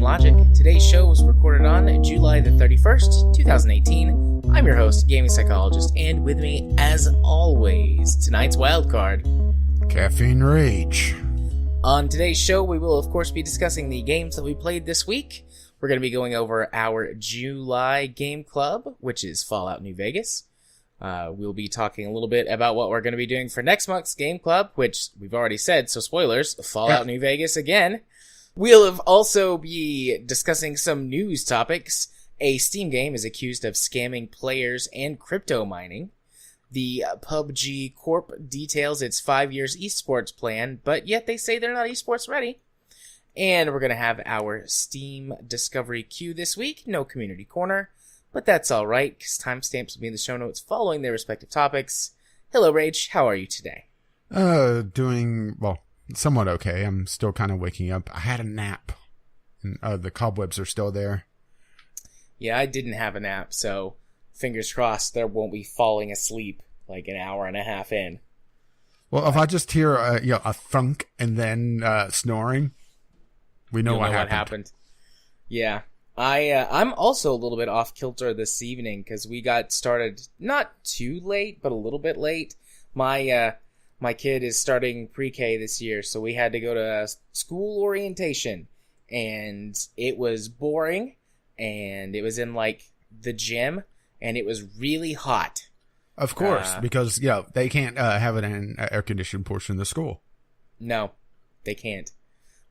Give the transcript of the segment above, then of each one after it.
Logic. Today's show was recorded on July the 31st, 2018. I'm your host, Gaming Psychologist, and with me, as always, tonight's wildcard, Caffeine Rage. On today's show, we will, of course, be discussing the games that we played this week. We're going to be going over our July Game Club, which is Fallout New Vegas. We'll be talking a little bit about what we're going to be doing for next month's Game Club, which we've already said, so spoilers, Fallout New Vegas again. We'll also be discussing some news topics. A Steam game is accused of scamming players and crypto mining. The PUBG Corp details its 5 years esports plan, but yet they say they're not esports ready. And we're going to have our Steam Discovery queue this week. No Community Corner. But that's alright, because timestamps will be in the show notes following their respective topics. Hello, Rage. How are you today? Doing, well, somewhat okay. I'm still kind of waking up. I had a nap. And, the cobwebs are still there. Yeah, I didn't have a nap, so fingers crossed there won't be falling asleep like an hour and a half in. Well, if I just hear a thunk and then snoring, we know what happened. Yeah. I'm also a little bit off kilter this evening because we got started not too late, but a little bit late. My kid is starting pre-K this year, so we had to go to school orientation, and it was boring, and it was in like the gym, and it was really hot. Of course, because they can't have it in an air-conditioned portion of the school. No, they can't.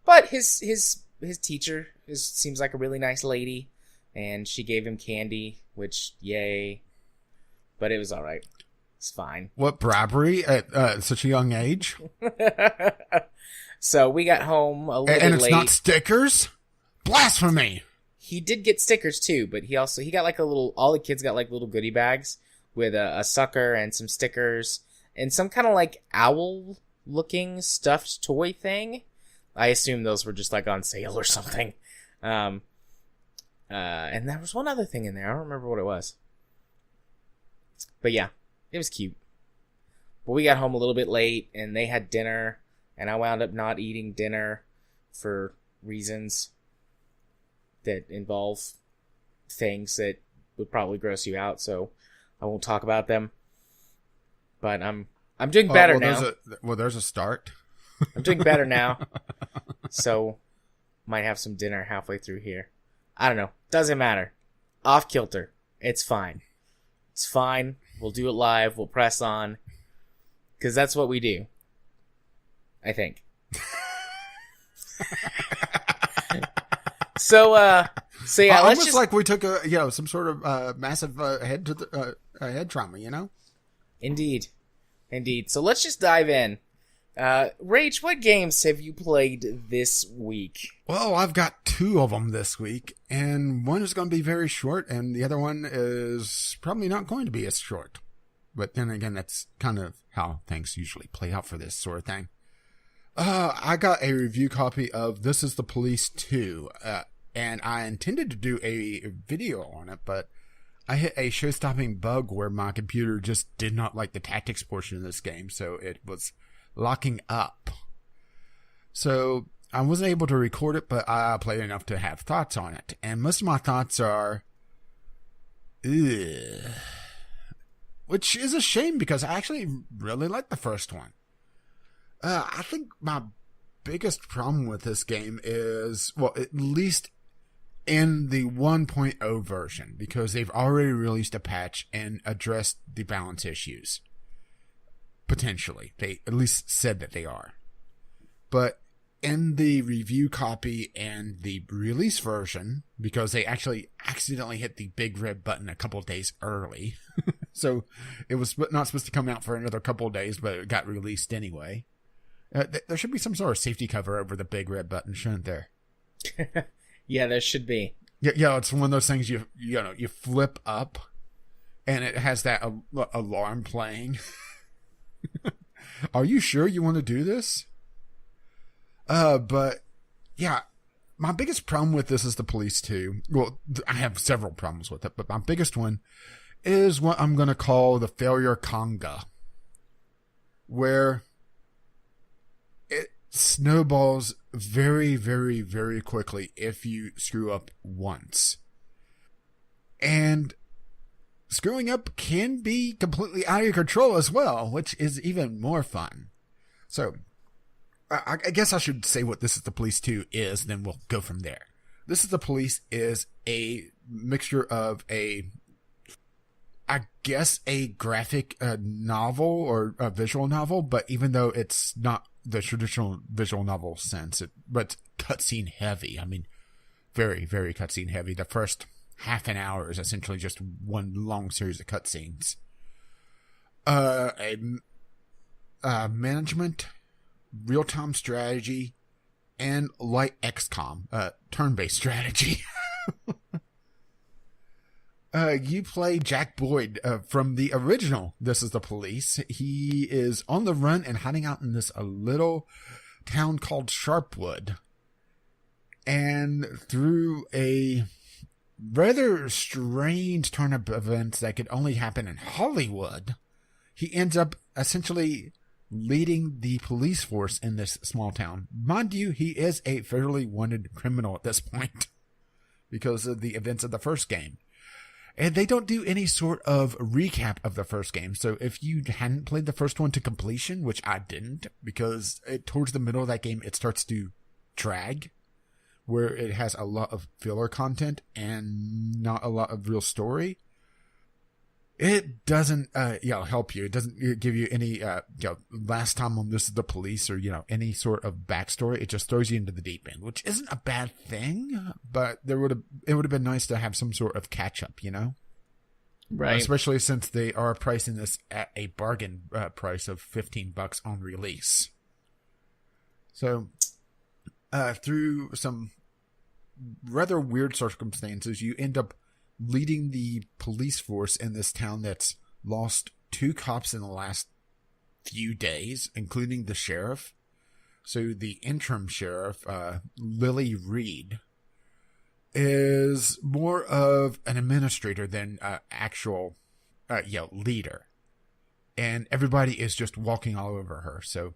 But his teacher seems like a really nice lady, and she gave him candy, which, yay. But it was all right. It's fine. What bribery at such a young age? So we got home a little bit late. And it's not stickers? Blasphemy! He did get stickers too, but he got like all the kids got like little goodie bags with a sucker and some stickers and some kind of like owl-looking stuffed toy thing. I assume those were just like on sale or something. And there was one other thing in there. I don't remember what it was. But yeah, it was cute. But we got home a little bit late and they had dinner and I wound up not eating dinner for reasons that involve things that would probably gross you out, so I won't talk about them. But I'm doing better now. There's a start. I'm doing better now. So, might have some dinner halfway through here. I don't know. Doesn't matter. Off kilter. It's fine. It's fine. We'll do it live. We'll press on. Because that's what we do. I think. So yeah, almost like we took some sort of massive head trauma, Indeed. So let's just dive in. Rach, what games have you played this week? Well, I've got 2 of them this week, and one is going to be very short, and the other one is probably not going to be as short. But then again, that's kind of how things usually play out for this sort of thing. I got a review copy of This Is the Police 2, and I intended to do a video on it, but I hit a show-stopping bug where my computer just did not like the tactics portion of this game, so it was locking up. So I wasn't able to record it, but I played enough to have thoughts on it. And most of my thoughts are, ugh. Which is a shame because I actually really liked the first one. I think my biggest problem with this game is, well, at least in the 1.0 version, because they've already released a patch and addressed the balance issues. Potentially. They at least said that they are. But in the review copy and the release version, because they actually accidentally hit the big red button a couple of days early. So it was not supposed to come out for another couple of days, but it got released anyway. There should be some sort of safety cover over the big red button, shouldn't there? Yeah, there should be. Yeah, it's one of those things you flip up, and it has that alarm playing. Are you sure you want to do this? But yeah, my biggest problem with This Is the Police 2. Well, I have several problems with it, but my biggest one is what I'm going to call the failure conga, where it snowballs very, very, very quickly if you screw up once. And screwing up can be completely out of your control as well, which is even more fun. So, I guess I should say what This Is the Police 2 is, then we'll go from there. This Is the Police is a mixture of a graphic novel or a visual novel, but even though it's not the traditional visual novel sense, but cutscene heavy. I mean, very, very cutscene heavy. The first half an hour is essentially just one long series of cutscenes. Management, real-time strategy, and light XCOM, turn-based strategy. You play Jack Boyd from the original This Is the Police. He is on the run and hiding out in this little town called Sharpwood. And through a rather strange turn of events that could only happen in Hollywood, he ends up essentially leading the police force in this small town. Mind you, he is a fairly wanted criminal at this point because of the events of the first game. And they don't do any sort of recap of the first game. So if you hadn't played the first one to completion, which I didn't, because towards the middle of that game, it starts to drag, where it has a lot of filler content and not a lot of real story. It doesn't, help you. It doesn't give you any, last time on This Is the Police or, any sort of backstory. It just throws you into the deep end, which isn't a bad thing, but it would have been nice to have some sort of catch up, Right. Especially since they are pricing this at a bargain price of $15 on release. So, through some rather weird circumstances, you end up leading the police force in this town that's lost 2 cops in the last few days, including the sheriff. So the interim sheriff, Lily Reed, is more of an administrator than actual leader. And everybody is just walking all over her. So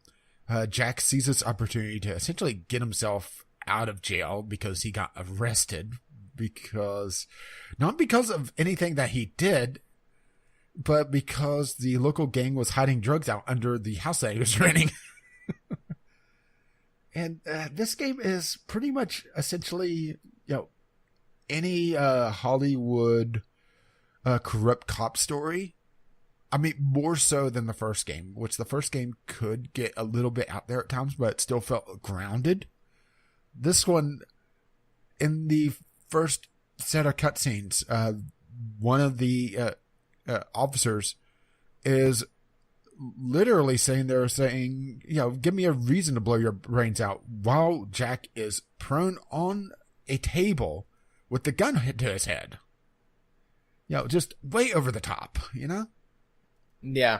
Jack sees this opportunity to essentially get himself out of jail because he got arrested. Not because of anything that he did, but because the local gang was hiding drugs out under the house that he was renting. And this game is pretty much essentially, any Hollywood corrupt cop story. I mean, more so than the first game, which the first game could get a little bit out there at times, but still felt grounded. This one, in the first set of cutscenes, one of the officers is literally saying, give me a reason to blow your brains out, while Jack is prone on a table with the gun hit to his head. Just way over the top, Yeah.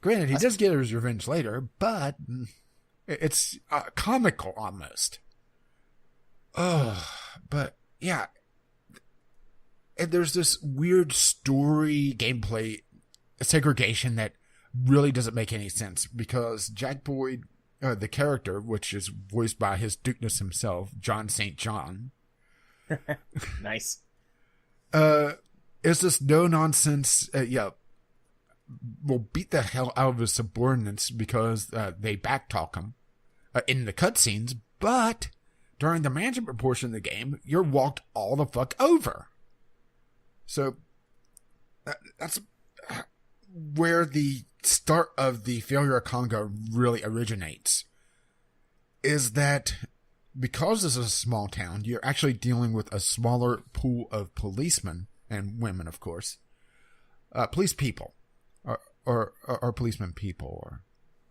Granted, he does get his revenge later, but it's comical almost. Oh, but yeah. And there's this weird story gameplay segregation that really doesn't make any sense, because Jack Boyd, the character, which is voiced by his Dukeness himself, John St. John. Nice. Is this no-nonsense, will beat the hell out of his subordinates because they backtalk him in the cutscenes, but during the management portion of the game, you're walked all the fuck over. So that's where the start of the failure of Congo really originates, is that because this is a small town, you're actually dealing with a smaller pool of policemen and women, of course, police people, or policemen people, or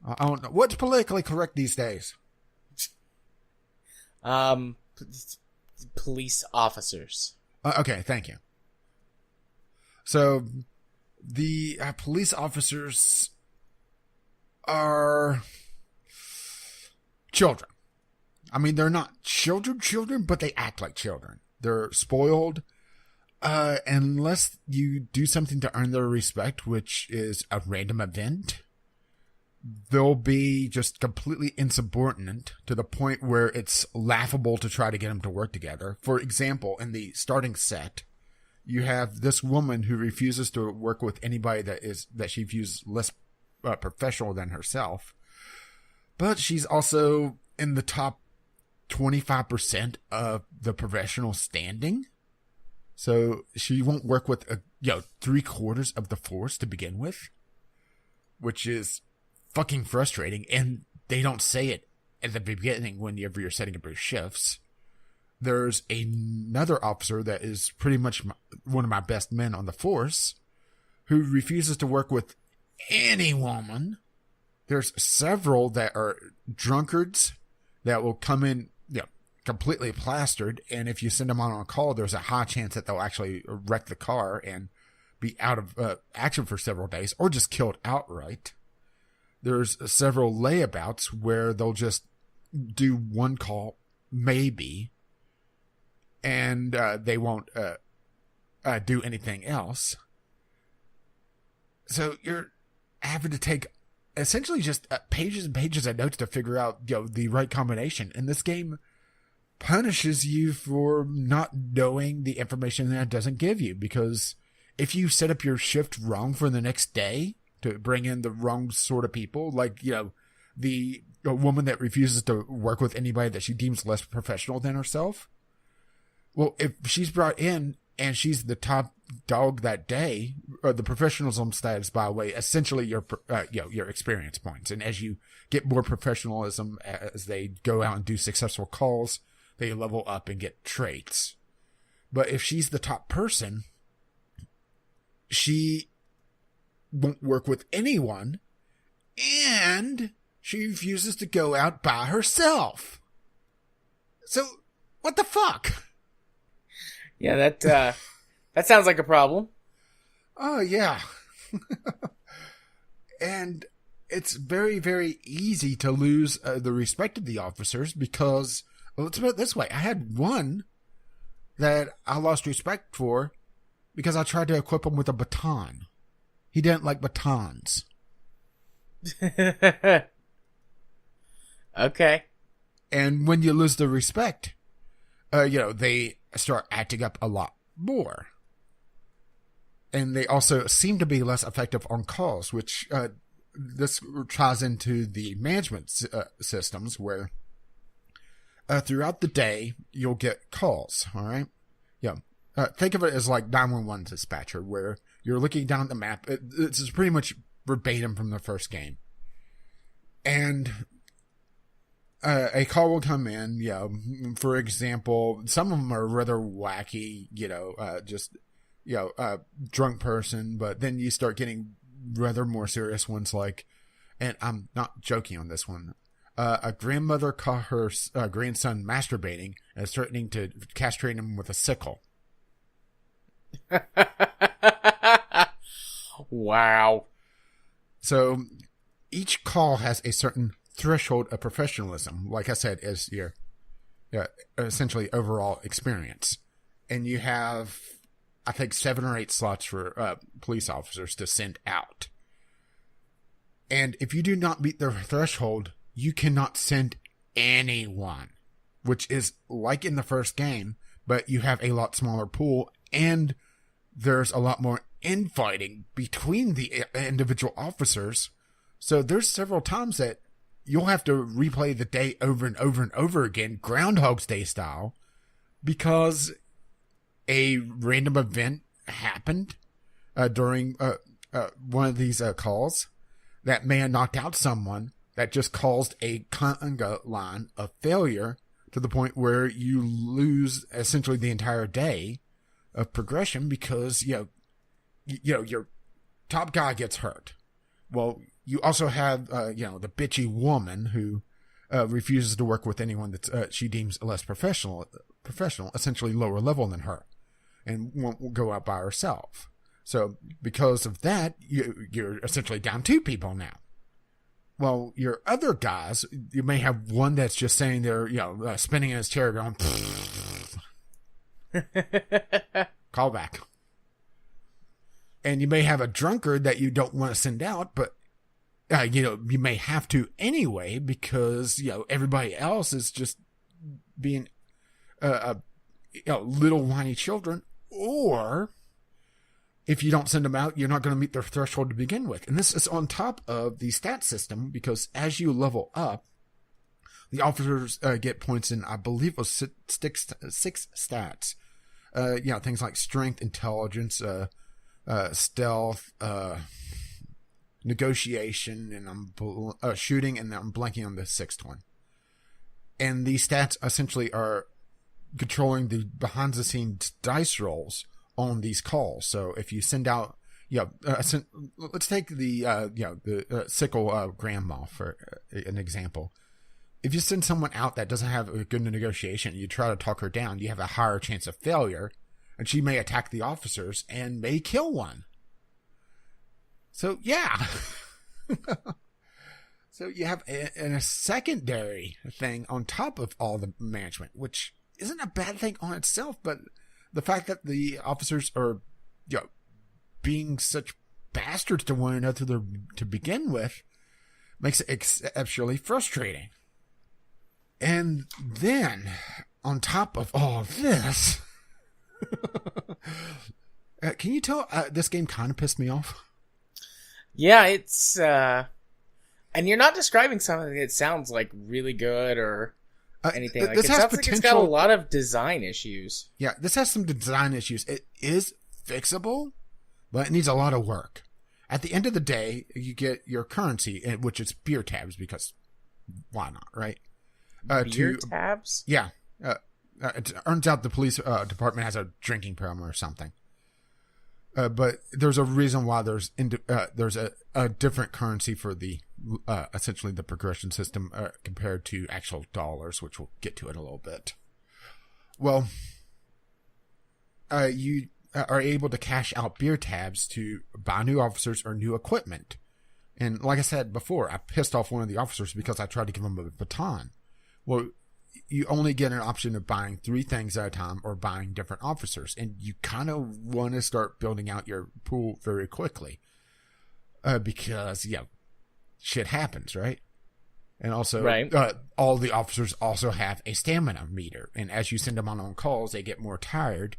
I don't know what's politically correct these days. Police officers. Okay, thank you. So the police officers are children. I mean, they're not children, but they act like children. They're spoiled. Unless you do something to earn their respect, which is a random event, they'll be just completely insubordinate to the point where it's laughable to try to get them to work together. For example, in the starting set, you have this woman who refuses to work with anybody that she views less professional than herself. But she's also in the top 25% of the professional standing. So she won't work with 3/4 of the force to begin with, which is fucking frustrating. And they don't say it at the beginning whenever you're setting up your shifts. There's another officer that is pretty much one of my best men on the force who refuses to work with any woman. There's several that are drunkards that will come in completely plastered, and if you send them on a call, there's a high chance that they'll actually wreck the car and be out of action for several days, or just killed outright. There's several layabouts where they'll just do one call, maybe, and they won't do anything else. So you're having to take essentially just pages and pages of notes to figure out the right combination. And this game punishes you for not knowing the information that it doesn't give you, because if you set up your shift wrong for the next day to bring in the wrong sort of people, like the woman that refuses to work with anybody that she deems less professional than herself, well, if she's brought in and she's the top dog that day, the professionalism status, by the way, essentially your experience points. And as you get more professionalism as they go out and do successful calls, they level up and get traits. But if she's the top person, she won't work with anyone, and she refuses to go out by herself. So, what the fuck? Yeah, that sounds like a problem. Oh, yeah. And it's very, very easy to lose the respect of the officers because, well, let's put it this way. I had one that I lost respect for because I tried to equip him with a baton. He didn't like batons. Okay. And when you lose the respect, they start acting up a lot more. And they also seem to be less effective on calls, which this ties into the management systems where throughout the day, you'll get calls, all right? Yeah. Think of it as like 911 dispatcher, where you're looking down at the map. This is pretty much verbatim from the first game. And a call will come in, for example, some of them are rather wacky, drunk person, but then you start getting rather more serious ones like, and I'm not joking on this one, a grandmother caught her grandson masturbating and is threatening to castrate him with a sickle. Wow. So each call has a certain threshold of professionalism, like I said, is your essentially overall experience. And you have, I think, 7 or 8 slots for police officers to send out. And if you do not meet their threshold, you cannot send anyone, which is like in the first game, but you have a lot smaller pool, and there's a lot more infighting between the individual officers. So there's several times that you'll have to replay the day over and over and over again, Groundhog's Day style, because a random event happened during one of these calls that may have knocked out someone that just caused a conga line of failure to the point where you lose essentially the entire day of progression because, your top guy gets hurt. Well, you also have, the bitchy woman who refuses to work with anyone that she deems less professional, essentially lower level than her, and won't go out by herself. So because of that, you're essentially down 2 people now. Well, your other guys, you may have one that's just sitting there, spinning in his chair going, call back. And you may have a drunkard that you don't want to send out, but you may have to anyway because, everybody else is just being, little whiny children, or if you don't send them out, you're not going to meet their threshold to begin with. And this is on top of the stat system, because as you level up, the officers get points in, I believe it was six stats. Things like strength, intelligence, stealth, negotiation, and I'm shooting, and I'm blanking on the sixth one. And these stats essentially are controlling the behind-the-scenes dice rolls on these calls. So if you send out, let's take the sickle grandma for an example. If you send someone out that doesn't have a good negotiation, you try to talk her down, you have a higher chance of failure, and she may attack the officers and may kill one. So, yeah. So you have a secondary thing on top of all the management, which isn't a bad thing on itself, but the fact that the officers are being such bastards to one another to begin with makes it exceptionally frustrating. And then, on top of all of this, can you tell this game kind of pissed me off? Yeah, it's... and you're not describing something that sounds like really good or anything like it. It sounds like it's got a lot of design issues. Yeah, this has some design issues. It is fixable, but it needs a lot of work. At the end of the day, you get your currency, which is beer tabs, because why not, right? Beer tabs? Yeah. It turns out the police department has a drinking problem or something. But there's a reason why there's a different currency for the essentially the progression system compared to actual dollars, which we'll get to in a little bit. Well, you are able to cash out beer tabs to buy new officers or new equipment. And like I said before, I pissed off one of the officers because I tried to give him a baton. Well, you only get an option of buying 3 things at a time or buying different officers. And you kind of want to start building out your pool very quickly. Because, shit happens, right? And also, right. All the officers also have a stamina meter. And as you send them on calls, they get more tired.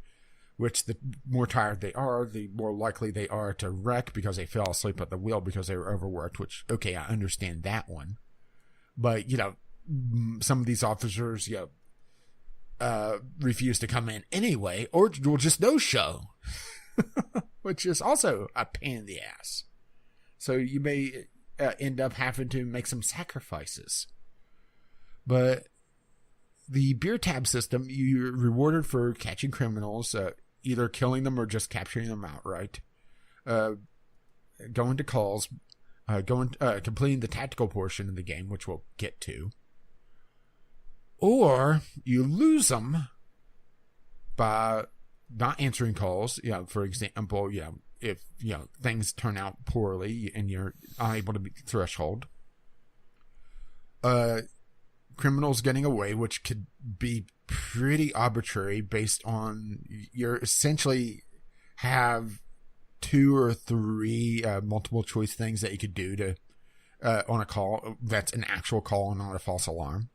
Which the more tired they are, the more likely they are to wreck because they fell asleep at the wheel because they were overworked. Which, okay, I understand that one. But, some of these officers, refuse to come in anyway, or will just no-show, which is also a pain in the ass. So you may end up having to make some sacrifices. But the beer tab system, you're rewarded for catching criminals, either killing them or just capturing them outright, going to calls, completing the tactical portion of the game, which we'll get to. Or you lose them by not answering calls. For example, if things turn out poorly and you're unable to meet the threshold. Criminals getting away, which could be pretty arbitrary based on you essentially have 2 or 3 multiple choice things that you could do to on a call that's an actual call and not a false alarm.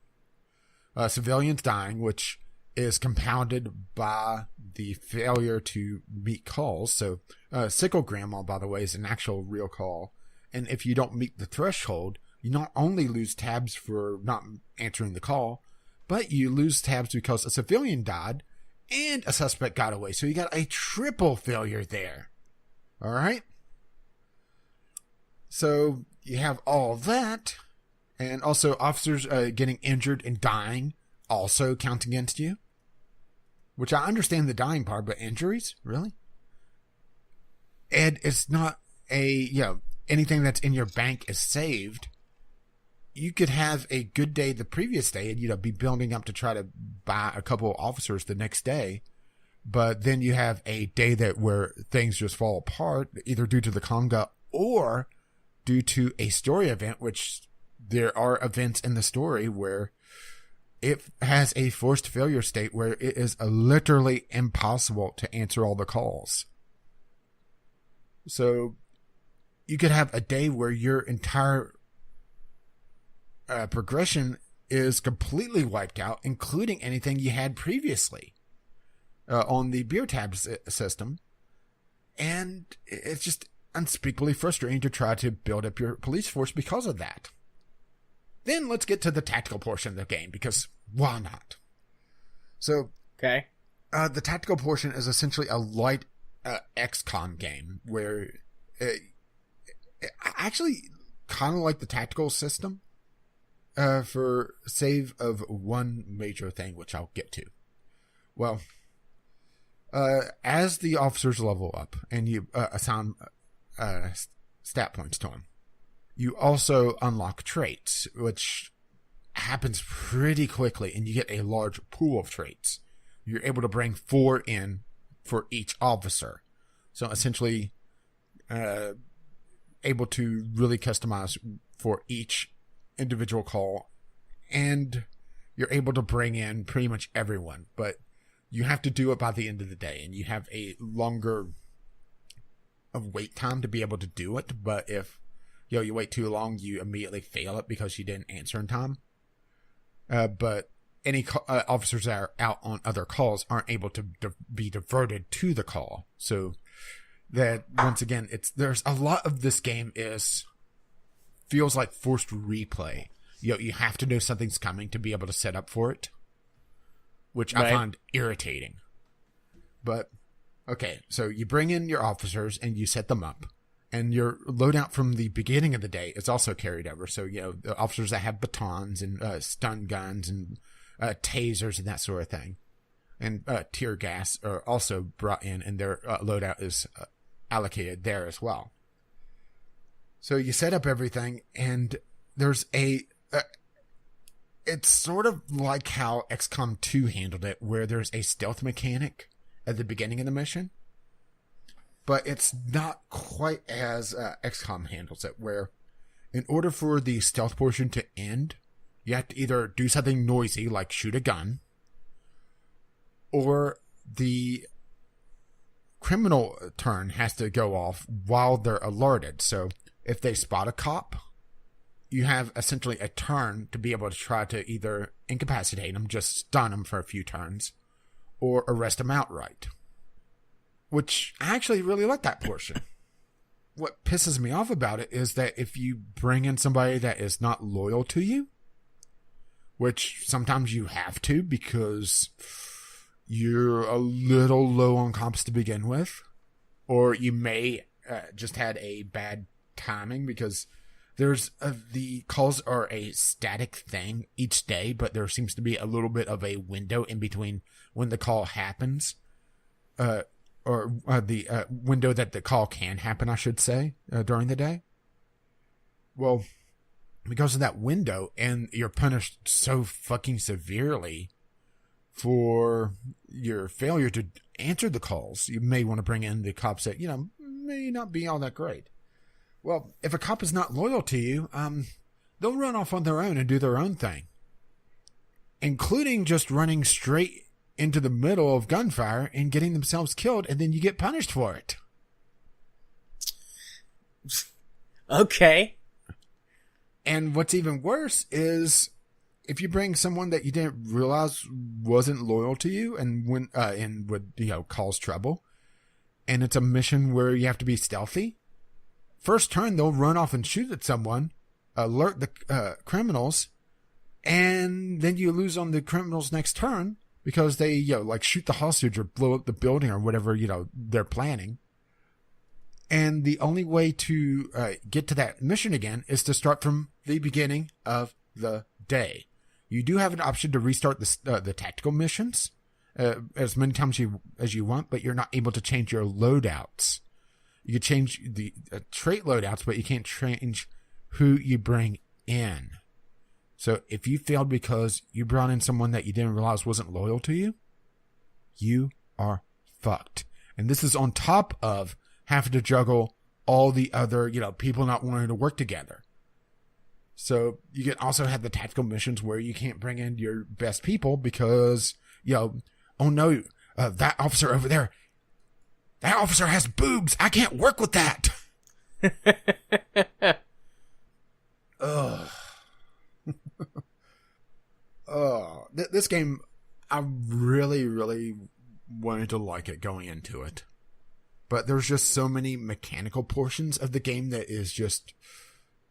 Civilians dying, which is compounded by the failure to meet calls. So, sickle grandma, by the way, is an actual real call. And if you don't meet the threshold, you not only lose tabs for not answering the call, but you lose tabs because a civilian died and a suspect got away. So you got a triple failure there. All right? So you have all that. And also officers getting injured and dying also count against you. Which I understand the dying part, but injuries? Really? And it's not anything that's in your bank is saved. You could have a good day the previous day and, be building up to try to buy a couple of officers the next day. But then you have a day where things just fall apart, either due to the conga or due to a story event, which there are events in the story where it has a forced failure state where it is literally impossible to answer all the calls. So, you could have a day where your entire progression is completely wiped out, including anything you had previously on the beer tab system. And it's just unspeakably frustrating to try to build up your police force because of that. Then let's get to the tactical portion of the game, because why not? So, okay. The tactical portion is essentially a light XCOM game where I actually kind of like the tactical system for save of one major thing, which I'll get to. Well, as the officers level up and you assign stat points to them, you also unlock traits, which happens pretty quickly, and you get a large pool of traits. You're able to bring 4 in for each officer. So essentially, able to really customize for each individual call, and you're able to bring in pretty much everyone, but you have to do it by the end of the day, and you have a longer of wait time to be able to do it. But if you wait too long, you immediately fail it because you didn't answer in time. But any officers that are out on other calls aren't able to be diverted to the call. So that, once again, there's a lot of this game feels like forced replay. You have to know something's coming to be able to set up for it, which I find irritating. But, okay, so you bring in your officers and you set them up. And your loadout from the beginning of the day is also carried over. So, the officers that have batons and stun guns and tasers and that sort of thing, and tear gas are also brought in, and their loadout is allocated there as well. So you set up everything, and there's it's sort of like how XCOM 2 handled it, where there's a stealth mechanic at the beginning of the mission. But it's not quite as XCOM handles it, where in order for the stealth portion to end, you have to either do something noisy, like shoot a gun, or the criminal turn has to go off while they're alerted. So if they spot a cop, you have essentially a turn to be able to try to either incapacitate them, just stun them for a few turns, or arrest them outright. Which I actually really like that portion. What pisses me off about it is that if you bring in somebody that is not loyal to you, which sometimes you have to because you're a little low on comps to begin with, or you may just had a bad timing because there's the calls are a static thing each day, but there seems to be a little bit of a window in between when the call happens, or the window that the call can happen, I should say, during the day. Well, because of that window, and you're punished so fucking severely for your failure to answer the calls, you may want to bring in the cops that, may not be all that great. Well, if a cop is not loyal to you, they'll run off on their own and do their own thing, including just running straight into the middle of gunfire and getting themselves killed, and then you get punished for it. Okay. And what's even worse is if you bring someone that you didn't realize wasn't loyal to you and would cause trouble, and it's a mission where you have to be stealthy. First turn, they'll run off and shoot at someone, alert the criminals, and then you lose on the criminals' next turn because they shoot the hostage or blow up the building or whatever they're planning. And the only way to get to that mission again is to start from the beginning of the day. You do have an option to restart the tactical missions as many times as you want, but you're not able to change your loadouts. You can change the trait loadouts, but you can't change who you bring in. So if you failed because you brought in someone that you didn't realize wasn't loyal to you, you are fucked. And this is on top of having to juggle all the other, people not wanting to work together. So you can also have the tactical missions where you can't bring in your best people because, oh no, that officer over there, that officer has boobs. I can't work with that. Ugh. This game, I really, really wanted to like it going into it. But there's just so many mechanical portions of the game that is just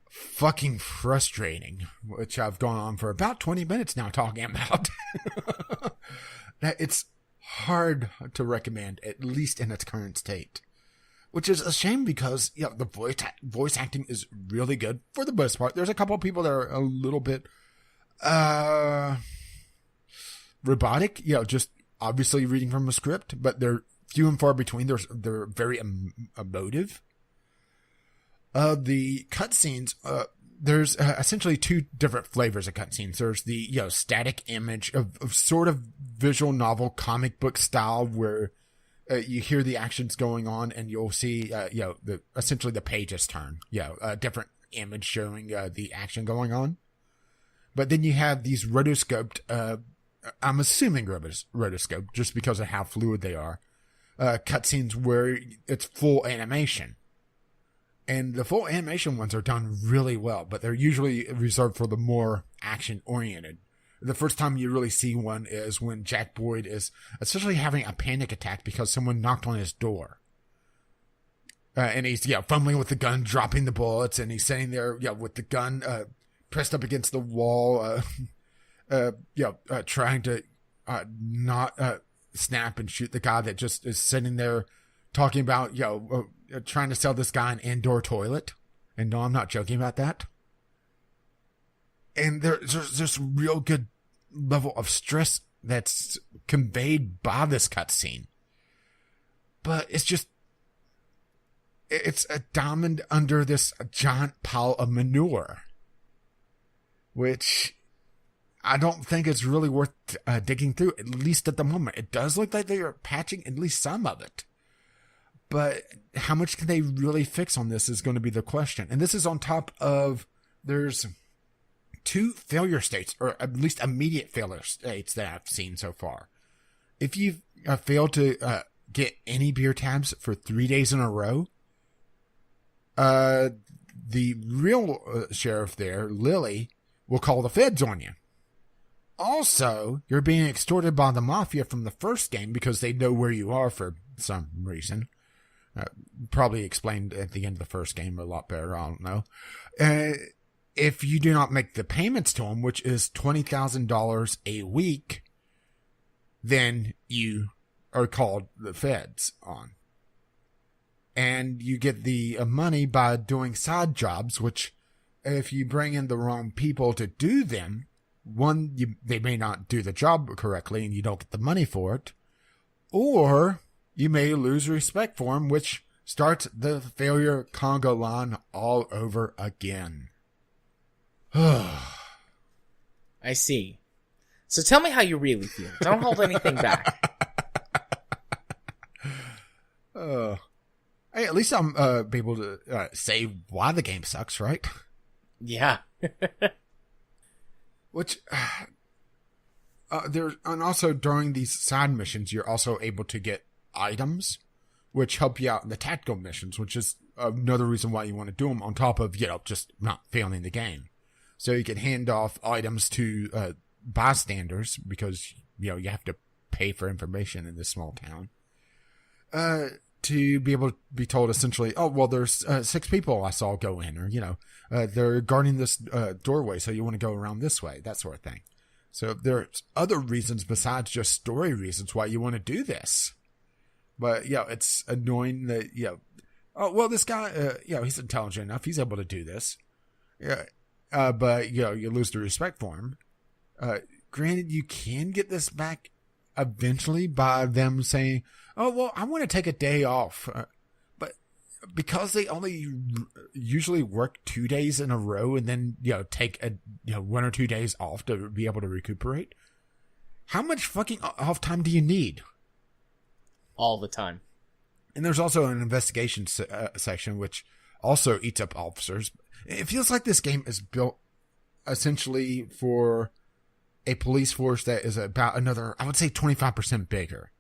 fucking frustrating, which I've gone on for about 20 minutes now talking about. That it's hard to recommend, at least in its current state. Which is a shame because the voice acting is really good for the most part. There's a couple of people that are a little bit robotic, just obviously reading from a script, but they're few and far between. They're very emotive. The cutscenes, there's essentially two different flavors of cutscenes. There's the static image of sort of visual novel comic book style where you hear the actions going on and you'll see essentially the pages turn. A different image showing the action going on. But then you have these rotoscoped, I'm assuming rotoscoped just because of how fluid they are, cutscenes where it's full animation. And the full animation ones are done really well, but they're usually reserved for the more action-oriented. The first time you really see one is when Jack Boyd is essentially having a panic attack because someone knocked on his door. And he's, fumbling with the gun, dropping the bullets, and he's sitting there, with the gun pressed up against the wall, trying to not snap and shoot the guy that just is sitting there talking about, trying to sell this guy an indoor toilet. And no, I'm not joking about that. And there's this real good level of stress that's conveyed by this cutscene. But it's a diamond under this giant pile of manure. Which I don't think it's really worth digging through, at least at the moment. It does look like they are patching at least some of it. But how much can they really fix on this is going to be the question. And this is on top of, there's 2 failure states, or at least immediate failure states that I've seen so far. If you've failed to get any beer tabs for 3 days in a row, the real sheriff there, Lily, will call the feds on you. Also, you're being extorted by the mafia from the first game because they know where you are for some reason. Probably explained at the end of the first game a lot better, I don't know. If you do not make the payments to them, which is $20,000 a week, then you are called the feds on. And you get the money by doing side jobs, which if you bring in the wrong people to do them, one, they may not do the job correctly and you don't get the money for it. Or you may lose respect for them, which starts the failure conga line all over again. I see. So tell me how you really feel. Don't hold anything back. Hey, at least I'm be able to say why the game sucks, right? Yeah. Which there's, and also during these side missions, you're also able to get items, which help you out in the tactical missions, which is another reason why you want to do them on top of just not failing the game. So you can hand off items to bystanders because you have to pay for information in this small town. To be able to be told essentially, oh, well, there's 6 people I saw go in, or, they're guarding this doorway, so you want to go around this way, that sort of thing. So there's other reasons besides just story reasons why you want to do this. But, it's annoying that, oh, well, this guy, he's intelligent enough, he's able to do this. Yeah, but, you lose the respect for him. Granted, you can get this back eventually by them saying, oh, well, I want to take a day off. But because they only usually work 2 days in a row and then, take 1 or 2 days off to be able to recuperate, how much fucking off time do you need? All the time. And there's also an investigation section, which also eats up officers. It feels like this game is built essentially for a police force that is about another, I would say 25% bigger,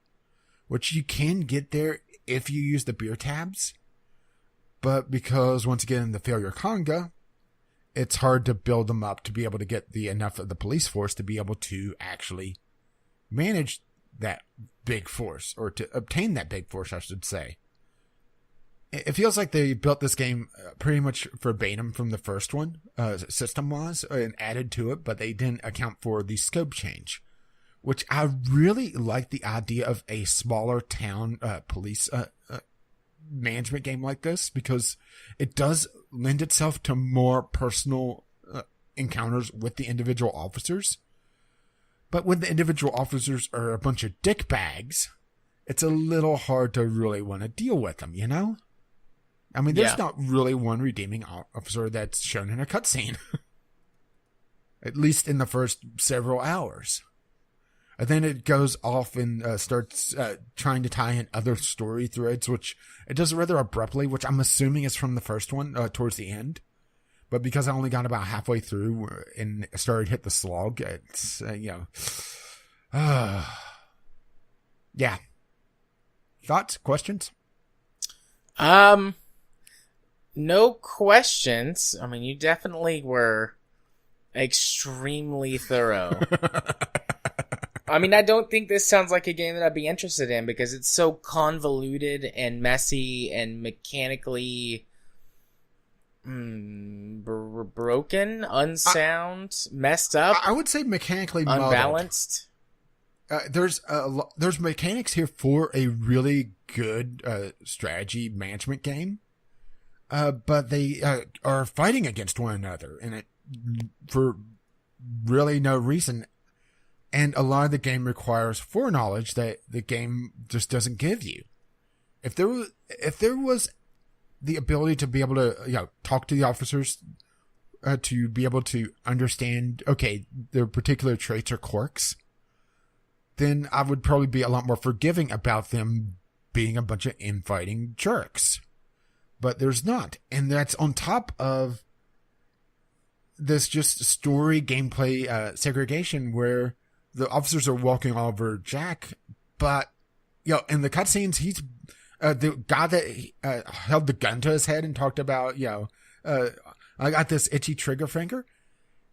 which you can get there if you use the beer tabs. But because, once again, the failure of Conga, it's hard to build them up to be able to get enough of the police force to be able to actually manage that big force, or to obtain that big force, I should say. It feels like they built this game pretty much verbatim from the first one, system-wise, and added to it, but they didn't account for the scope change, which I really like the idea of a smaller town police management game like this, because it does lend itself to more personal encounters with the individual officers. But when the individual officers are a bunch of dickbags, it's a little hard to really want to deal with them, you know? I mean, there's not really one redeeming officer that's shown in a cutscene. At least in the first several hours. And then it goes off and starts trying to tie in other story threads, which it does rather abruptly, which I'm assuming is from the first one towards the end. But because I only got about halfway through and started to hit the slog, it's, yeah. Thoughts? Questions? No questions. I mean, you definitely were extremely thorough. I mean, I don't think this sounds like a game that I'd be interested in because it's so convoluted and messy and mechanically broken, unsound, messed up. I would say mechanically unbalanced. There's mechanics here for a really good strategy management game. But they are fighting against one another, and it for really no reason. And a lot of the game requires foreknowledge that the game just doesn't give you. If there was the ability to be able to talk to the officers, to be able to understand their particular traits or quirks, then I would probably be a lot more forgiving about them being a bunch of infighting jerks. But there's not. And that's on top of this just story gameplay segregation where the officers are walking all over Jack. But, in the cutscenes, he's the guy that held the gun to his head and talked about, I got this itchy trigger finger.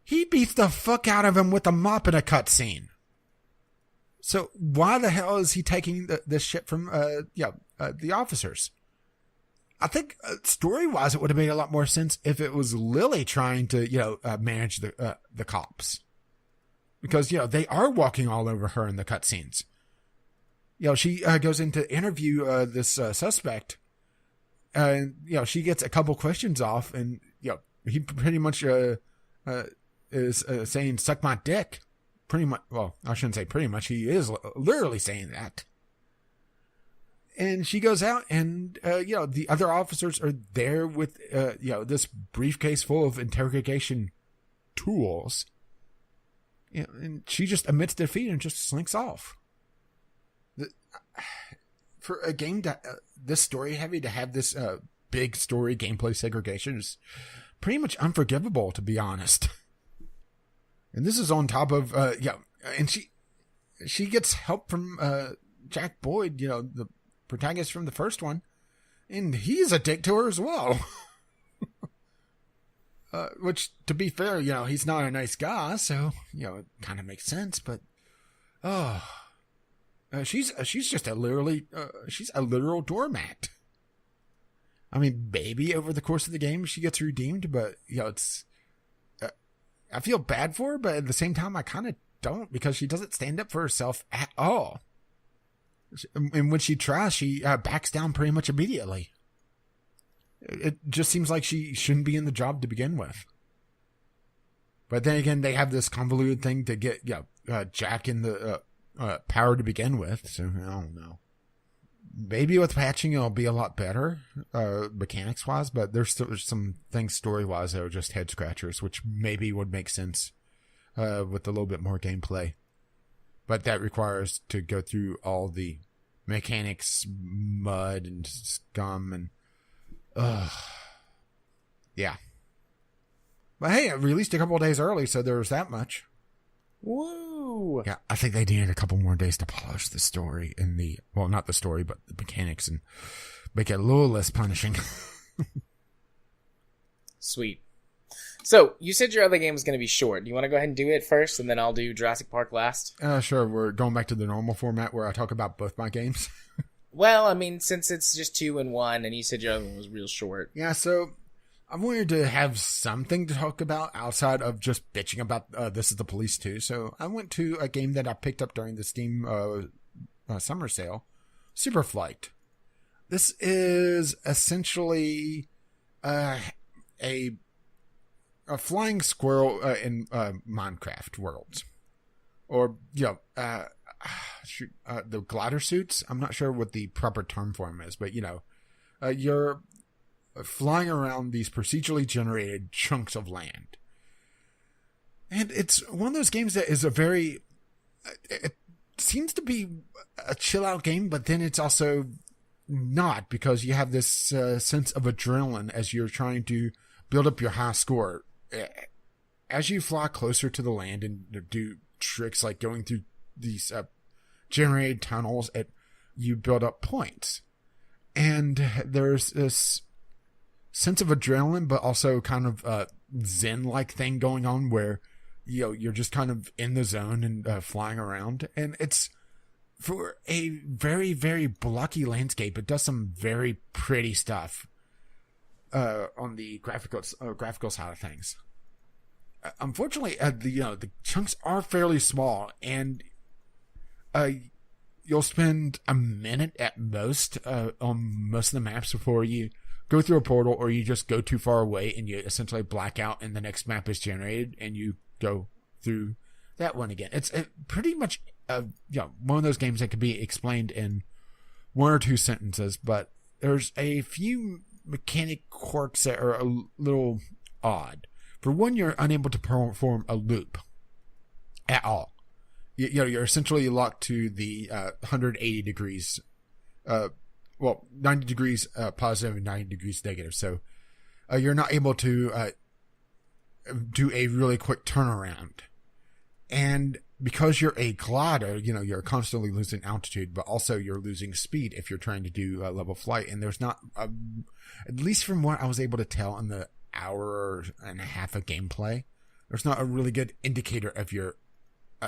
He beats the fuck out of him with a mop in a cutscene. So why the hell is he taking this shit from, the officers? I think story-wise, it would have made a lot more sense if it was Lily trying to, manage the cops, because they are walking all over her in the cutscenes. She goes in to interview this suspect, and she gets a couple questions off, and he pretty much is saying "suck my dick." Pretty much. Well, I shouldn't say pretty much. He is literally saying that. And she goes out and, the other officers are there with, this briefcase full of interrogation tools. And she just admits defeat and just slinks off. For a game this story heavy, to have this big story gameplay segregation is pretty much unforgivable, to be honest. And this is on top of, and she gets help from Jack Boyd, the protagonist from the first one, and he's a dick to her as well. Which, to be fair, he's not a nice guy, so it kind of makes sense. But she's just she's a literal doormat. I mean, maybe over the course of the game she gets redeemed, but it's I feel bad for her, but at the same time I kind of don't, because she doesn't stand up for herself at all. And when she tries, she backs down pretty much immediately. It just seems like she shouldn't be in the job to begin with. But then again, they have this convoluted thing to get Jack in the power to begin with. So I don't know. Maybe with patching it'll be a lot better mechanics wise, but there's still some things story wise that are just head scratchers, which maybe would make sense with a little bit more gameplay. But that requires to go through all the mechanics, mud and scum, and yeah. But hey, it released a couple of days early, so there was that much. Woo! Yeah, I think they needed a couple more days to polish the story and not the story, but the mechanics, and make it a little less punishing. Sweet. So, you said your other game was going to be short. Do you want to go ahead and do it first, and then I'll do Jurassic Park last? Sure. We're going back to the normal format where I talk about both my games. Well, I mean, since it's just 2 and 1, and you said your other one was real short. Yeah, so I wanted to have something to talk about outside of just bitching about This Is the Police 2. So I went to a game that I picked up during the Steam summer sale, Superflight. This is essentially a flying squirrel in Minecraft worlds. Or, the glider suits. I'm not sure what the proper term for them is, but, you're flying around these procedurally generated chunks of land. And it's one of those games that is it seems to be a chill out game, but then it's also not, because you have this sense of adrenaline as you're trying to build up your high score. As you fly closer to the land and do tricks like going through these generated tunnels, you build up points. And there's this sense of adrenaline, but also kind of a zen-like thing going on where, you're just kind of in the zone and flying around. And it's, for a very, very blocky landscape, it does some very pretty stuff on the graphical side of things. Unfortunately, the chunks are fairly small, and you'll spend a minute at most on most of the maps before you go through a portal, or you just go too far away and you essentially black out and the next map is generated and you go through that one again. It's pretty much one of those games that can be explained in 1 or 2 sentences, but there's a few mechanic quirks that are a little odd. For one, you're unable to perform a loop at all. You're essentially locked to the 180 degrees, 90 degrees positive and 90 degrees negative. So you're not able to do a really quick turnaround. And because you're a glider, you're constantly losing altitude, but also you're losing speed if you're trying to do level flight. And there's not, at least from what I was able to tell in the hour and a half of gameplay, there's not a really good indicator of your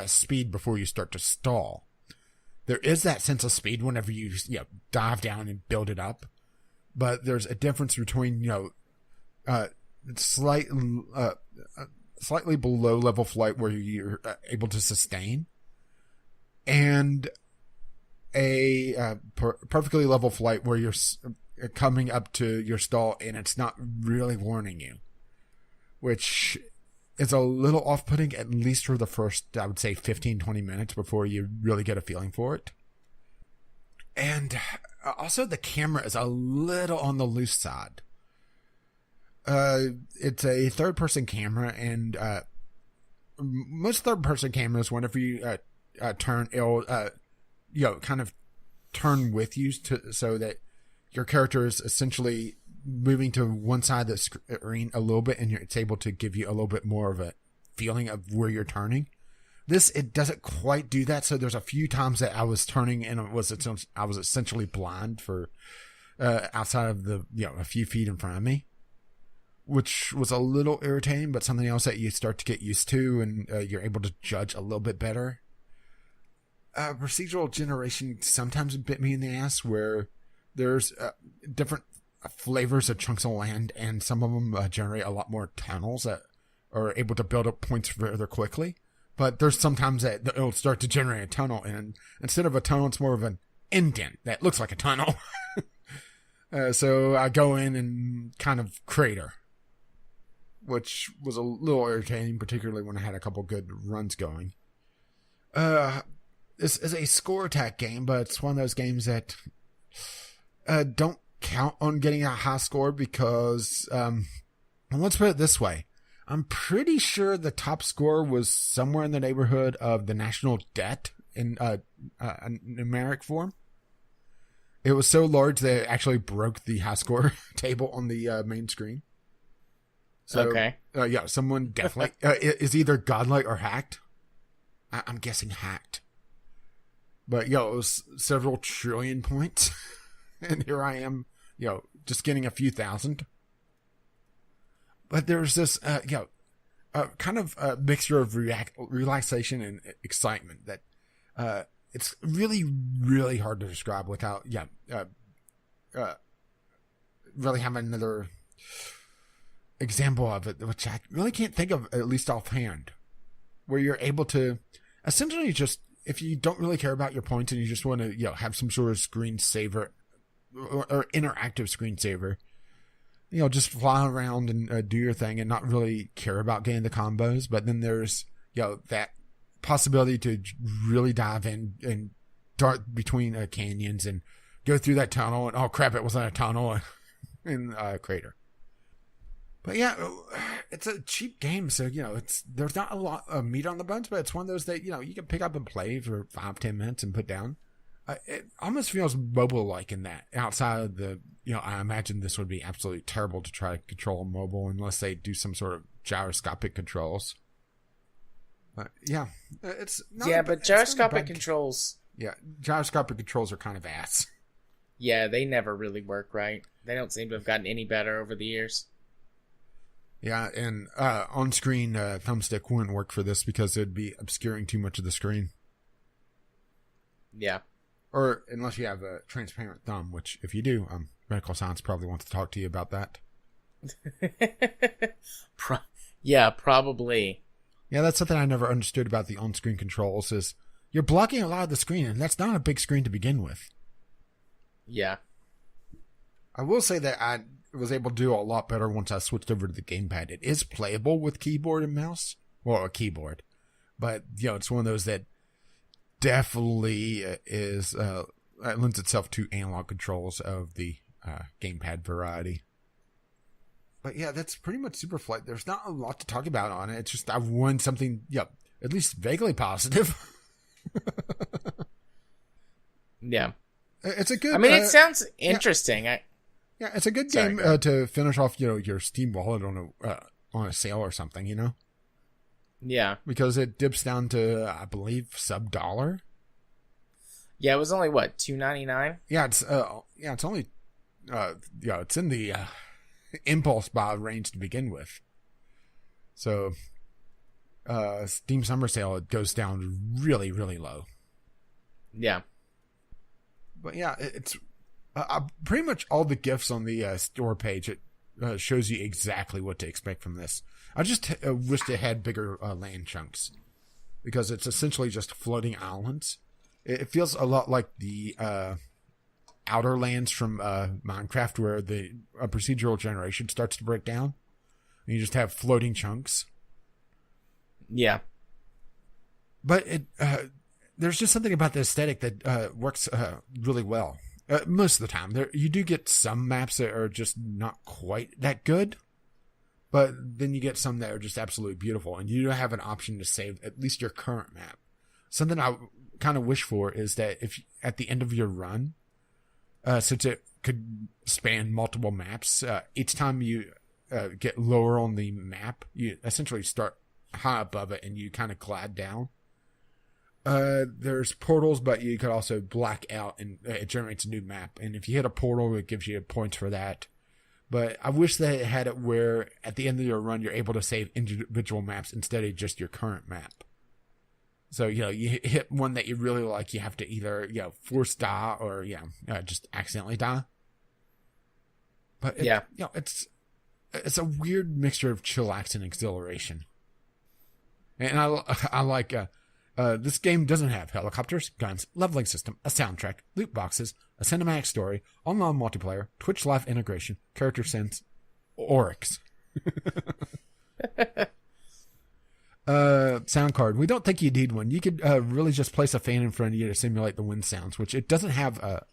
speed before you start to stall. There is that sense of speed whenever you dive down and build it up, but there's a difference between slightly below level flight where you're able to sustain, and a perfectly level flight where you're coming up to your stall and it's not really warning you, which is a little off-putting, at least for the first, I would say, 15-20 minutes before you really get a feeling for it. And also the camera is a little on the loose side. It's a third-person camera, and most third-person cameras, whenever you turn, it'll kind of turn with you so that your character is essentially moving to one side of the screen a little bit, and it's able to give you a little bit more of a feeling of where you're turning. It doesn't quite do that, so there's a few times that I was turning and I was essentially blind for outside of the a few feet in front of me, which was a little irritating, but something else that you start to get used to, and you're able to judge a little bit better. Procedural generation sometimes bit me in the ass, where there's different flavors of chunks of land, and some of them generate a lot more tunnels that are able to build up points rather quickly. But there's sometimes that it'll start to generate a tunnel, and instead of a tunnel, it's more of an indent that looks like a tunnel. So I go in and kind of crater, which was a little irritating, particularly when I had a couple good runs going. This is a score attack game, but it's one of those games that don't count on getting a high score because, let's put it this way. I'm pretty sure the top score was somewhere in the neighborhood of the national debt in numeric form. It was so large that it actually broke the high score table on the main screen. So, okay. Someone definitely is either godlike or hacked. I'm guessing hacked. But it was several trillion points. And here I am, just getting a few thousand. But there's this, kind of a mixture of relaxation and excitement that it's really, really hard to describe without, really having another example of it, which I really can't think of, at least offhand, where you're able to essentially just, if you don't really care about your points and you just want to, have some sort of screensaver or interactive screensaver, just fly around and do your thing and not really care about getting the combos. But then there's, that possibility to really dive in and dart between canyons and go through that tunnel. And oh crap, it wasn't a tunnel in a crater. But yeah, it's a cheap game. So, there's not a lot of meat on the bones, but it's one of those that, you can pick up and play for 5-10 minutes and put down. It almost feels mobile-like in that. Outside of the, I imagine this would be absolutely terrible to try to control mobile unless they do some sort of gyroscopic controls. It's not but gyroscopic controls. Yeah, gyroscopic controls are kind of ass. Yeah, they never really work right. They don't seem to have gotten any better over the years. Yeah, and on-screen thumbstick wouldn't work for this because it would be obscuring too much of the screen. Yeah. Or unless you have a transparent thumb, which if you do, medical science probably wants to talk to you about that. Yeah, probably. Yeah, that's something I never understood about the on-screen controls is you're blocking a lot of the screen, and that's not a big screen to begin with. Yeah. I will say that I was able to do a lot better once I switched over to the gamepad. It is playable with keyboard and mouse. Well, a keyboard. But, it's one of those that definitely is lends itself to analog controls of the gamepad variety. But yeah, that's pretty much Superflight. There's not a lot to talk about on it. It's just I've won something, at least vaguely positive. Yeah. It's a good... it sounds interesting. Yeah, it's a good game to finish off, your Steam wallet on a sale or something, Yeah. Because it dips down to, I believe, sub-$1. Yeah, it was only, what, $2.99? Yeah, it's only, it's in the impulse buy range to begin with. So, Steam Summer Sale, it goes down really, really low. Yeah. But yeah, it's pretty much all the gifts on the store page. It shows you exactly what to expect from this. I just wished it had bigger land chunks because it's essentially just floating islands. It feels a lot like the outer lands from Minecraft where the procedural generation starts to break down. And you just have floating chunks. Yeah. But there's just something about the aesthetic that works really well. Most of the time. You do get some maps that are just not quite that good. But then you get some that are just absolutely beautiful. And you have an option to save at least your current map. Something I kind of wish for is that if at the end of your run, since it could span multiple maps, each time you get lower on the map, you essentially start high above it and you kind of glide down. There's portals, but you could also black out and it generates a new map. And if you hit a portal, it gives you points for that. But I wish that it had it where at the end of your run, you're able to save individual maps instead of just your current map. So, you hit one that you really like, you have to either, force die or, just accidentally die. But, it's a weird mixture of chillax and exhilaration. And I like, this game doesn't have helicopters, guns, leveling system, a soundtrack, loot boxes, a cinematic story, online multiplayer, Twitch Live integration, character sense, Oryx. Sound card. We don't think you need one. You could really just place a fan in front of you to simulate the wind sounds, which it doesn't have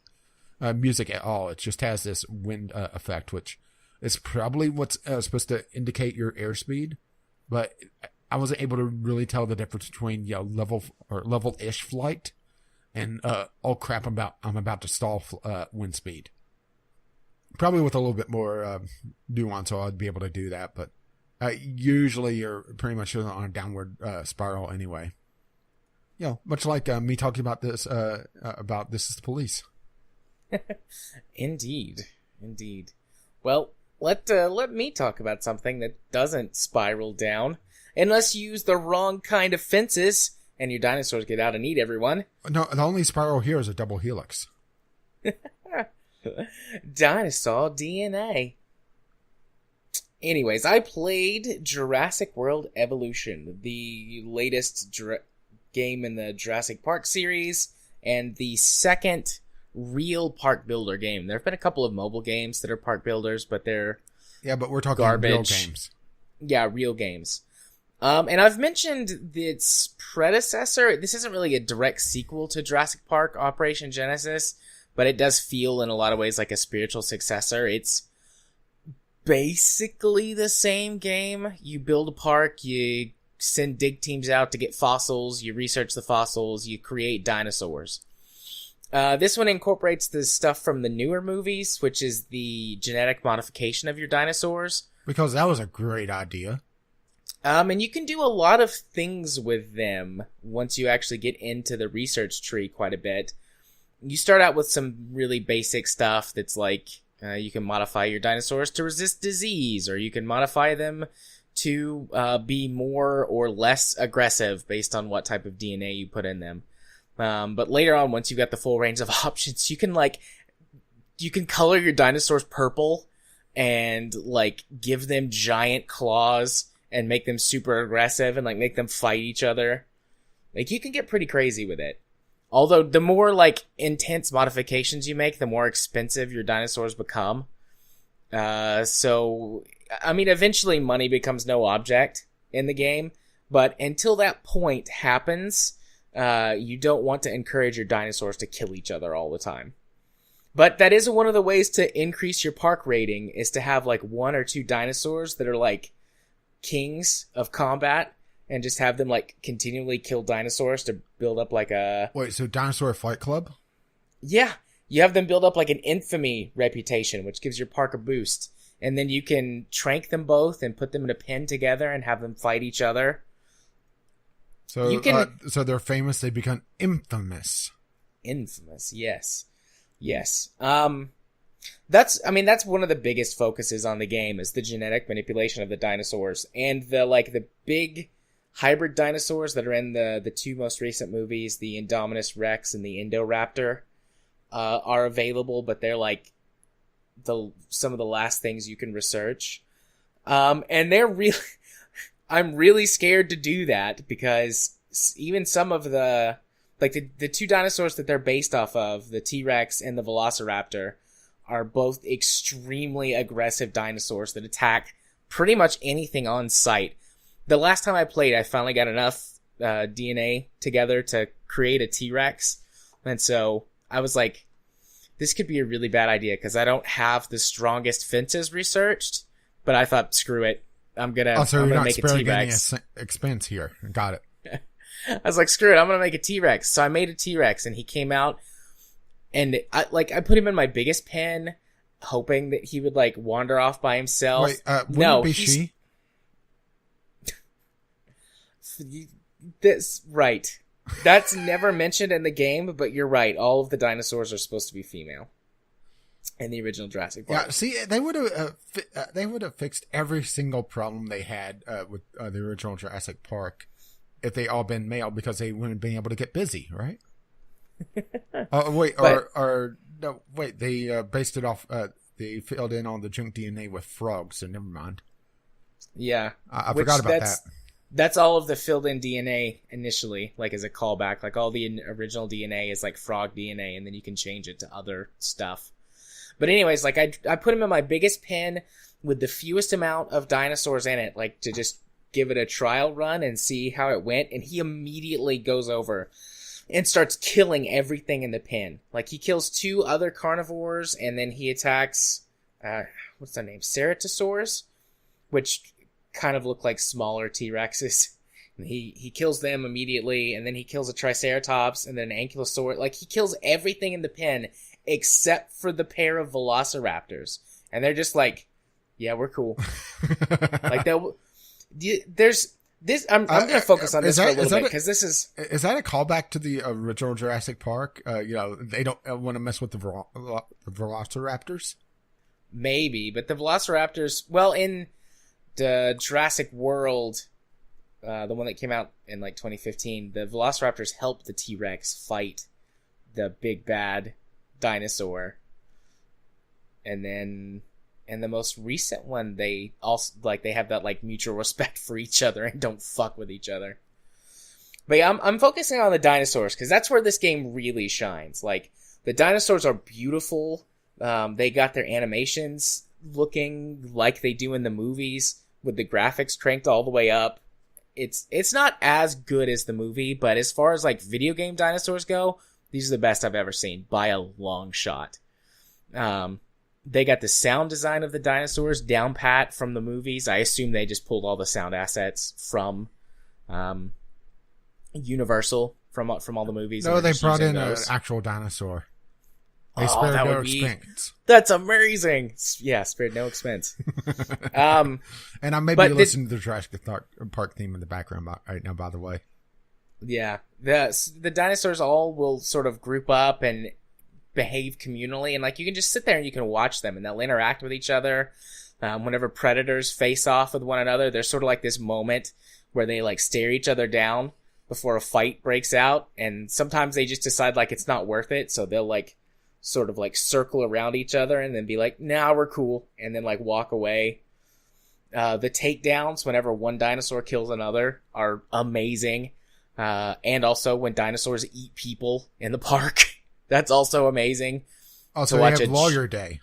music at all. It just has this wind effect, which is probably what's supposed to indicate your airspeed. But I wasn't able to really tell the difference between level-ish flight and oh crap, I'm about to stall wind speed. Probably with a little bit more nuance, so I'd be able to do that. But usually you're pretty much on a downward spiral anyway. Much like me talking about this is the police. Indeed. Indeed. Well, let me talk about something that doesn't spiral down, unless you use the wrong kind of fences and your dinosaurs get out and eat everyone. No, the only spiral here is a double helix. Dinosaur DNA. Anyways, I played Jurassic World Evolution, the latest game in the Jurassic Park series, and the second real park builder game. There have been a couple of mobile games that are park builders, but they're but we're talking garbage. Real games. Yeah, real games. And I've mentioned its predecessor. This isn't really a direct sequel to Jurassic Park Operation Genesis, but it does feel in a lot of ways like a spiritual successor. It's basically the same game. You build a park, you send dig teams out to get fossils, you research the fossils, you create dinosaurs. This one incorporates the stuff from the newer movies, which is the genetic modification of your dinosaurs. Because that was a great idea. And you can do a lot of things with them once you actually get into the research tree quite a bit. You start out with some really basic stuff that's like, you can modify your dinosaurs to resist disease, or you can modify them to be more or less aggressive based on what type of DNA you put in them. But later on, once you've got the full range of options, you can color your dinosaurs purple and give them giant claws and make them super aggressive and make them fight each other. You can get pretty crazy with it. Although the more intense modifications you make, the more expensive your dinosaurs become. So I mean, eventually money becomes no object in the game, but until that point happens, you don't want to encourage your dinosaurs to kill each other all the time. But that is one of the ways to increase your park rating, is to have one or two dinosaurs that are kings of combat, and just have them continually kill dinosaurs to build up a... Wait, so Dinosaur Fight Club? Yeah, you have them build up an infamy reputation, which gives your park a boost. And then you can trank them both and put them in a pen together and have them fight each other. So so they're famous, they become infamous. Infamous, yes. Yes. That's one of the biggest focuses on the game, is the genetic manipulation of the dinosaurs. And the big hybrid dinosaurs that are in the two most recent movies, the Indominus Rex and the Indoraptor, are available, but they're some of the last things you can research. And they're really... I'm really scared to do that, because even some of the two dinosaurs that they're based off of, the T-Rex and the Velociraptor, are both extremely aggressive dinosaurs that attack pretty much anything on sight. The last time I played, I finally got enough DNA together to create a T-Rex, and so I was like, this could be a really bad idea, because I don't have the strongest fences researched, but I thought, screw it. I'm gonna make a T-Rex. Any expense here. Got it. I was like, screw it, I'm gonna make a T-Rex. So I made a T-Rex, and he came out, and I put him in my biggest pen, hoping that he would wander off by himself. Wait, wouldn't it be she? Right. That's never mentioned in the game, but you're right. All of the dinosaurs are supposed to be female in the original Jurassic Park. Yeah, see, they would have fixed every single problem they had with the original Jurassic Park if they all been male, because they wouldn't have been able to get busy, right? They based it off. They filled in on the junk DNA with frogs, so never mind. Yeah, I forgot about that. That's all of the filled-in DNA initially, as a callback. All the original DNA is frog DNA, and then you can change it to other stuff. But anyways, I put him in my biggest pen with the fewest amount of dinosaurs in it, to just give it a trial run and see how it went, and he immediately goes over and starts killing everything in the pen. He kills two other carnivores, and then he attacks, what's their name? Ceratosaurs, which kind of look like smaller T-Rexes. And he kills them immediately, and then he kills a Triceratops, and then an Ankylosaur. He kills everything in the pen except for the pair of Velociraptors. And they're just yeah, we're cool. There's this. I'm going to focus on this for a little bit, because this is... Is that a callback to the original Jurassic Park? They don't want to mess with the Velociraptors? maybe, but the Velociraptors, well, in the Jurassic World, the one that came out in like 2015, the Velociraptors helped the T-Rex fight the big bad dinosaur. And then in the most recent one, they also they have that like mutual respect for each other and don't fuck with each other. But yeah, I'm focusing on the dinosaurs because that's where this game really shines. Like, the dinosaurs are beautiful. They got their animations looking like they do in the movies, with the graphics cranked all the way up. It's not as good as the movie, but as far as like video game dinosaurs go, these are the best I've ever seen by a long shot. They got the sound design of the dinosaurs down pat from the movies. I assume they just pulled all the sound assets from Universal from all the movies. No, they brought in an actual dinosaur. They spared no expense. That's amazing. Yeah, spared no expense. And I may be listening to the Jurassic Park theme in the background right now, by the way. Yeah. The dinosaurs all will sort of group up and behave communally, and like you can just sit there and you can watch them and they'll interact with each other. Whenever predators face off with one another, there's sort of like this moment where they like stare each other down before a fight breaks out, and sometimes they just decide like it's not worth it, so they'll like sort of like circle around each other and then be like, nah, we're cool, and then like walk away. The takedowns whenever one dinosaur kills another are amazing. And also when dinosaurs eat people in the park, that's also amazing. Also, they have Lawyer Day.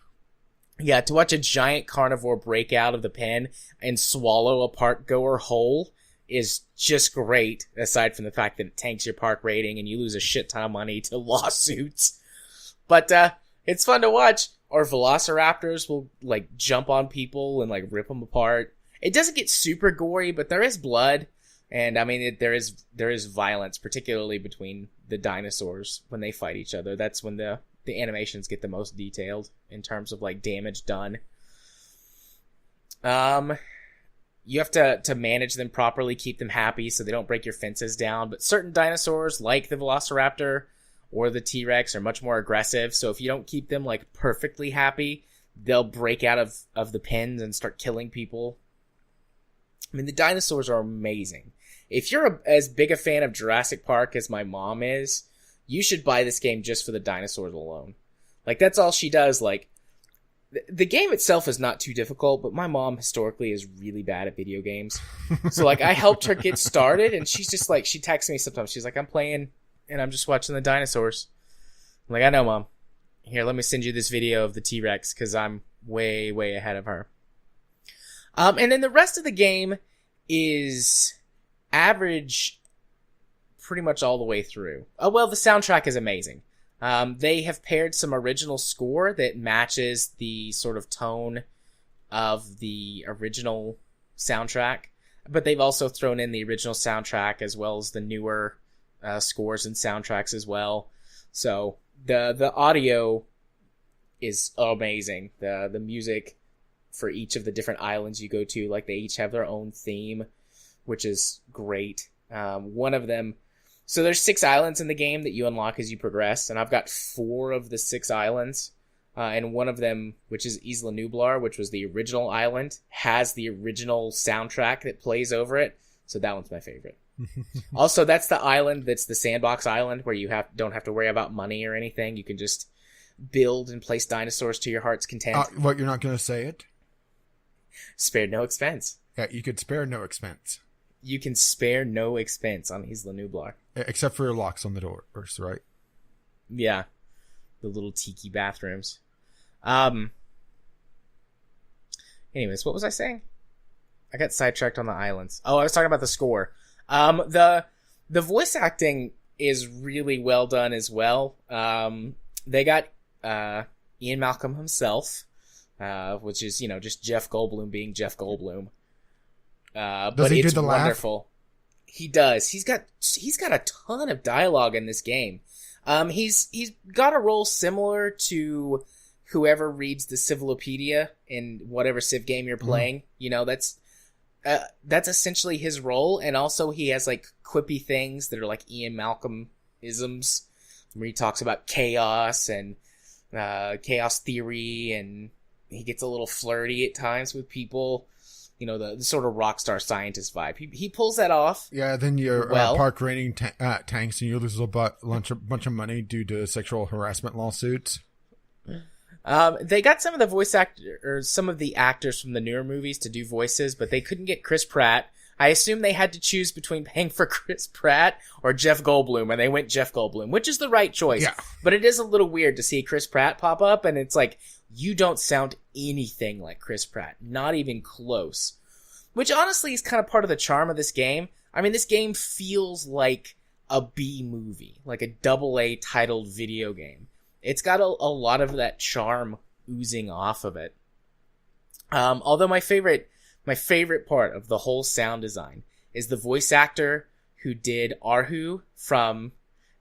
Yeah, to watch a giant carnivore break out of the pen and swallow a park goer whole is just great, aside from the fact that it tanks your park rating and you lose a shit ton of money to lawsuits. But it's fun to watch. Or velociraptors will like jump on people and like rip them apart. It doesn't get super gory, but there is blood, and I mean there is violence, particularly between the dinosaurs when they fight each other. That's when the animations get the most detailed in terms of like damage done. You have to manage them properly, keep them happy so they don't break your fences down. But certain dinosaurs, like the Velociraptor or the T-Rex, are much more aggressive. So if you don't keep them like perfectly happy, they'll break out of the pens and start killing people. I mean, the dinosaurs are amazing. If you're as big a fan of Jurassic Park as my mom is, you should buy this game just for the dinosaurs alone. Like, that's all she does. Like, the game itself is not too difficult, but my mom historically is really bad at video games. So, like, I helped her get started, and she's just like, she texts me sometimes. She's like, I'm playing, and I'm just watching the dinosaurs. I'm like, I know, Mom. Here, let me send you this video of the T-Rex, because I'm way, way ahead of her. And then the rest of the game is average pretty much all the way through. Oh, well, the soundtrack is amazing. They have paired some original score that matches the sort of tone of the original soundtrack, but they've also thrown in the original soundtrack as well as the newer scores and soundtracks as well. So the audio is amazing. The music for each of the different islands you go to, like, they each have their own theme, which is great. One of them, so there's 6 islands in the game that you unlock as you progress, and I've got 4 of the 6 islands, and one of them, which is Isla Nublar, which was the original island, has the original soundtrack that plays over it, so that one's my favorite. Also, that's the island that's the sandbox island, where you don't have to worry about money or anything. You can just build and place dinosaurs to your heart's content. What, you're not going to say it? Spared no expense. Yeah, you could spare no expense. You can spare no expense on Isla Nublar. Except for locks on the doors, right? Yeah. The little tiki bathrooms. Anyways, what was I saying? I got sidetracked on the islands. Oh, I was talking about the score. The voice acting is really well done as well. They got Ian Malcolm himself, which is, just Jeff Goldblum being Jeff Goldblum. But it's wonderful. Laugh? He does. He's got a ton of dialogue in this game. He's got a role similar to whoever reads the Civilopedia in whatever Civ game you're playing. Mm-hmm. That's essentially his role, and also he has like quippy things that are like Ian Malcolm-isms, where he talks about chaos and chaos theory, and He gets a little flirty at times with people. You know, the sort of rock star scientist vibe. He pulls that off. Yeah, then your well. park rating tanks and you lose a bunch of money due to sexual harassment lawsuits. They got some of the some of the actors from the newer movies to do voices, but they couldn't get Chris Pratt. I assume they had to choose between paying for Chris Pratt or Jeff Goldblum, and they went Jeff Goldblum, which is the right choice. Yeah. But it is a little weird to see Chris Pratt pop up, and it's like, you don't sound anything like Chris Pratt. Not even close. Which honestly is kind of part of the charm of this game. I mean, this game feels like a B movie, like a AA titled video game. It's got a lot of that charm oozing off of it. Although my favorite part of the whole sound design is the voice actor who did Arhu from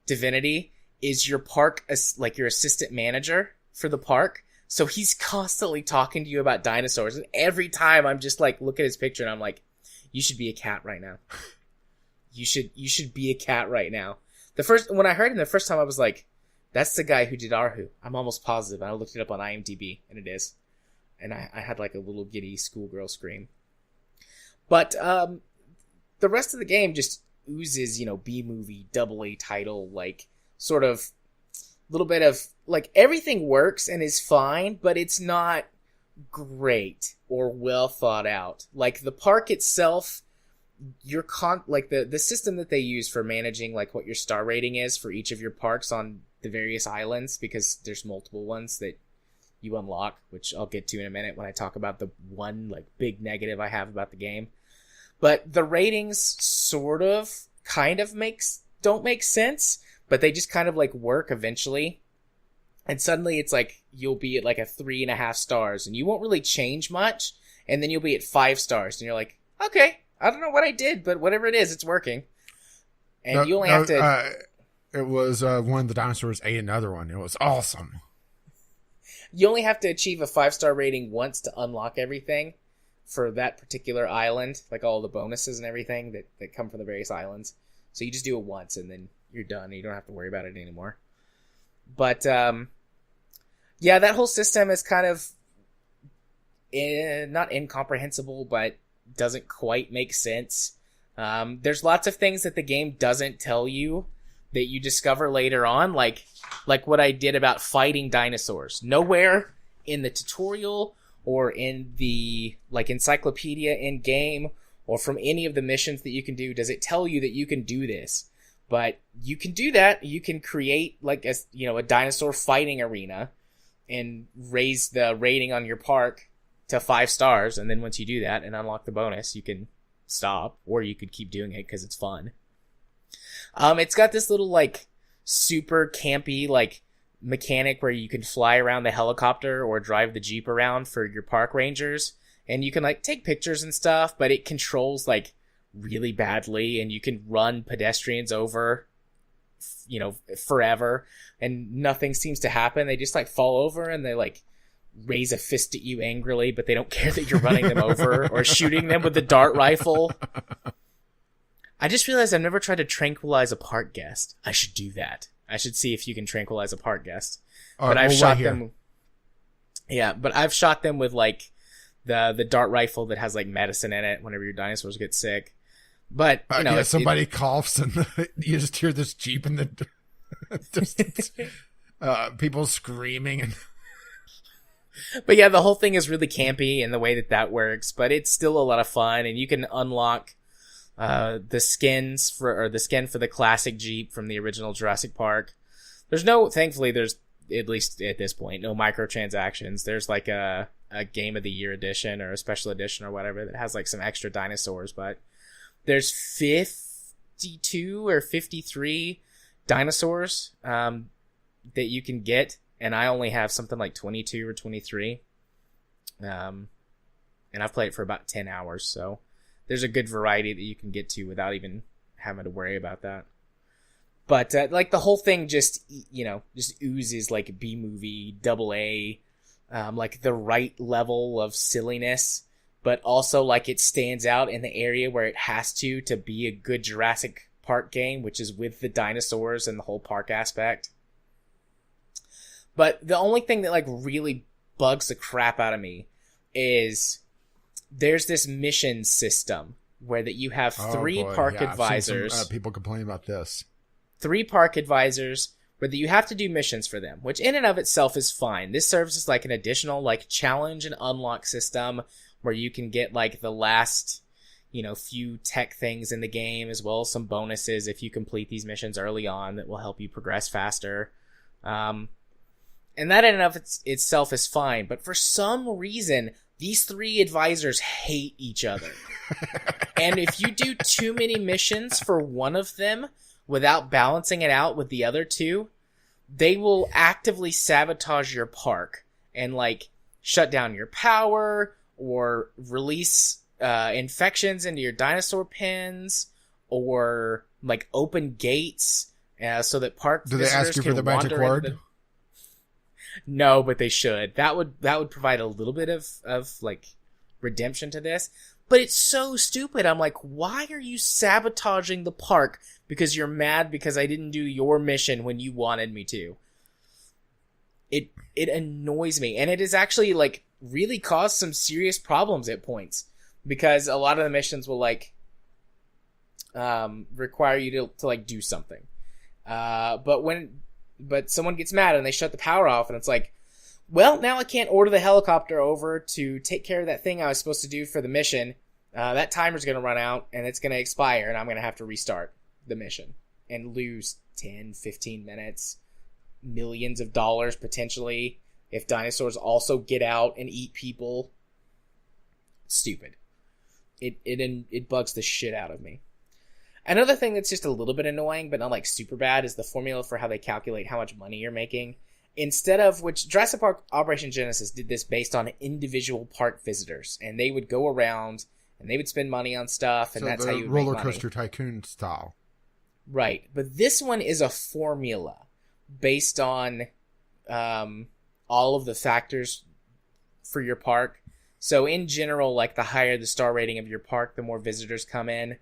Divinity is your park, like your assistant manager for the park. So he's constantly talking to you about dinosaurs. And every time I'm just like, look at his picture and I'm like, you should be a cat right now. You should be a cat right now. When I heard him the first time, I was like, that's the guy who did Arhu. I'm almost positive. And I looked it up on IMDb, and it is. And I had like a little giddy schoolgirl scream. But the rest of the game just oozes, B-movie, AA title, like, sort of little bit of, like, everything works and is fine, but it's not great or well thought out. Like, the park itself, the system that they use for managing, like, what your star rating is for each of your parks on the various islands, because there's multiple ones that you unlock, which I'll get to in a minute when I talk about the one, like, big negative I have about the game. But the ratings sort of, kind of don't make sense, but they just kind of, like, work eventually. And suddenly it's like, you'll be at, like, a 3.5 stars, and you won't really change much, and then you'll be at 5 stars, and you're like, okay, I don't know what I did, but whatever it is, it's working. And you only have to... it was one of the dinosaurs ate another one. It was awesome. You only have to achieve a 5-star rating once to unlock everything for that particular island, like all the bonuses and everything that come from the various islands. So you just do it once, and then you're done. You don't have to worry about it anymore. But, yeah, that whole system is kind of not incomprehensible, but doesn't quite make sense. There's lots of things that the game doesn't tell you that you discover later on, like what I did about fighting dinosaurs. Nowhere in the tutorial or in the, like, encyclopedia in game or from any of the missions that you can do does it tell you that you can do this. But you can do that. You can create, like, a dinosaur fighting arena and raise the rating on your park to 5 stars. And then once you do that and unlock the bonus, you can stop, or you could keep doing it because it's fun. It's got this little, like, super campy, like, mechanic where you can fly around the helicopter or drive the Jeep around for your park rangers. And you can, like, take pictures and stuff, but it controls, like, really badly, and you can run pedestrians over, forever, and nothing seems to happen. They just, like, fall over, and they, like, raise a fist at you angrily, but they don't care that you're running them over or shooting them with the dart rifle. I just realized I've never tried to tranquilize a park guest. I should do that. I should see if you can tranquilize a park guest. But I've shot them. Yeah, but I've shot them with, like, the dart rifle that has, like, medicine in it whenever your dinosaurs get sick. But, somebody coughs and you just hear this Jeep in the distance. People screaming. But yeah, the whole thing is really campy in the way that works, but it's still a lot of fun, and you can unlock the skin for the classic Jeep from the original Jurassic Park. Thankfully there's, at least at this point, no microtransactions. There's, like, a Game of the Year edition or a special edition or whatever that has, like, some extra dinosaurs, but there's 52 or 53 dinosaurs that you can get, and I only have something like 22 or 23. And I've played it for about 10 hours, so there's a good variety that you can get to without even having to worry about that. But, like, the whole thing just oozes, like, B-movie, AA, like, the right level of silliness, but also, like, it stands out in the area where it has to be a good Jurassic Park game, which is with the dinosaurs and the whole park aspect. But the only thing that, like, really bugs the crap out of me is there's this mission system where that you have three park advisors. I've seen some, people complain about this. 3 park advisors where that you have to do missions for them, which in and of itself is fine. This serves as like an additional like challenge and unlock system where you can get like the last, few tech things in the game, as well as some bonuses if you complete these missions early on that will help you progress faster. And that in and of itself is fine. But for some reason, these 3 advisors hate each other. And if you do too many missions for one of them without balancing it out with the other 2, they will actively sabotage your park and like shut down your power or release infections into your dinosaur pens, or like open gates so that park do they ask you for the magic word? No, but they should. That would provide a little bit of like redemption to this. But it's so stupid. I'm like, why are you sabotaging the park because you're mad because I didn't do your mission when you wanted me to? It annoys me, and it has actually like really caused some serious problems at points, because a lot of the missions will like require you to like do something. But someone gets mad and they shut the power off, and it's like, well, now I can't order the helicopter over to take care of that thing I was supposed to do for the mission. That timer's going to run out, and it's going to expire, and I'm going to have to restart the mission and lose 10, 15 minutes, millions of dollars potentially, if dinosaurs also get out and eat people. Stupid. It bugs the shit out of me. Another thing that's just a little bit annoying, but not like super bad, is the formula for how they calculate how much money you're making. Instead of, which Jurassic Park Operation Genesis did this based on individual park visitors, and they would go around and they would spend money on stuff, and so that's how you would roller make coaster money. tycoon style. Right, but this one is a formula based on all of the factors for your park. So in general, like the higher the star rating of your park, the more visitors come in.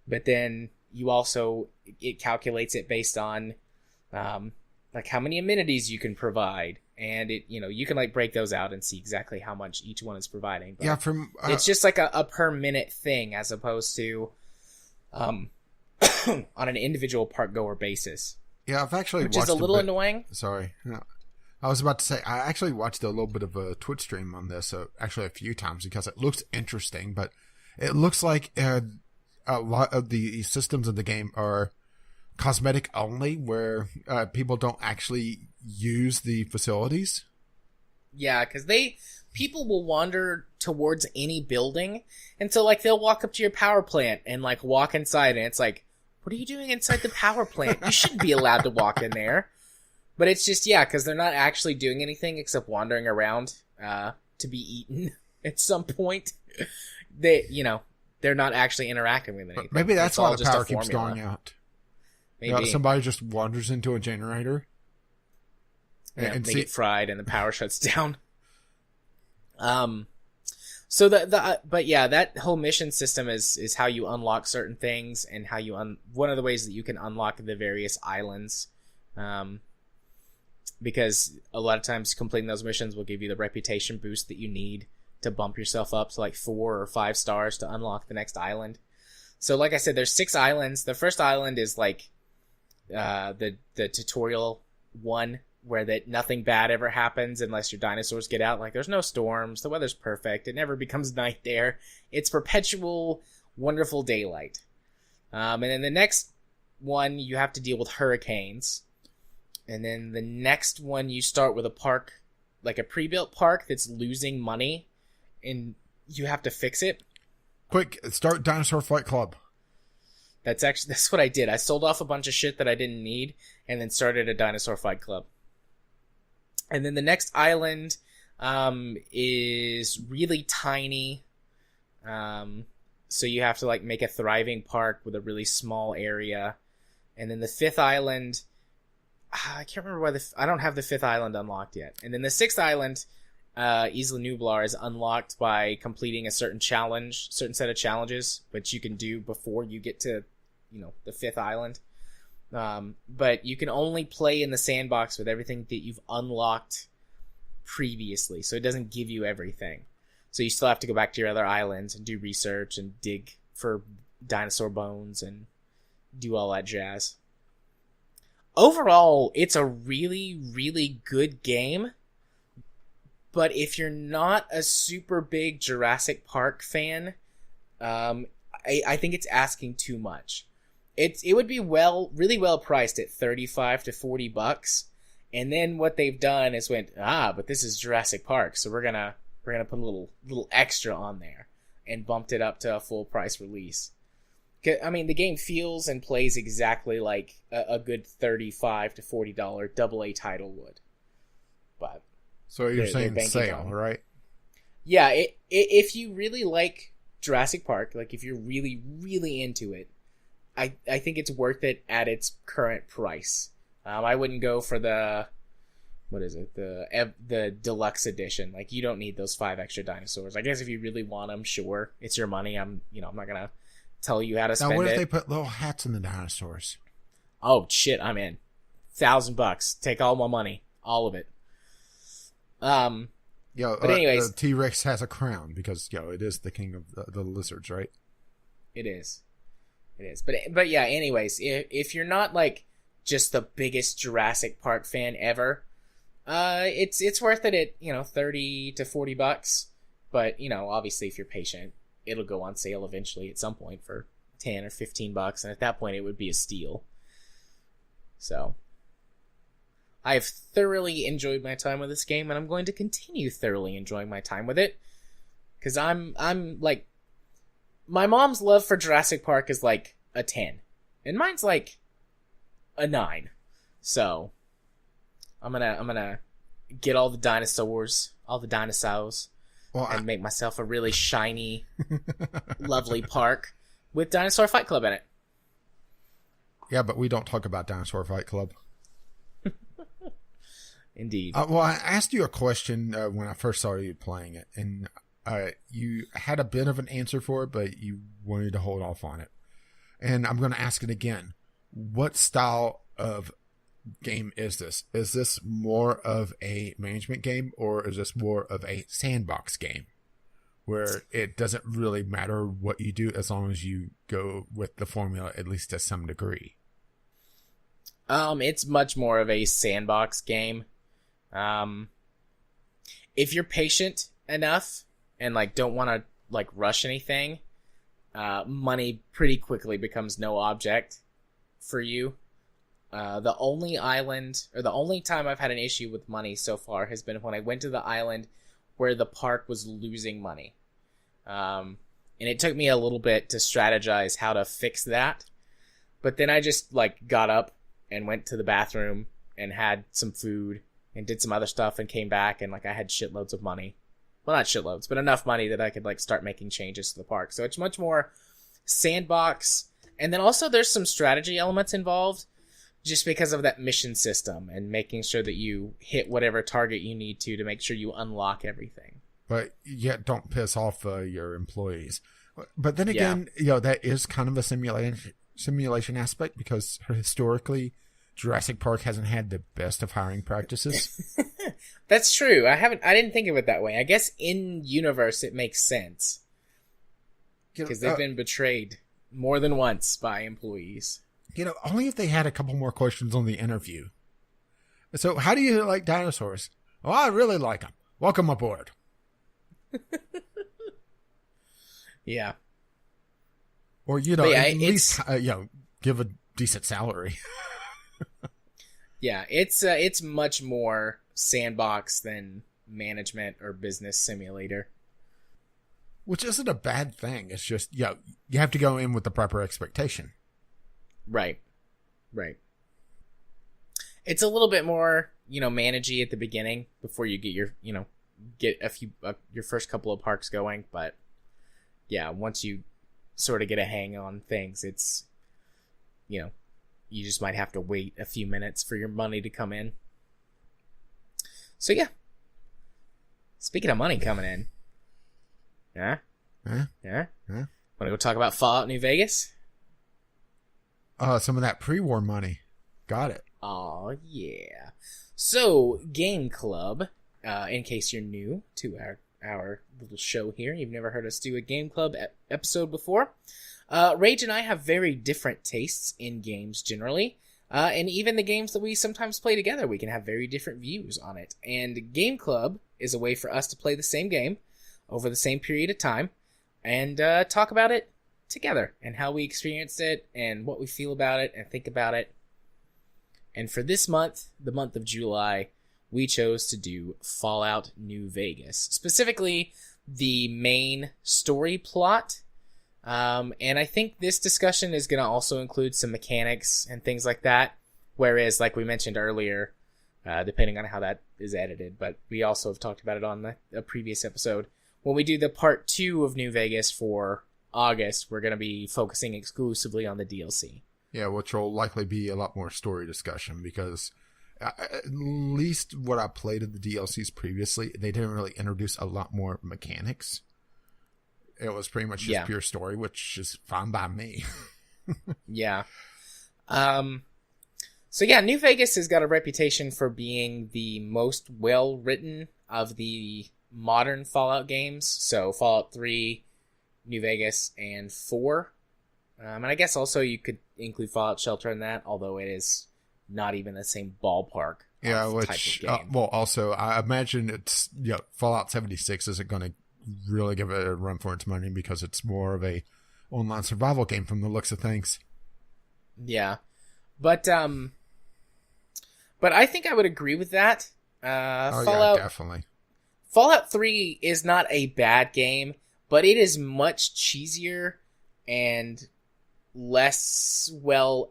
But then you also, it calculates it based on like how many amenities you can provide, and it, you can like break those out and see exactly how much each one is providing. But yeah, it's just like a per minute thing, as opposed to on an individual park goer basis. Yeah, I've actually which watched is a little annoying. Sorry, I was about to say I actually watched a little bit of a Twitch stream on this, actually a few times, because it looks interesting, but it looks like a lot of the systems in the game are cosmetic only, where people don't actually use the facilities. Yeah, because people will wander towards any building, and so like they'll walk up to your power plant and like walk inside, and it's like, what are you doing inside the power plant? You shouldn't be allowed to walk in there. But it's just, yeah, because they're not actually doing anything except wandering around to be eaten at some point. They're not actually interacting with anything. Maybe that's why the power keeps going out. Maybe. Somebody just wanders into a generator. And they get fried and the power shuts down. So but yeah, that whole mission system is how you unlock certain things, and how you one of the ways that you can unlock the various islands. Because a lot of times completing those missions will give you the reputation boost that you need to bump yourself up to like 4 or 5 stars to unlock the next island. So like I said, there's 6 islands. The first island is like the tutorial one, where that nothing bad ever happens unless your dinosaurs get out. Like, there's no storms, the weather's perfect, it never becomes night there. It's perpetual wonderful daylight. And then the next one, you have to deal with hurricanes. And then the next one, you start with a park, like a pre-built park that's losing money, and you have to fix it. Quick, start Dinosaur Flight Club. That's what I did. I sold off a bunch of shit that I didn't need, and then started a Dinosaur Fight Club. And then the next island is really tiny. So you have to like make a thriving park with a really small area. And then the 5th island, I can't remember why I don't have the 5th island unlocked yet. And then the 6th island, Isla Nublar, is unlocked by completing a certain set of challenges, which you can do before you get to, the 5th island. But you can only play in the sandbox with everything that you've unlocked previously, so it doesn't give you everything. So you still have to go back to your other islands and do research and dig for dinosaur bones and do all that jazz. Overall, it's a really, really good game. But if you're not a super big Jurassic Park fan, I think it's asking too much. It would be really well priced at $35 to $40, and then what they've done is went, but this is Jurassic Park, so we're gonna put a little extra on there and bumped it up to a full price release. I mean, the game feels and plays exactly like a good $35 to $40 AA title would. But so you're saying sale, right? Yeah, if you really like Jurassic Park, like if you're really, really into it, I think it's worth it at its current price. I wouldn't go for the deluxe edition. Like, you don't need those 5 extra dinosaurs. I guess if you really want them, sure, it's your money. I'm not gonna tell you how to spend it. Now, what if they put little hats in the dinosaurs? Oh shit, I'm in. $1,000. Take all my money, all of it. But anyways, the T-Rex has a crown because it is the king of the lizards, right? It is. But yeah. Anyways, if you're not like just the biggest Jurassic Park fan ever, it's worth it at $30 to $40. But obviously, if you're patient, it'll go on sale eventually at some point for $10 or $15, and at that point, it would be a steal. So, I have thoroughly enjoyed my time with this game, and I'm going to continue thoroughly enjoying my time with it, because I'm like, my mom's love for Jurassic Park is like a 10, and mine's like a 9. So, I'm gonna get all the dinosaurs, and make myself a really shiny, lovely park with Dinosaur Fight Club in it. Yeah, but we don't talk about Dinosaur Fight Club. Indeed. Well, I asked you a question when I first saw you playing it, and you had a bit of an answer for it, but you wanted to hold off on it. And I'm going to ask it again. What style of game is this? Is this more of a management game, or is this more of a sandbox game where it doesn't really matter what you do as long as you go with the formula at least to some degree? It's much more of a sandbox game. If you're patient enough and don't want to rush anything, money pretty quickly becomes no object for you. The only time I've had an issue with money so far has been when I went to the island where the park was losing money. And it took me a little bit to strategize how to fix that. But then I just got up and went to the bathroom and had some food and did some other stuff and came back and I had shitloads of money. Well, not shitloads, but enough money that I could start making changes to the park. So it's much more sandbox. And then also there's some strategy elements involved, just because of that mission system and making sure that you hit whatever target you need to make sure you unlock everything. But yet don't piss off your employees. But then again, that is kind of a simulation aspect, because historically Jurassic Park hasn't had the best of hiring practices. That's true. I didn't think of it that way. I guess in universe it makes sense, because they've been betrayed more than once by employees. Only if they had a couple more questions on the interview. So, how do you like dinosaurs? Oh, I really like them. Welcome aboard. Yeah. Or, at least, give a decent salary. Yeah, it's much more sandbox than management or business simulator. Which isn't a bad thing. It's just, you have to go in with the proper expectation. Right. It's a little bit more, managey at the beginning before you get your, your first couple of parks going. But yeah, once you sort of get a hang on things, it's, you just might have to wait a few minutes for your money to come in. So yeah. Speaking of money coming in. Yeah? Want to go talk about Fallout New Vegas? Some of that pre-war money. Got it. Oh yeah. So, Game Club in case you're new to our little show here, you've never heard us do a Game Club episode before. Rage and I have very different tastes in games generally, and even the games that we sometimes play together, we can have very different views on it. And Game Club is a way for us to play the same game over the same period of time and talk about it together and how we experienced it and what we feel about it and think about it. And for this month, the month of July, we chose to do Fallout New Vegas, specifically the main story plot. And I think this discussion is going to also include some mechanics and things like that. Whereas, like we mentioned earlier, depending on how that is edited, but we also have talked about it on a previous episode. When we do the part 2 of New Vegas for August, we're going to be focusing exclusively on the DLC. Yeah, which will likely be a lot more story discussion because at least what I played in the DLCs previously, they didn't really introduce a lot more mechanics. It was pretty much just pure story, which is fine by me. Yeah. So yeah, New Vegas has got a reputation for being the most well-written of the modern Fallout games. So Fallout 3, New Vegas, and 4. And I guess also you could include Fallout Shelter in that, although it is not even the same ballpark. Yeah, which, well, also, I imagine it's, Fallout 76 isn't going to really give it a run for its money because it's more of a online survival game from the looks of things. Yeah. But I think I would agree with that. Yeah, definitely. Fallout 3 is not a bad game, but it is much cheesier and less well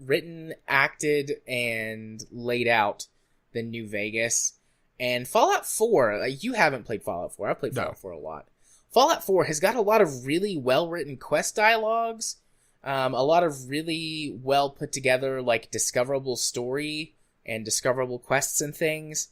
written, acted, and laid out than New Vegas. And Fallout 4, you haven't played Fallout 4. I've played Fallout 4 a lot. Fallout 4 has got a lot of really well-written quest dialogues, a lot of really well put together, like, discoverable story and discoverable quests and things.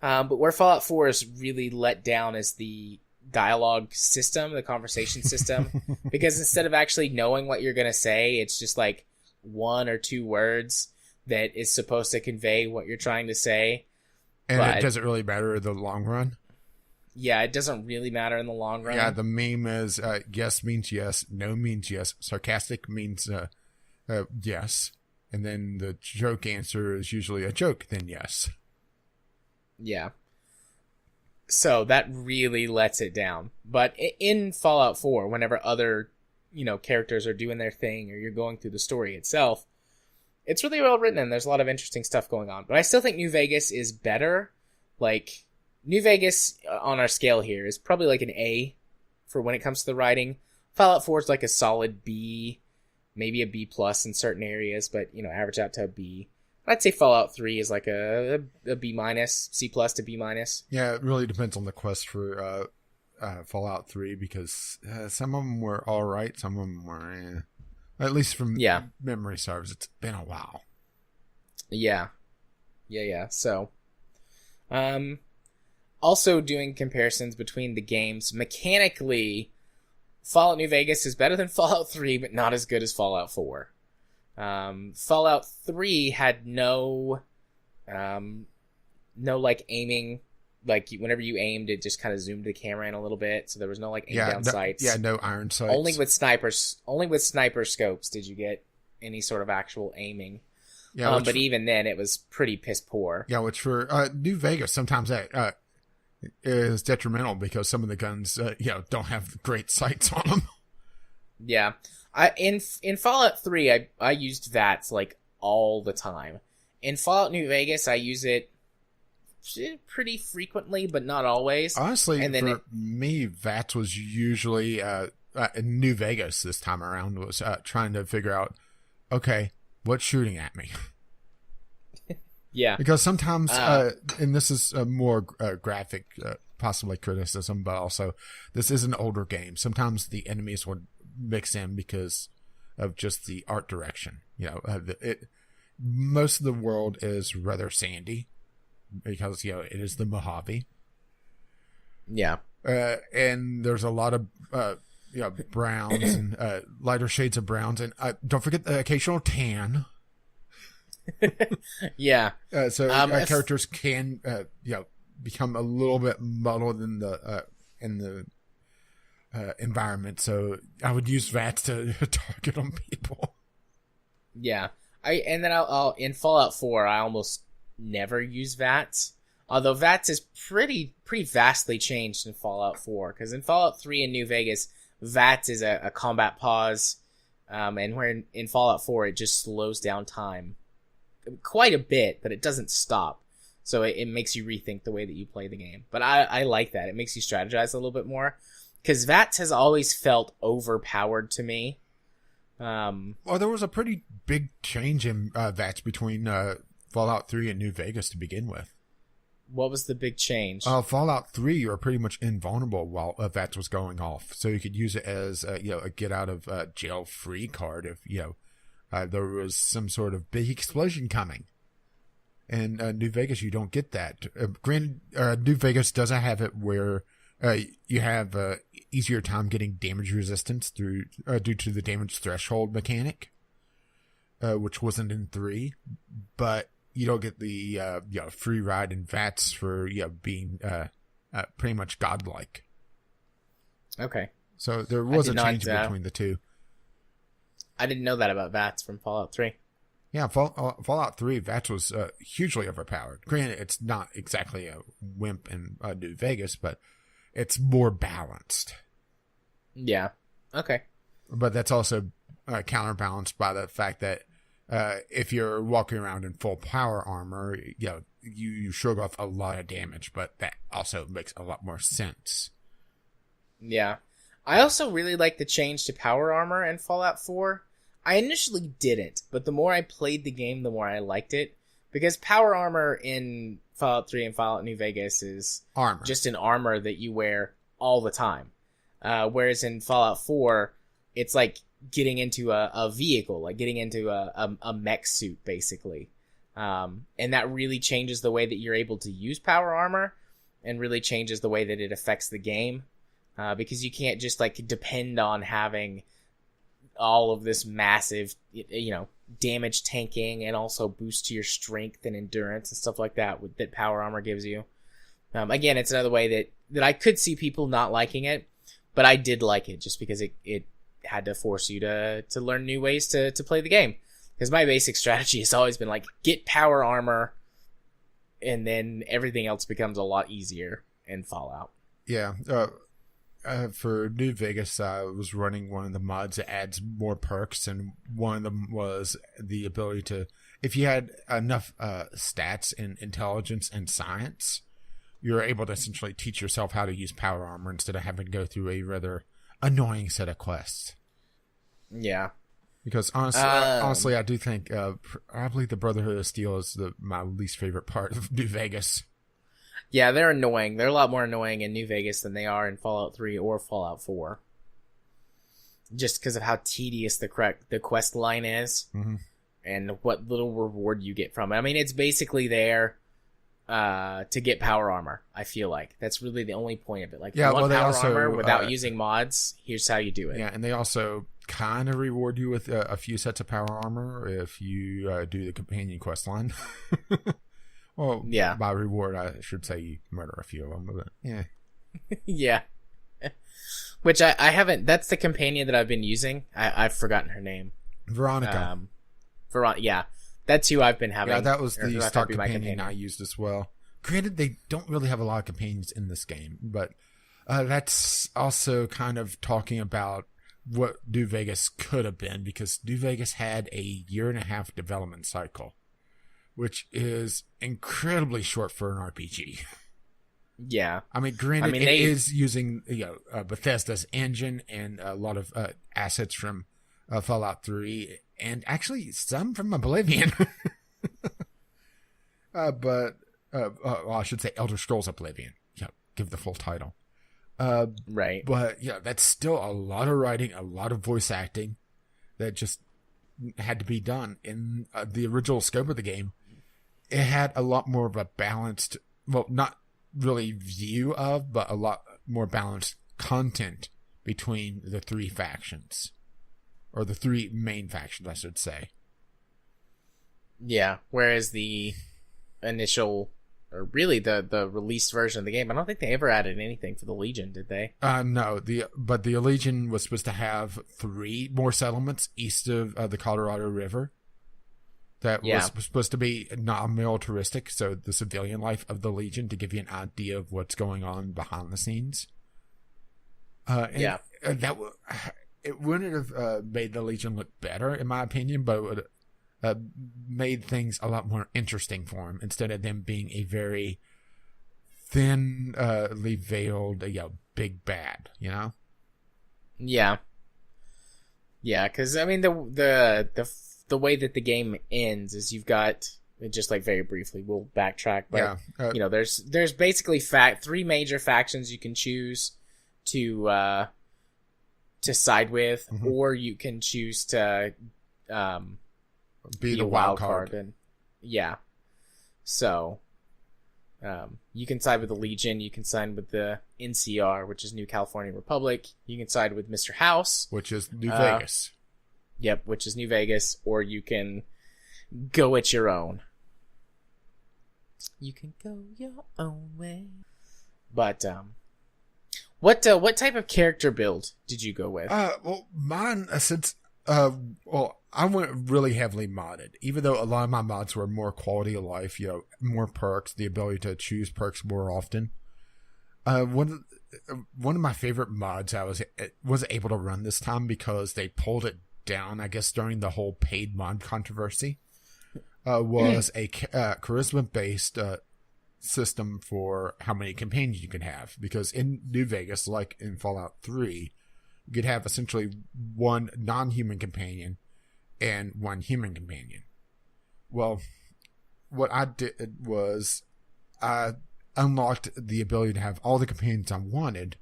But where Fallout 4 is really let down is the dialogue system, the conversation system, because instead of actually knowing what you're going to say, it's just like 1 or 2 words that is supposed to convey what you're trying to say. And it doesn't really matter in the long run. Yeah, it doesn't really matter in the long run. Yeah, the meme is yes means yes, no means yes, sarcastic means yes, and then the joke answer is usually a joke, then yes. Yeah. So that really lets it down. But in Fallout 4, whenever other, characters are doing their thing or you're going through the story itself, it's really well written and there's a lot of interesting stuff going on. But I still think New Vegas is better. Like, New Vegas on our scale here is probably like an A for when it comes to the writing. Fallout 4 is like a solid B, maybe a B plus in certain areas, but, average out to a B. I'd say Fallout 3 is like a B minus, C plus to B minus. Yeah, it really depends on the quest for Fallout 3 because some of them were all right, some of them were at least from memory serves. It's been a while. Yeah. So, also doing comparisons between the games, mechanically, Fallout New Vegas is better than Fallout 3, but not as good as Fallout 4. Fallout 3 had no like aiming, like whenever you aimed, it just kind of zoomed the camera in a little bit, so there was no like aim down sights. Yeah, no iron sights. Only with sniper scopes did you get any sort of actual aiming. Yeah, but even then, it was pretty piss poor. Yeah, which for New Vegas sometimes that is detrimental because some of the guns don't have great sights on them. Yeah. In Fallout 3, I used VATS like all the time. In Fallout New Vegas, I use it pretty frequently, but not always. Honestly, and then me, VATS was usually in New Vegas this time around was trying to figure out, okay, what's shooting at me? Yeah. Because sometimes, and this is a more graphic, possibly criticism, but also this is an older game. Sometimes the enemies would mix in because of just the art direction. Most of the world is rather sandy because it is the Mojave. Yeah. And there's a lot of browns and lighter shades of browns, and don't forget the occasional tan. Yeah. So characters can become a little bit muddled in the environment. So I would use VATS to target on people. Yeah. I'll in Fallout 4, I almost never use VATS. Although VATS is pretty vastly changed in Fallout 4, because in Fallout 3 in New Vegas, VATS is a combat pause, and where in Fallout 4 it just slows down time quite a bit, but it doesn't stop. So it makes you rethink the way that you play the game. But I like that. It makes you strategize a little bit more, because VATS has always felt overpowered to me. Well, there was a pretty big change in VATS between Fallout 3 and New Vegas to begin with. What was the big change? Fallout 3, you were pretty much invulnerable while VATS was going off, so you could use it as a get out of jail free card if there was some sort of big explosion coming. And New Vegas, you don't get that. Granted, New Vegas doesn't have it where you have easier time getting damage resistance due to the damage threshold mechanic, which wasn't in 3, but you don't get the free ride in VATS for being pretty much godlike. Okay. So there was a change between the two. I didn't know that about VATS from Fallout 3. Yeah, Fallout 3, VATS was hugely overpowered. Granted, it's not exactly a wimp in New Vegas, but it's more balanced. Yeah. Okay. But that's also counterbalanced by the fact that if you're walking around in full power armor, you shrug off a lot of damage, but that also makes a lot more sense. Yeah. I also really like the change to power armor in Fallout 4. I initially didn't, but the more I played the game, the more I liked it. Because power armor in Fallout 3 and Fallout New Vegas is armor. Just an armor that you wear all the time. Whereas in Fallout 4, it's like getting into a vehicle, like getting into a mech suit, basically. And that really changes the way that you're able to use power armor, and really changes the way that it affects the game. Because you can't just like depend on having all of this massive, damage tanking and also boost to your strength and endurance and stuff like that that power armor gives you. Again, it's another way that I could see people not liking it, but I did like it just because it had to force you to learn new ways to play the game. Because my basic strategy has always been like, get power armor, and then everything else becomes a lot easier in Fallout. Yeah. For New Vegas, I was running one of the mods that adds more perks, and one of them was the ability to, if you had enough stats in intelligence and science, you're able to essentially teach yourself how to use power armor instead of having to go through a rather annoying set of quests. Yeah. Because honestly, I do think probably the Brotherhood of Steel is my least favorite part of New Vegas. Yeah, they're annoying. They're a lot more annoying in New Vegas than they are in Fallout 3 or Fallout 4. Just because of how tedious the quest line is, mm-hmm. and what little reward you get from it. I mean, it's basically there to get power armor, I feel like. That's really the only point of it. Like, yeah, you want power armor without using mods, here's how you do it. Yeah, and they also kind of reward you with a few sets of power armor if you do the companion quest line. Well, yeah. By reward, I should say you murder a few of them, but yeah. Yeah. Which I haven't, that's the companion that I've been using. I've forgotten her name. Veronica. Yeah. That's who I've been having. Yeah, that was the stock companion I used as well. Granted, they don't really have a lot of companions in this game, but that's also kind of talking about what New Vegas could have been, because New Vegas had a 1.5-year development cycle, which is incredibly short for an RPG. Yeah. I mean, granted, it is using Bethesda's engine and a lot of assets from Fallout 3, and actually some from Oblivion. Well, I should say Elder Scrolls Oblivion. Yeah, give the full title. Right. But yeah, that's still a lot of writing, a lot of voice acting that just had to be done. In the original scope of the game, it had a lot more of a balanced, well, not really view of, but a lot more balanced content between the three factions. Or the three main factions, I should say. Yeah, whereas the initial or really the released version of the game. I don't think they ever added anything for the Legion, did they? No. But the Legion was supposed to have 3 more settlements east of the Colorado River. That was supposed to be non-militaristic, so the civilian life of the Legion, to give you an idea of what's going on behind the scenes. It wouldn't have made the Legion look better, in my opinion, but it would have made things a lot more interesting for them, instead of them being a very thinly veiled, big bad, you know? Yeah. Yeah, because, I mean, the way that the game ends is you've got, just like very briefly, we'll backtrack, but there's basically 3 major factions you can choose to side with, or you can choose to be the wild card. And so you can side with the Legion, you can side with the NCR, which is New California Republic, you can side with Mr. House, which is New Vegas. Yep, which is New Vegas, or you can go it your own. You can go your own way. But what type of character build did you go with? Well, mine, I went really heavily modded. Even though a lot of my mods were more quality of life, more perks, the ability to choose perks more often. One of my favorite mods I was able to run this time, because they pulled it down, I guess, during the whole paid mod controversy, was a charisma-based system for how many companions you can have. Because in New Vegas, like in Fallout 3, you could have essentially 1 non-human companion and 1 human companion. Well, what I did was I unlocked the ability to have all the companions I wanted,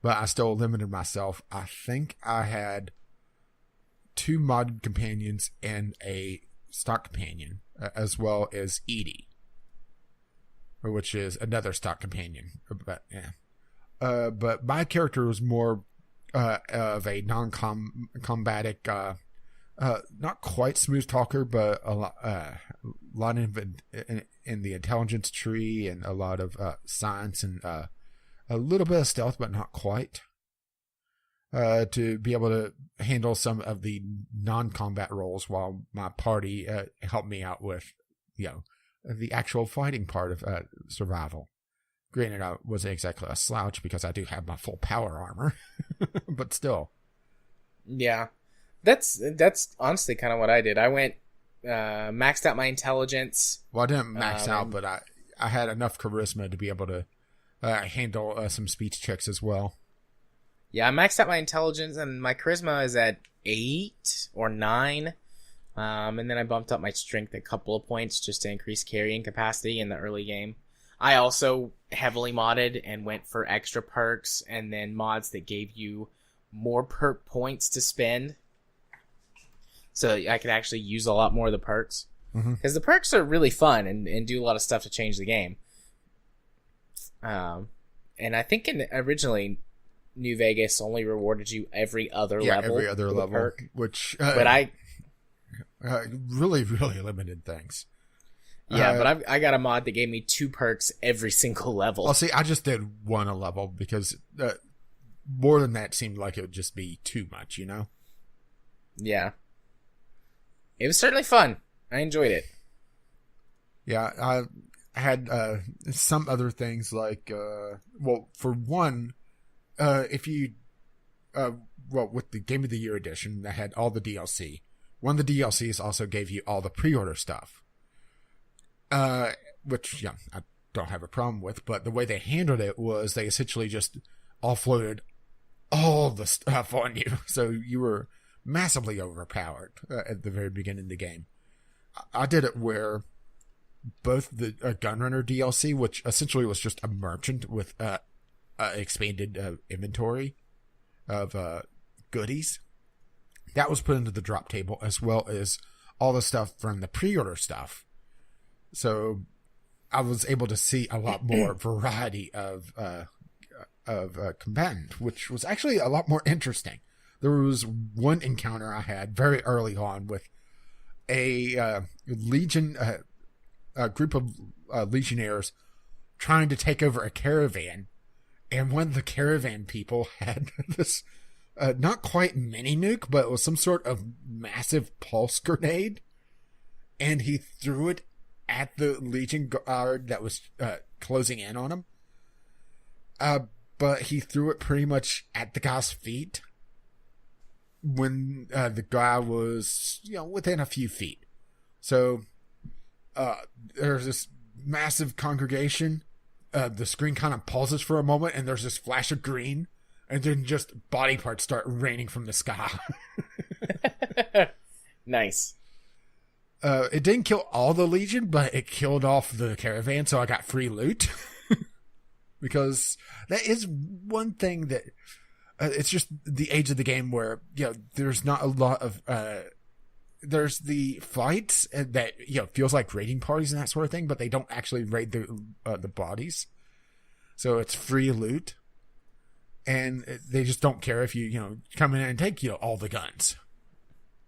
but I still limited myself. I think I had 2 mod companions and a stock companion, as well as Edie, which is another stock companion. But my character was more of a non-combatic, not quite smooth talker, but a lot in the intelligence tree, and a lot of science, and a little bit of stealth, but not quite. To be able to handle some of the non-combat roles, while my party helped me out with, the actual fighting part of survival. Granted, I wasn't exactly a slouch, because I do have my full power armor, but still. Yeah, that's honestly kind of what I did. I went maxed out my intelligence. Well, I didn't max out, but I had enough charisma to be able to handle some speech checks as well. Yeah, I maxed out my intelligence, and my charisma is at 8 or 9. And then I bumped up my strength a couple of points just to increase carrying capacity in the early game. I also heavily modded and went for extra perks, and then mods that gave you more perk points to spend, so I could actually use a lot more of the perks. Because the perks are really fun and do a lot of stuff to change the game. And I think originally New Vegas only rewarded you every other level. Every other level, perk. Which but I really, really limited things. Yeah, but I got a mod that gave me 2 perks every single level. Well, see, I just did 1 a level, because more than that seemed like it would just be too much, Yeah. It was certainly fun. I enjoyed it. Yeah, I had some other things like, for one, if you, with the Game of the Year edition that had all the DLC, one of the DLCs also gave you all the pre-order stuff. Which, I don't have a problem with, but the way they handled it was they essentially just offloaded all the stuff on you, so you were massively overpowered at the very beginning of the game. I did it where both the Gunrunner DLC, which essentially was just a merchant with expanded inventory of goodies, that was put into the drop table, as well as all the stuff from the pre-order stuff. So I was able to see a lot more variety of combatant, which was actually a lot more interesting. There was one encounter I had very early on with a legion, a group of legionnaires trying to take over a caravan. And one of the caravan people had this, not quite mini nuke, but it was some sort of massive pulse grenade. And he threw it at the Legion guard that was closing in on him. But he threw it pretty much at the guy's feet when the guy was, within a few feet. So there's this massive congregation. The screen kind of pauses for a moment, and there's this flash of green, and then just body parts start raining from the sky. Nice. It didn't kill all the Legion, but it killed off the caravan, so I got free loot. Because that is one thing that it's just the age of the game where there's not a lot of there's the fights that feels like raiding parties and that sort of thing, but they don't actually raid the bodies, so it's free loot, and they just don't care if you come in and take all the guns.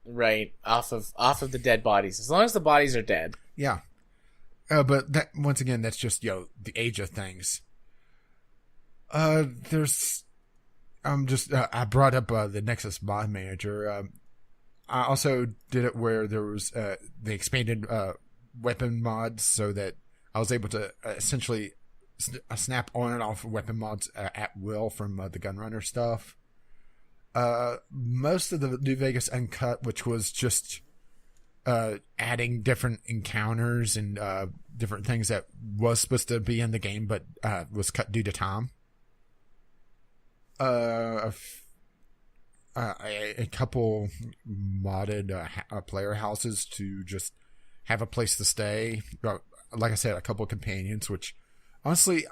Right, off of the dead bodies, as long as the bodies are dead. Yeah, but that once again, that's just the age of things. There's, I brought up the Nexus mod manager. I also did it where there was the expanded weapon mods, so that I was able to essentially snap on and off weapon mods at will from the Gunrunner stuff. Most of the New Vegas Uncut, which was just adding different encounters and different things that was supposed to be in the game, but was cut due to time. A couple modded player houses to just have a place to stay. Like I said, a couple of companions, which honestly,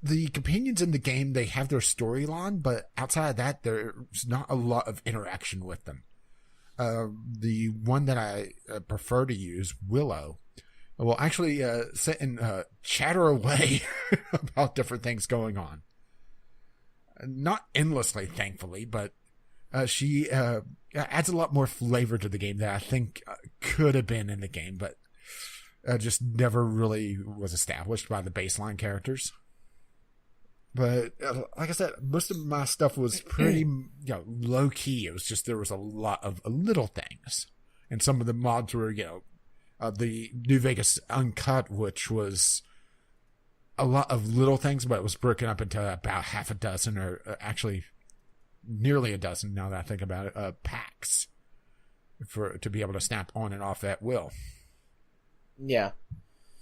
the companions in the game, they have their storyline, but outside of that, there's not a lot of interaction with them. The one that I prefer to use, Willow, will actually sit and chatter away about different things going on. Not endlessly, thankfully, but she adds a lot more flavor to the game that I think could have been in the game, but just never really was established by the baseline characters. But like I said, most of my stuff was pretty low key. It was just there was a lot of little things, and some of the mods were the New Vegas Uncut, which was a lot of little things, but it was broken up into about half a dozen, or actually nearly a dozen, now that I think about it, packs to be able to snap on and off at will. Yeah.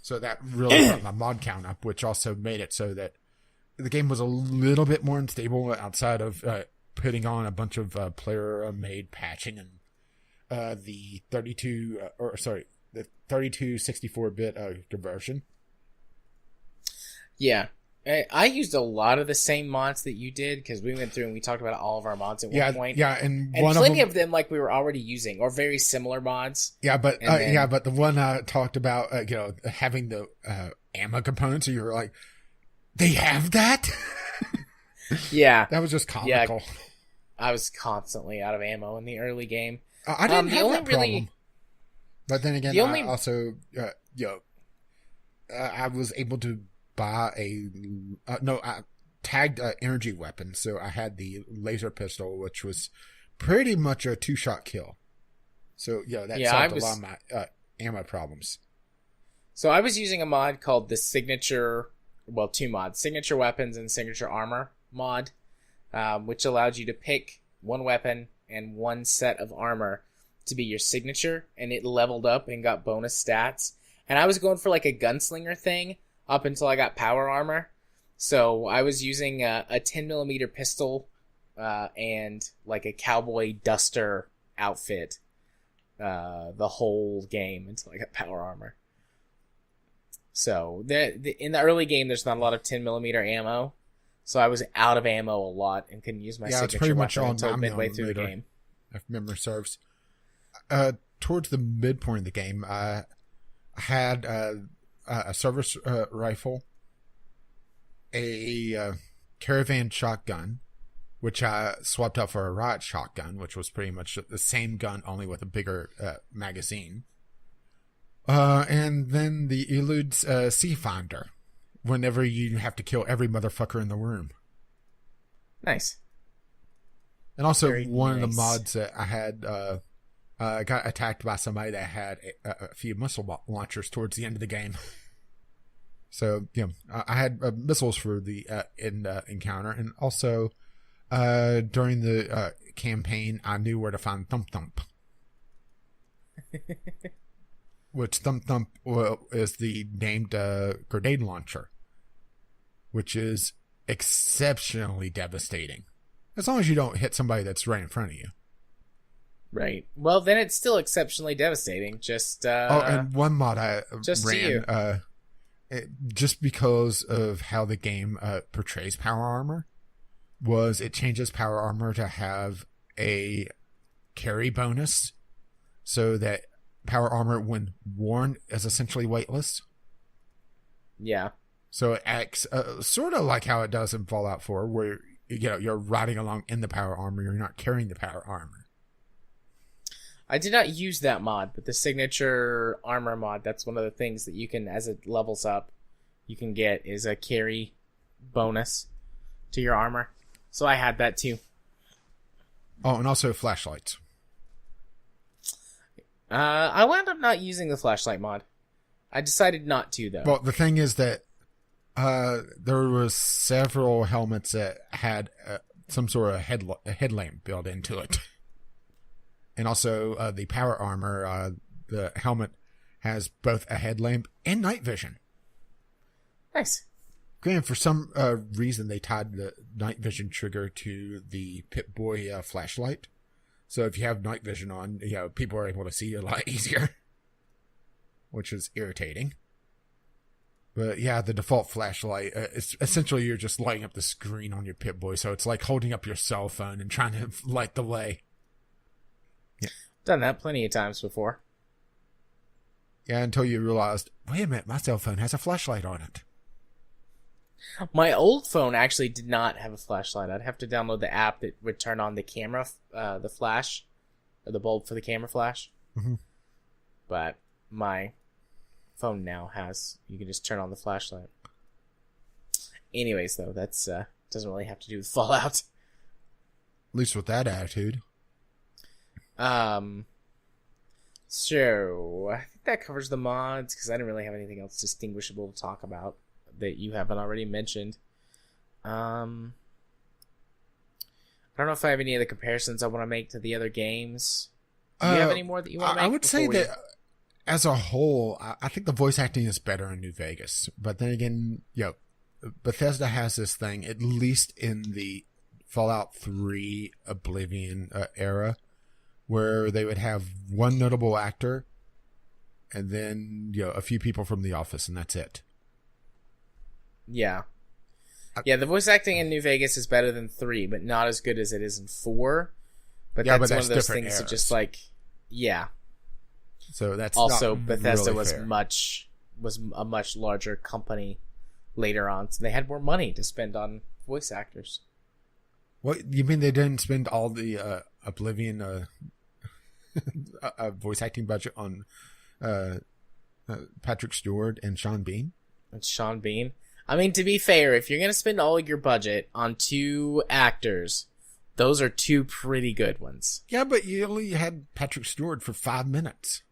So that really brought my mod count up, which also made it so that the game was a little bit more unstable outside of putting on a bunch of player-made patching and the 3264-bit conversion. Yeah. I used a lot of the same mods that you did, because we went through and we talked about all of our mods at one point. Yeah, and one plenty of them like we were already using, or very similar mods. Yeah, but but the one I talked about, having the ammo components, so you were like, they have that? Yeah. That was just comical. Yeah, I was constantly out of ammo in the early game. I didn't have that problem. But then again, I also, I was able to buy I tagged energy weapon, so I had the laser pistol, which was pretty much a 2-shot kill. So that solved a lot of my ammo problems. So I was using a mod called the Signature, well, 2 mods, Signature Weapons and Signature Armor mod, which allowed you to pick one weapon and one set of armor to be your signature, and it leveled up and got bonus stats. And I was going for like a gunslinger thing up until I got power armor. So I was using a 10mm pistol and like a cowboy duster outfit the whole game until I got power armor. So in the early game, there's not a lot of 10mm ammo. So I was out of ammo a lot and couldn't use my signature weapon until midway through the game. If memory serves. Towards the midpoint of the game, I had a service rifle, a caravan shotgun, which I swapped out for a riot shotgun, which was pretty much the same gun, only with a bigger magazine. And then the Elude's Sea Finder. whenever you have to kill every motherfucker in the room. Nice. And also, Very one of the nice. mods that I had got attacked by somebody that had a few missile launchers towards the end of the game. So, I had missiles for the encounter. And also, during the campaign, I knew where to find Thump Thump. Which Thump Thump is the named grenade launcher. Which is exceptionally devastating. As long as you don't hit somebody that's right in front of you. Right. Well, then it's still exceptionally devastating. Just and one mod I just ran, to you. Just because of how the game portrays power armor, was it changes power armor to have a carry bonus, so that power armor, when worn, is essentially weightless. Yeah. So it acts sort of like how it does in Fallout 4, where you're riding along in the power armor, you're not carrying the power armor. I did not use that mod, but the signature armor mod, that's one of the things that you can, as it levels up, you can get is a carry bonus to your armor. So I had that too. Oh, and also flashlights. I wound up not using the flashlight mod. I decided not to, though. Well, the thing is that there was several helmets that had some sort of headlamp built into it. And also the power armor, the helmet has both a headlamp and night vision. Nice. And for some reason, they tied the night vision trigger to the Pip-Boy flashlight. So if you have night vision on, people are able to see you a lot easier. Which is irritating. But yeah, the default flashlight, it's essentially you're just lighting up the screen on your Pip-Boy. So it's like holding up your cell phone and trying to light the way. Yeah. Done that plenty of times before. Yeah, until you realized, wait a minute, my cell phone has a flashlight on it. My old phone actually did not have a flashlight. I'd have to download the app that would turn on the camera, the flash, or the bulb for the camera flash. Mm-hmm. But my phone now has, you can just turn on the flashlight. Anyways, though, that's doesn't really have to do with Fallout. At least with that attitude. So I think that covers the mods, because I didn't really have anything else distinguishable to talk about that you haven't already mentioned. I don't know if I have any other comparisons I want to make to the other games. Do you have any more that you want to make? I would say that as a whole, I think the voice acting is better in New Vegas. But then again, Bethesda has this thing, at least in the Fallout 3 Oblivion era, where they would have one notable actor and then a few people from the office, and that's it. Yeah. Yeah, the voice acting in New Vegas is better than 3, but not as good as it is in 4. But that's one of those things eras. that just yeah. So that's also not Bethesda really was fair. was a much larger company later on, so they had more money to spend on voice actors. What, you mean they didn't spend all the Oblivion voice acting budget on Patrick Stewart and Sean Bean? It's Sean Bean. I mean, to be fair, if you're going to spend all your budget on 2 actors, those are 2 pretty good ones. Yeah, but you only had Patrick Stewart for 5 minutes.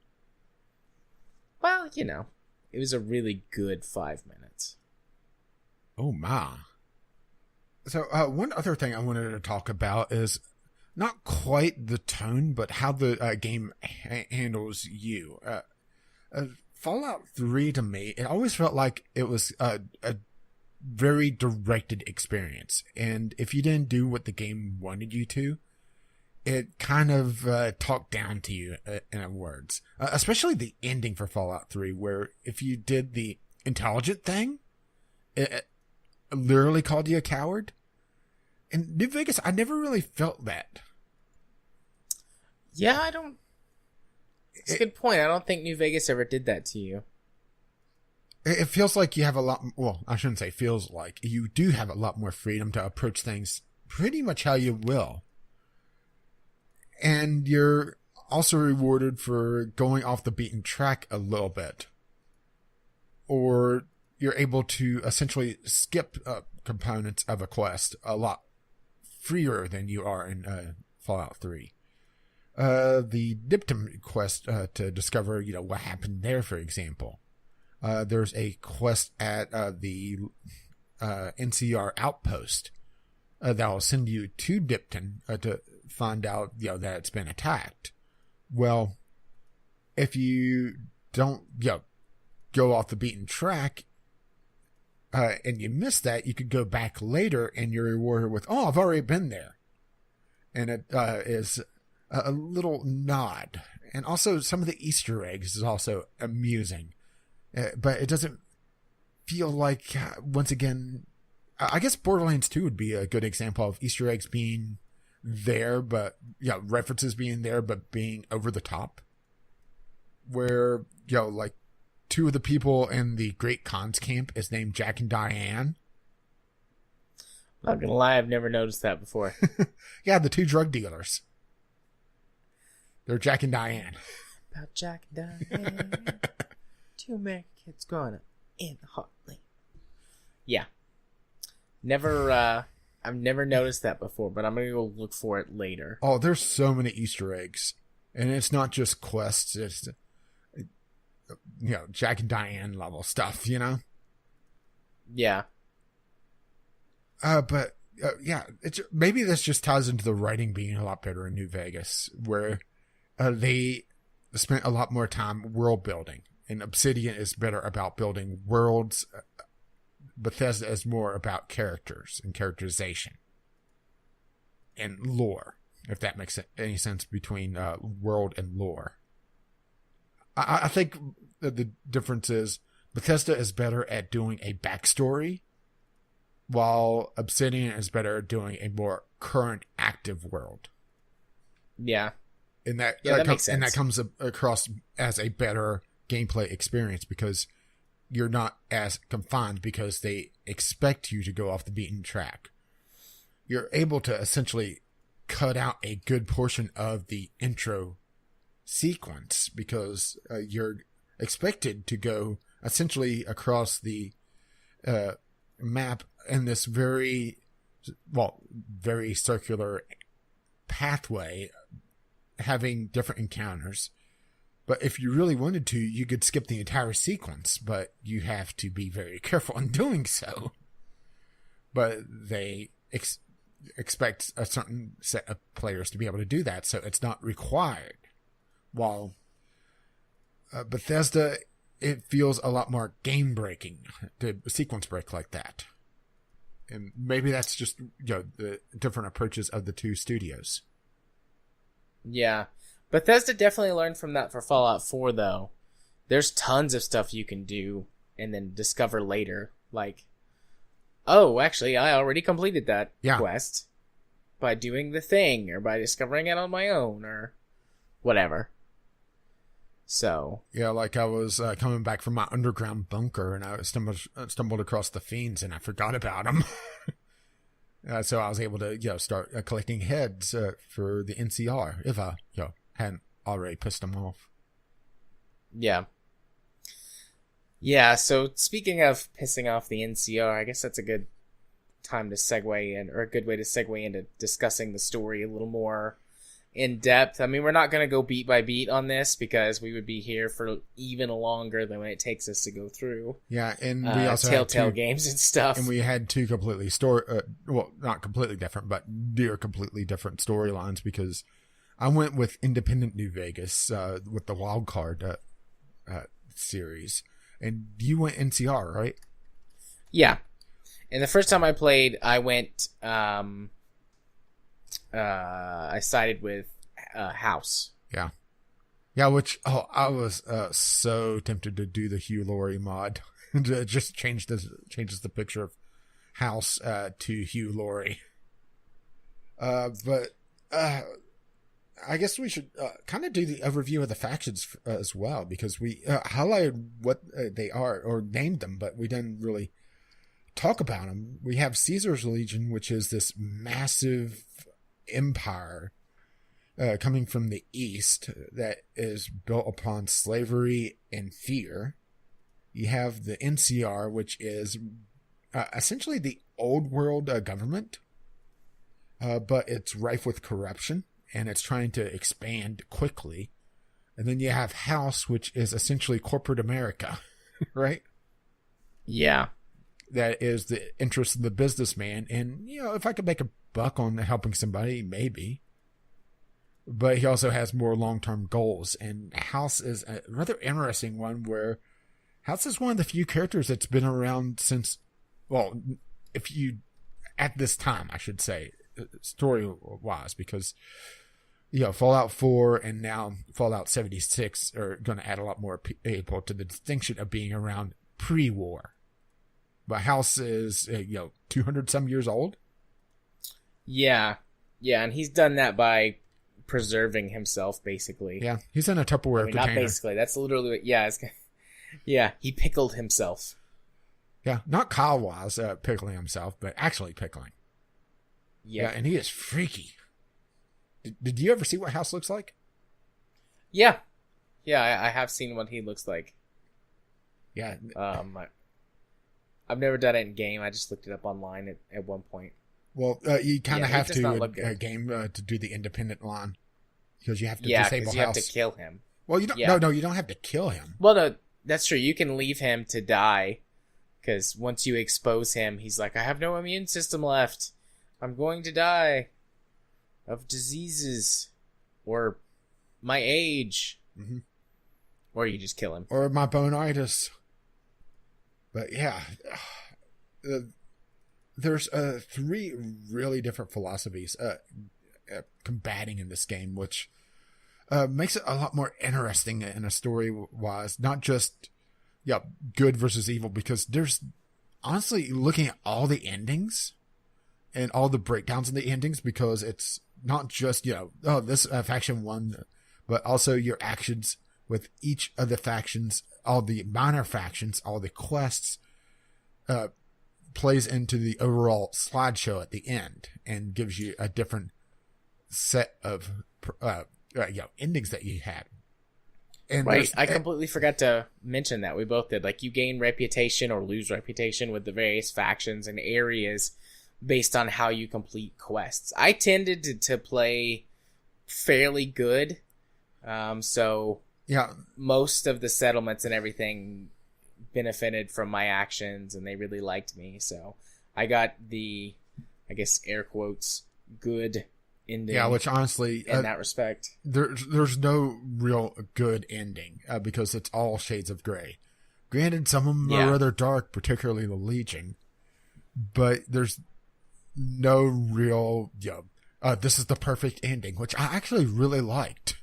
Well, it was a really good 5 minutes. Oh, my. So, one other thing I wanted to talk about is not quite the tone, but how the game handles you. Fallout 3, to me, it always felt like it was a very directed experience. And if you didn't do what the game wanted you to, it kind of talked down to you, in words. Especially the ending for Fallout 3, where if you did the intelligent thing, it literally called you a coward. In New Vegas, I never really felt that. Yeah, I don't... It's a good point. I don't think New Vegas ever did that to you. It feels like you have a lot... Well, I shouldn't say feels like. You do have a lot more freedom to approach things pretty much how you will. And you're also rewarded for going off the beaten track a little bit. Or you're able to essentially skip components of a quest a lot freer than you are in Fallout 3. The Diptum quest to discover, what happened there, for example. There's a quest at the NCR outpost that will send you to Dipton to find out, that it's been attacked. Well, if you don't, go off the beaten track, and you miss that, you could go back later and you're rewarded with, I've already been there. And it is a little nod. And also some of the Easter eggs is also amusing. But it doesn't feel like, once again, I guess Borderlands 2 would be a good example of Easter eggs being there, but, references being there, but being over the top. Where, like, 2 of the people in the Great Khans camp is named Jack and Diane. I'm not gonna lie, I've never noticed that before. Yeah, the 2 drug dealers. They're Jack and Diane. About Jack and Diane. 2 American kids growing up in the heartland. Yeah. I've never noticed that before, but I'm gonna go look for it later. Oh, there's so many Easter eggs. And it's not just quests, it's Jack and Diane level stuff, Yeah. But maybe this just ties into the writing being a lot better in New Vegas, where they spent a lot more time world building, and Obsidian is better about building worlds. Bethesda is more about characters and characterization and lore, if that makes any sense between world and lore. I think the difference is Bethesda is better at doing a backstory, while Obsidian is better at doing a more current active world. Yeah. And that makes sense. And that comes across as a better gameplay experience because you're not as confined because they expect you to go off the beaten track. You're able to essentially cut out a good portion of the intro sequence because you're expected to go essentially across the map in this very circular pathway, having different encounters. But if you really wanted to, you could skip the entire sequence, but you have to be very careful in doing so. But they expect a certain set of players to be able to do that, so it's not required. While Bethesda, it feels a lot more game-breaking to sequence break like that. And maybe that's just, the different approaches of the 2 studios. Yeah. Bethesda definitely learned from that for Fallout 4, though. There's tons of stuff you can do and then discover later. Like, actually, I already completed that quest by doing the thing or by discovering it on my own or whatever. So yeah, like I was coming back from my underground bunker and I stumbled across the fiends and I forgot about them. So I was able to start collecting heads for the NCR if I hadn't already pissed them off. Yeah. Yeah. So speaking of pissing off the NCR, I guess that's a good time to segue in, or a good way to segue into discussing the story a little more in depth. I mean, we're not going to go beat by beat on this because we would be here for even longer than what it takes us to go through. Yeah, and we also Telltale had games and stuff. And we had 2 completely not completely different, but near completely different storylines because I went with Independent New Vegas with the Wild Card series, and you went NCR, right? Yeah, and the first time I played, I went. I sided with House. Yeah. Yeah, which, I was so tempted to do the Hugh Laurie mod. To just changes the picture of House to Hugh Laurie. But I guess we should kind of do the overview of the factions as well, because we highlighted what they are, or named them, but we didn't really talk about them. We have Caesar's Legion, which is this massive empire coming from the east that is built upon slavery and fear. You have the NCR, which is essentially the old world government, but it's rife with corruption, and it's trying to expand quickly. And then you have House, which is essentially corporate America, right? Yeah. That is the interest of the businessman. And, if I could make a buck on helping somebody, maybe. But he also has more long-term goals. And House is a rather interesting one, where House is one of the few characters that's been around since, well, at this time, I should say, story-wise, because, Fallout 4 and now Fallout 76 are going to add a lot more people to the distinction of being around pre-war. But House is, 200 some years old. Yeah. Yeah, and he's done that by preserving himself, basically. Yeah, he's in a Tupperware container. Not basically. That's literally what, yeah, he pickled himself. Yeah, not Kyle-wise pickling himself, but actually pickling. Yeah, and he is freaky. Did you ever see what House looks like? Yeah. Yeah, I have seen what he looks like. Yeah. I've never done it in game. I just looked it up online at one point. Well, you kind of have to a game to do the independent line, because you have to disable House. You have to kill him. Well, you don't. No, you don't have to kill him. Well, no, that's true. You can leave him to die, because once you expose him, he's like, I have no immune system left. I'm going to die of diseases or my age. Mm-hmm. Or you just kill him. Or my bonitis. But yeah, there's 3 really different philosophies combating in this game, which makes it a lot more interesting in a story-wise. Not just, good versus evil, because there's, honestly, looking at all the endings and all the breakdowns in the endings, because it's not just, this faction won, but also your actions with each of the factions, all the minor factions, all the quests, plays into the overall slideshow at the end and gives you a different set of endings that you had. And right, I completely forgot to mention that. We both did. Like, you gain reputation or lose reputation with the various factions and areas based on how you complete quests. I tended to play fairly good, so most of the settlements and everything benefited from my actions, and they really liked me. So I got the, I guess, air quotes, good ending. Yeah, which honestly, in that respect, there's no real good ending because it's all shades of gray. Granted, some of them are rather dark, particularly the Legion, but there's no real, this is the perfect ending, which I actually really liked.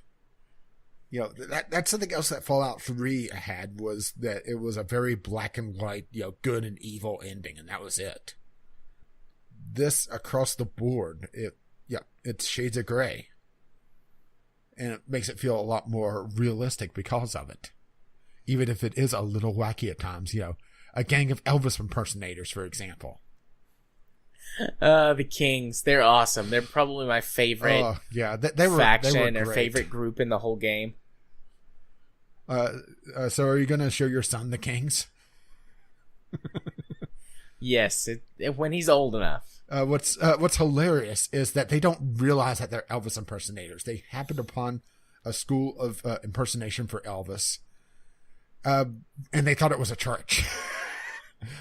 That's something else that Fallout 3 had, was that it was a very black and white, good and evil ending, and that was it. This, across the board, it's shades of gray. And it makes it feel a lot more realistic because of it. Even if it is a little wacky at times, a gang of Elvis impersonators, for example. The Kings, they're awesome. They're probably my favorite faction or favorite group in the whole game. So are you going to show your son the Kings? Yes, when he's old enough. What's hilarious is that they don't realize that they're Elvis impersonators. They happened upon a school of impersonation for Elvis, and they thought it was a church.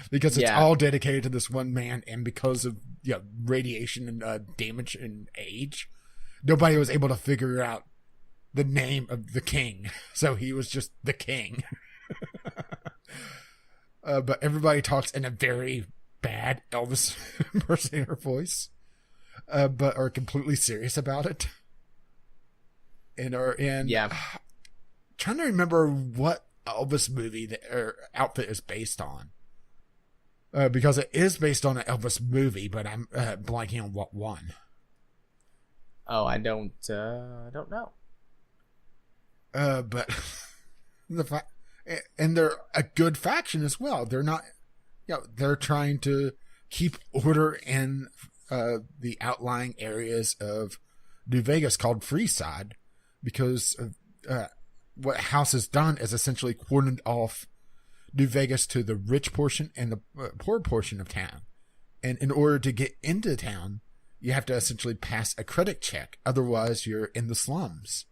Because it's all dedicated to this one man, and because of radiation and damage and age, nobody was able to figure out the name of the king, so he was just the king. But everybody talks in a very bad Elvis impersonator voice, but are completely serious about it, and are trying to remember what Elvis movie or outfit is based on. Because it is based on an Elvis movie, but I'm blanking on what one. Oh, I don't know. But and they're a good faction as well. They're not, they're trying to keep order in the outlying areas of New Vegas called Freeside, because what House has done is essentially cordoned off New Vegas to the rich portion and the poor portion of town. And in order to get into town, you have to essentially pass a credit check. Otherwise, you're in the slums.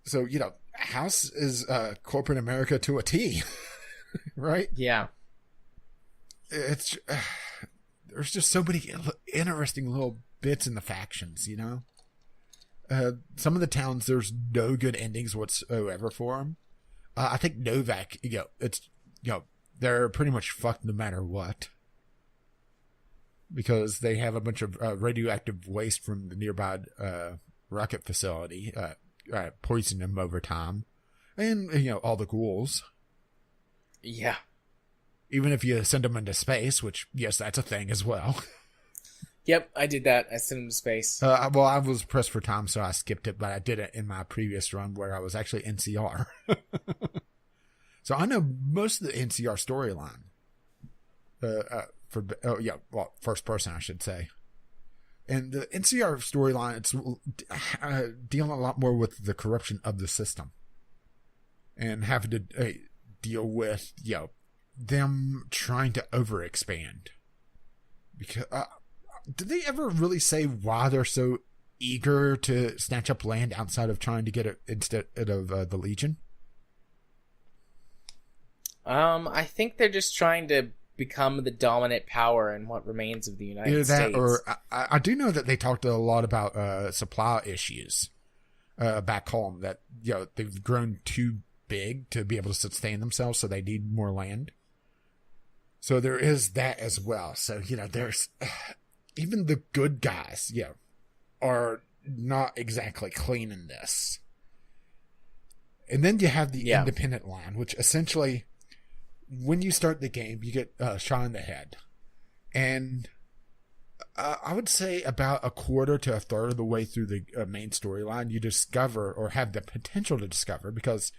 So, House is corporate America to a T, right? Yeah. It's there's just so many interesting little bits in the factions, Some of the towns, there's no good endings whatsoever for them. I think Novak, they're pretty much fucked no matter what. Because they have a bunch of radioactive waste from the nearby rocket facility, poisoning them over time. And, all the ghouls. Yeah. Even if you send them into space, which, yes, that's a thing as well. Yep, I did that. I sent him to space. Well, I was pressed for time, so I skipped it, but I did it in my previous run where I was actually NCR. So I know most of the NCR storyline. First person, I should say. And the NCR storyline, it's dealing a lot more with the corruption of the system. And having to deal with, them trying to overexpand. Because, did they ever really say why they're so eager to snatch up land outside of trying to get it instead of the Legion? I think they're just trying to become the dominant power in what remains of the United States. Or I do know that they talked a lot about supply issues back home, that they've grown too big to be able to sustain themselves, so they need more land. So there is that as well. So there's even the good guys are not exactly clean in this. And then you have the independent line, which essentially, when you start the game, you get shot in the head. And I would say about a quarter to a third of the way through the main storyline, you discover, or have the potential to discover, because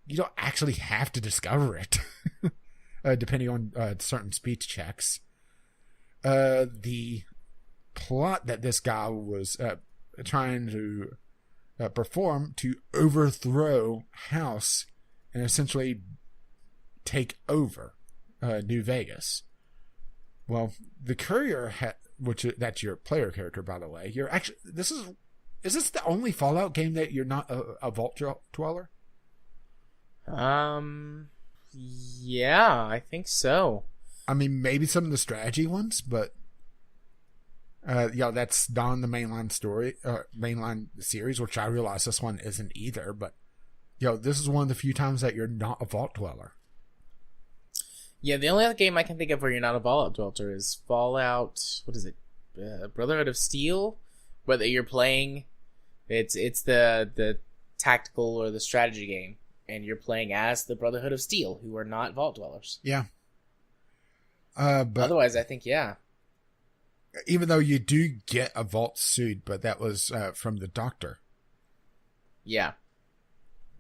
you don't actually have to discover it, depending on certain speech checks. The plot that this guy was trying to perform to overthrow House and essentially take over New Vegas. Well, the courier that's your player character, by the way. You're actually is this the only Fallout game that you're not a vault dweller? Yeah, I think so. I mean, maybe some of the strategy ones, but that's not in the mainline series, which I realize this one isn't either. But this is one of the few times that you're not a vault dweller. Yeah, the only other game I can think of where you're not a Fallout dweller is Fallout. What is it? Brotherhood of Steel. Whether you're playing, it's the tactical or the strategy game, and you're playing as the Brotherhood of Steel, who are not vault dwellers. Yeah. But otherwise, I think even though you do get a vault suit, but that was from the Doctor. Yeah.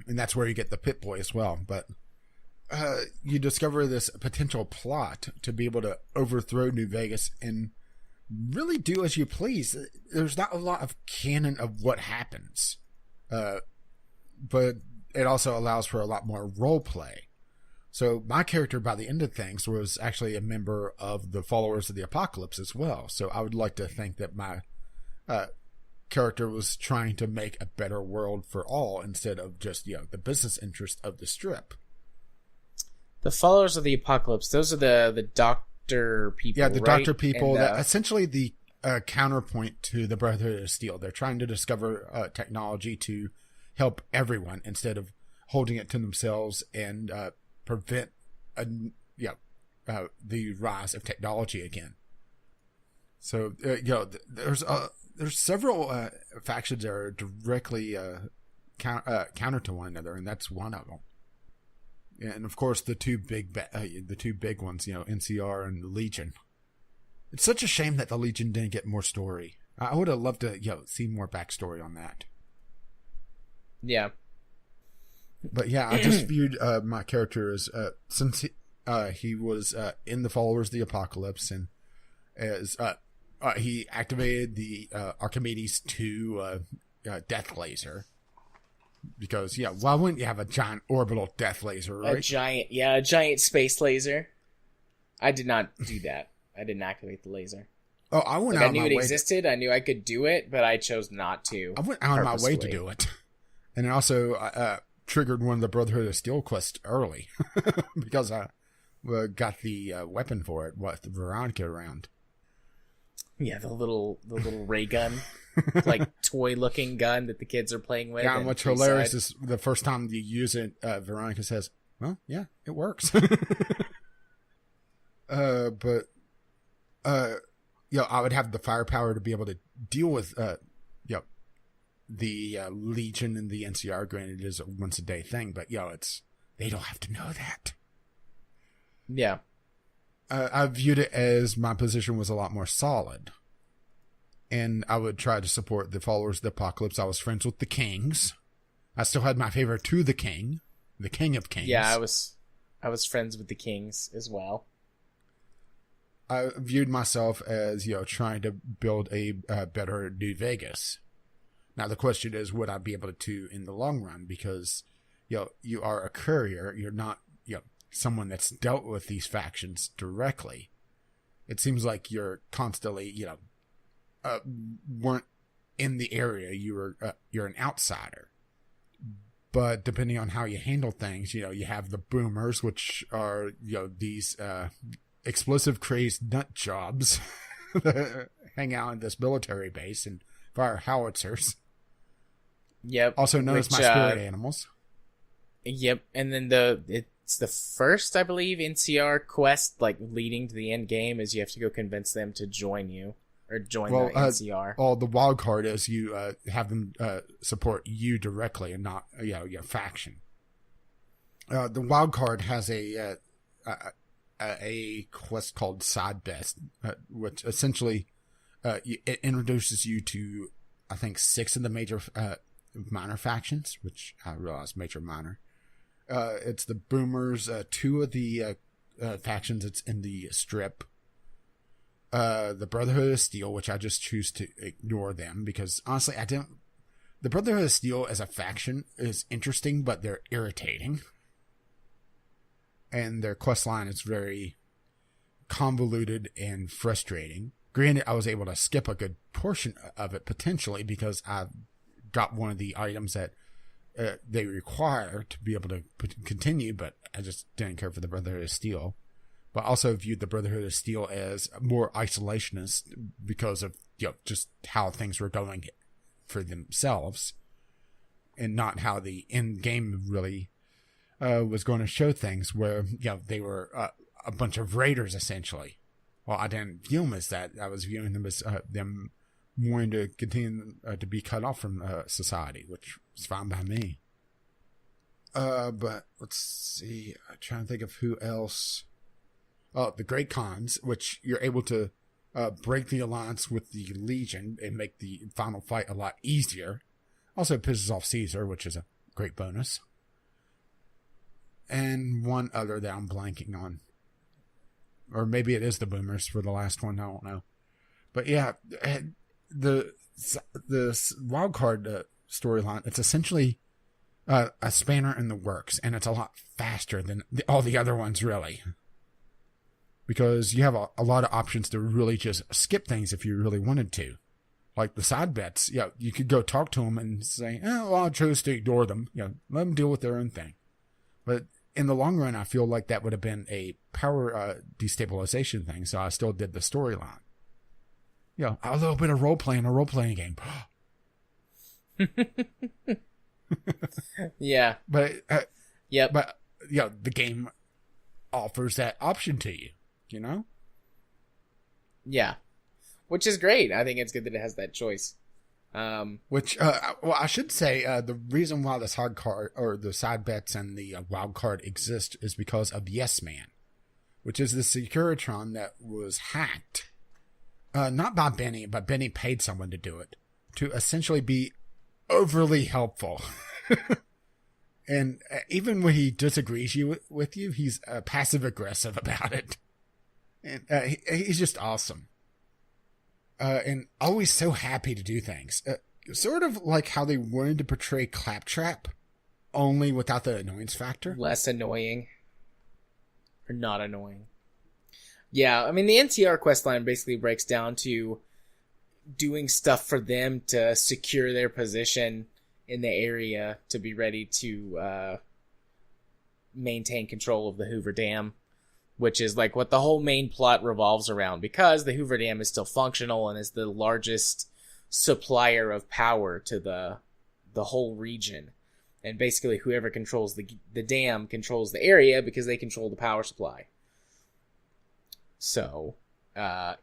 And that's where you get the Pit Boy as well, but. You discover this potential plot to be able to overthrow New Vegas and really do as you please. There's not a lot of canon of what happens, but it also allows for a lot more role play. So my character, by the end of things, was actually a member of the Followers of the Apocalypse as well. So I would like to think that my character was trying to make a better world for all instead of just the business interest of the Strip. The Followers of the Apocalypse, those are the doctor people, yeah, the right? doctor people, And, that essentially the counterpoint to the Brotherhood of Steel. They're trying to discover technology to help everyone instead of holding it to themselves and prevent the rise of technology again. So there's several factions that are directly counter to one another, and that's one of them. And of course, the two big ones, NCR and the Legion. It's such a shame that the Legion didn't get more story. I would have loved to, see more backstory on that. Yeah. But yeah, I just viewed my character as since he was in the Followers of the Apocalypse, and as he activated the Archimedes 2 death laser. Because, yeah, why wouldn't you have a giant orbital death laser, right? A giant space laser. I did not do that. I didn't activate the laser. Oh, I went Like, out I knew my it way existed. I knew I could do it, but I chose not to. I went out of my way to purposefully. do it. And it also triggered one of the Brotherhood of Steel quests early. Because I got the weapon for it, the Veronica around. Yeah, the little ray gun, like toy looking gun that the kids are playing with. Yeah, and what's hilarious is the first time you use it, Veronica says, "Well, yeah, it works." I would have the firepower to be able to deal with, the Legion and the NCR. Granted, it is a once a day thing, but they don't have to know that. Yeah. I viewed it as my position was a lot more solid. And I would try to support the followers of the apocalypse. I was friends with the kings. I still had my favor to the king of kings. Yeah, I was friends with the kings as well. I viewed myself as, trying to build a better New Vegas. Now, the question is, would I be able to in the long run? Because, you are a courier. You're not, someone that's dealt with these factions directly. It seems like you're constantly, weren't in the area. You're an outsider. But depending on how you handle things, you have the boomers, which are, these explosive crazed nut jobs that hang out in this military base and fire howitzers. Yep. Also known as my spirit animals. Yep. And then it's the first, I believe, NCR quest, like, leading to the end game, is you have to go convince them to join you. Or join the NCR. The wild card is you have them support you directly and not your faction. The wild card has a quest called Side Best, which essentially it introduces you to, I think, 6 of the major minor factions, which I realize major minor. It's the Boomers, 2 of the factions that's in the Strip. The Brotherhood of Steel, which I just choose to ignore them because honestly, the Brotherhood of Steel as a faction is interesting, but they're irritating. And their quest line is very convoluted and frustrating. Granted, I was able to skip a good portion of it potentially because I got one of the items that they require to be able to continue, but I just didn't care for the Brotherhood of Steel. But also viewed the Brotherhood of Steel as more isolationist because of just how things were going for themselves, and not how the end game really was going to show things. Where they were a bunch of raiders essentially. Well, I didn't view them as that. I was viewing them as them wanting to continue to be cut off from society, which was fine by me. But let's see. I'm trying to think of who else. The Great Khans, which you're able to break the alliance with the Legion and make the final fight a lot easier. Also pisses off Caesar, which is a great bonus. And one other that I'm blanking on. Or maybe it is the Boomers for the last one, I don't know. But yeah, the wildcard storyline, it's essentially a spanner in the works, and it's a lot faster than all the other ones, really. Because you have a lot of options to really just skip things if you really wanted to. Like the side bets, you could go talk to them and say, I chose to ignore them. Let them deal with their own thing. But in the long run, I feel like that would have been a power destabilization thing, so I still did the storyline. A little bit of role-playing, a role-playing game. Yeah. But, yep. But, the game offers that option to you. Yeah. Which is great. I think it's good that it has that choice. I should say, the reason why this hard card or the side bets and the wild card exist is because of Yes Man, which is the Securitron that was hacked. Not by Benny, but Benny paid someone to do it to essentially be overly helpful. And even when he disagrees with you, he's passive aggressive about it. And he's just awesome. And always so happy to do things. sort of like how they wanted to portray Claptrap, only without the annoyance factor. Less annoying. Or not annoying. Yeah, I mean, the NCR questline basically breaks down to doing stuff for them to secure their position in the area to be ready to maintain control of the Hoover Dam, which is like what the whole main plot revolves around, because the Hoover Dam is still functional and is the largest supplier of power to the whole region. And basically whoever controls the dam controls the area because they control the power supply. So, so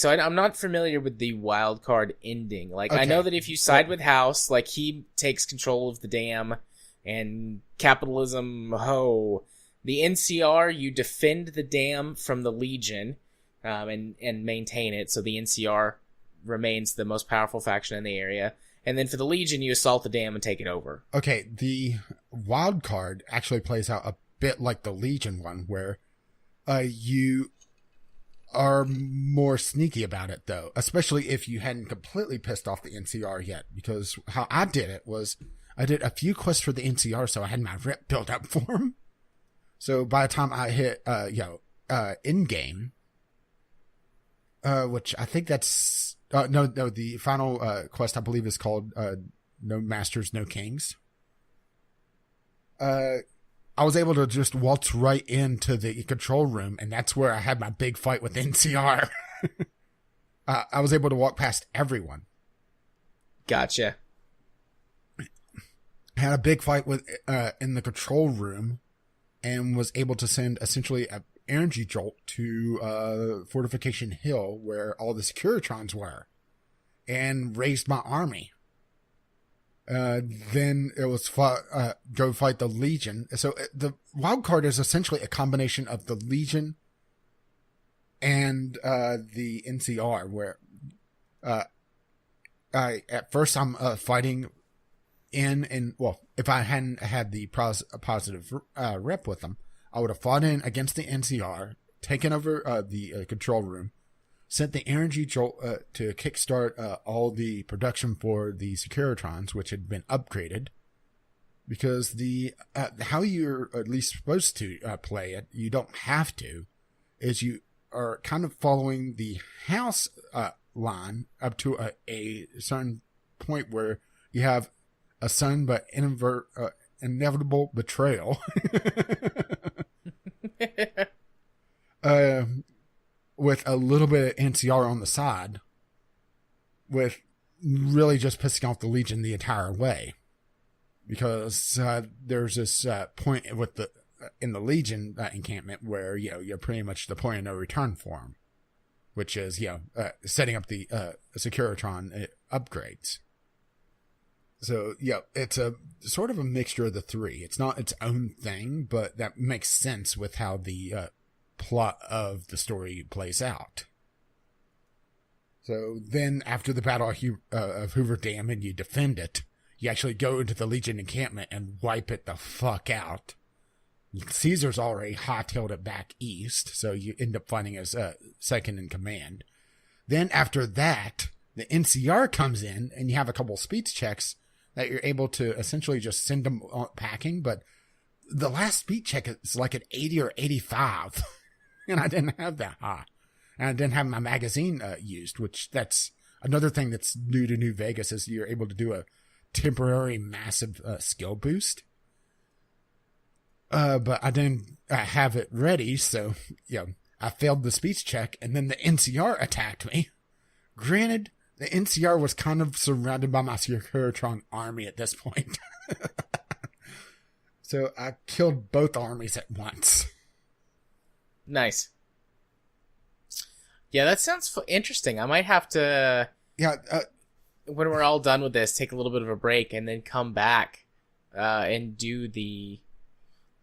I'm not familiar with the wild card ending. Like, okay. I know that if you side with House, like, he takes control of the dam, and capitalism, ho. The NCR, you defend the dam from the Legion, and maintain it, so the NCR remains the most powerful faction in the area. And then for the Legion, you assault the dam and take it over. Okay, the wild card actually plays out a bit like the Legion one, where you are more sneaky about it, though, especially if you hadn't completely pissed off the NCR yet. Because how I did it was I did a few quests for the NCR, so I had my rep built up for them. So by the time I hit in-game, which I think that's the final quest I believe is called No Masters, No Kings. I was able to just waltz right into the control room, and that's where I had my big fight with NCR. I was able to walk past everyone. Gotcha. I had a big fight with in the control room, and was able to send essentially an energy jolt to Fortification Hill, where all the Securitrons were, and raised my army. Then it was go fight the Legion. So the wild card is essentially a combination of the Legion and the NCR, where at first I'm fighting if I hadn't had the positive rep with them, I would have fought in against the NCR, taken over the control room, sent the energy jolt to kickstart all the production for the Securitrons, which had been upgraded. Because how you're at least supposed to play it, you don't have to, is you are kind of following the house line up to a certain point where you have a sudden but inevitable betrayal. With a little bit of NCR on the side, with really just pissing off the Legion the entire way. Because there's this point in the Legion encampment where you're pretty much the point of no return for them, which is setting up the Securitron upgrades. So it's a sort of a mixture of the three. It's not its own thing, but that makes sense with how the plot of the story plays out. So then, after the Battle of Hoover Dam and you defend it, you actually go into the Legion encampment and wipe it the fuck out. Caesar's already hightailed it back east, so you end up finding as second in command. Then after that, the NCR comes in, and you have a couple speech checks that you're able to essentially just send them packing, but the last speed check is like an 80 or 85, and I didn't have that high. And I didn't have my magazine used, which that's another thing that's new to New Vegas, is you're able to do a temporary massive skill boost. But I didn't have it ready, so I failed the speech check, and then the NCR attacked me. Granted, the NCR was kind of surrounded by my Securitron army at this point. So I killed both armies at once. Nice. Yeah, that sounds interesting. I might have to... when we're all done with this, take a little bit of a break and then come back and do the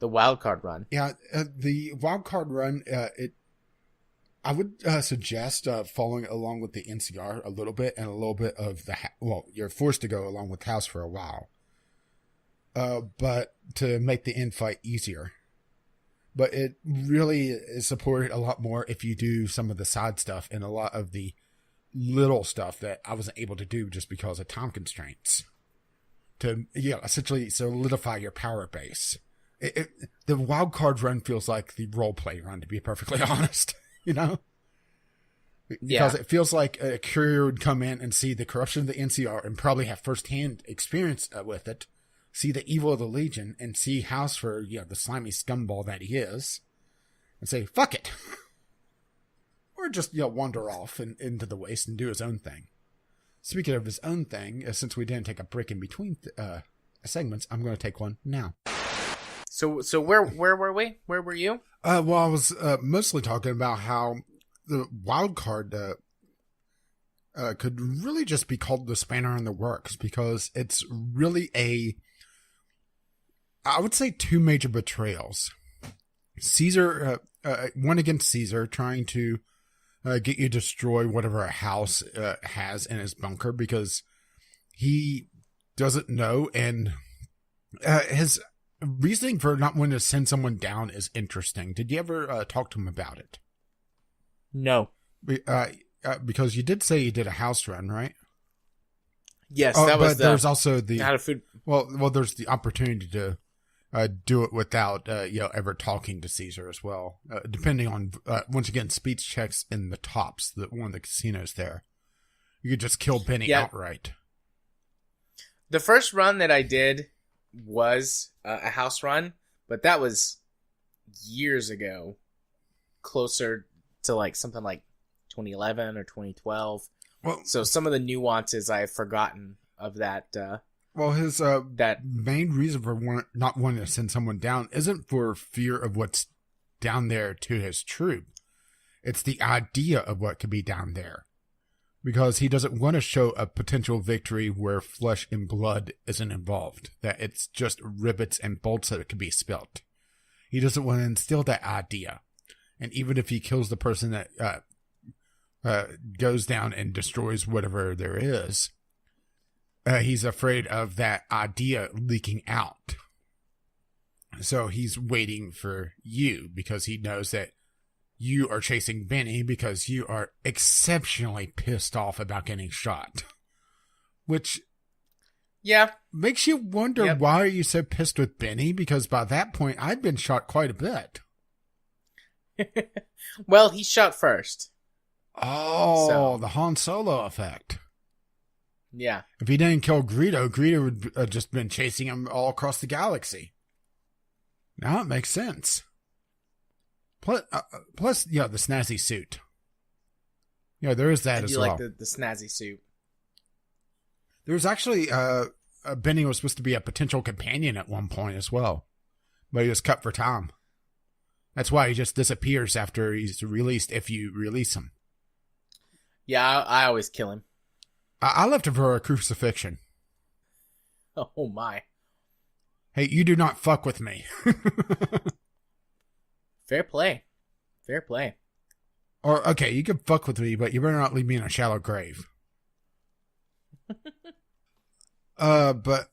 wildcard run. Yeah, the wildcard run, I would suggest following along with the NCR a little bit, and a little bit of you're forced to go along with House for a while. But to make the end fight easier. But it really is supported a lot more if you do some of the side stuff and a lot of the little stuff that I wasn't able to do just because of time constraints. To essentially solidify your power base. The wild card run feels like the role play run, to be perfectly honest. Because it feels like a courier would come in and see the corruption of the NCR and probably have firsthand experience with it, see the evil of the Legion, and see House for the slimy scumball that he is, and say, fuck it. Or just wander off into the waste and do his own thing. Speaking of his own thing, since we didn't take a break in between segments, I'm going to take one now. So where were we? Where were you? Well, I was mostly talking about how the wild card could really just be called the spanner in the works, because it's really I would say two major betrayals. Caesar, one against Caesar, trying to get you to destroy whatever a house has in his bunker, because he doesn't know, and his reasoning for not wanting to send someone down is interesting. Did you ever talk to him about it? No. Because you did say you did a house run, right? Yes, that was. But there's also the out of food. Well, there's the opportunity to do it without ever talking to Caesar as well, depending on once again speech checks in the tops, one of the casinos there. You could just kill Benny outright. The first run that I did was a house run, but that was years ago, closer to like something like 2011 or 2012. Well, so some of the nuances I've forgotten of that. Well, his that main reason for not wanting to send someone down isn't for fear of what's down there to his troop. It's the idea of what could be down there. Because he doesn't want to show a potential victory where flesh and blood isn't involved. That it's just rivets and bolts that could be spilt. He doesn't want to instill that idea. And even if he kills the person that goes down and destroys whatever there is, he's afraid of that idea leaking out. So he's waiting for you, because he knows that you are chasing Benny because you are exceptionally pissed off about getting shot. Which makes you wonder, why are you so pissed with Benny? Because by that point, I'd been shot quite a bit. Well, he shot first. Oh, the Han Solo effect. Yeah. If he didn't kill Greedo, Greedo would have just been chasing him all across the galaxy. Now it makes sense. Plus, the snazzy suit. There is that as well. You like the snazzy suit. There was actually, Benny was supposed to be a potential companion at one point as well. But he was cut for time. That's why he just disappears after he's released, if you release him. Yeah, I always kill him. I left him for a crucifixion. Oh my. Hey, you do not fuck with me. Fair play. Fair play. Or, okay, you can fuck with me, but you better not leave me in a shallow grave. But,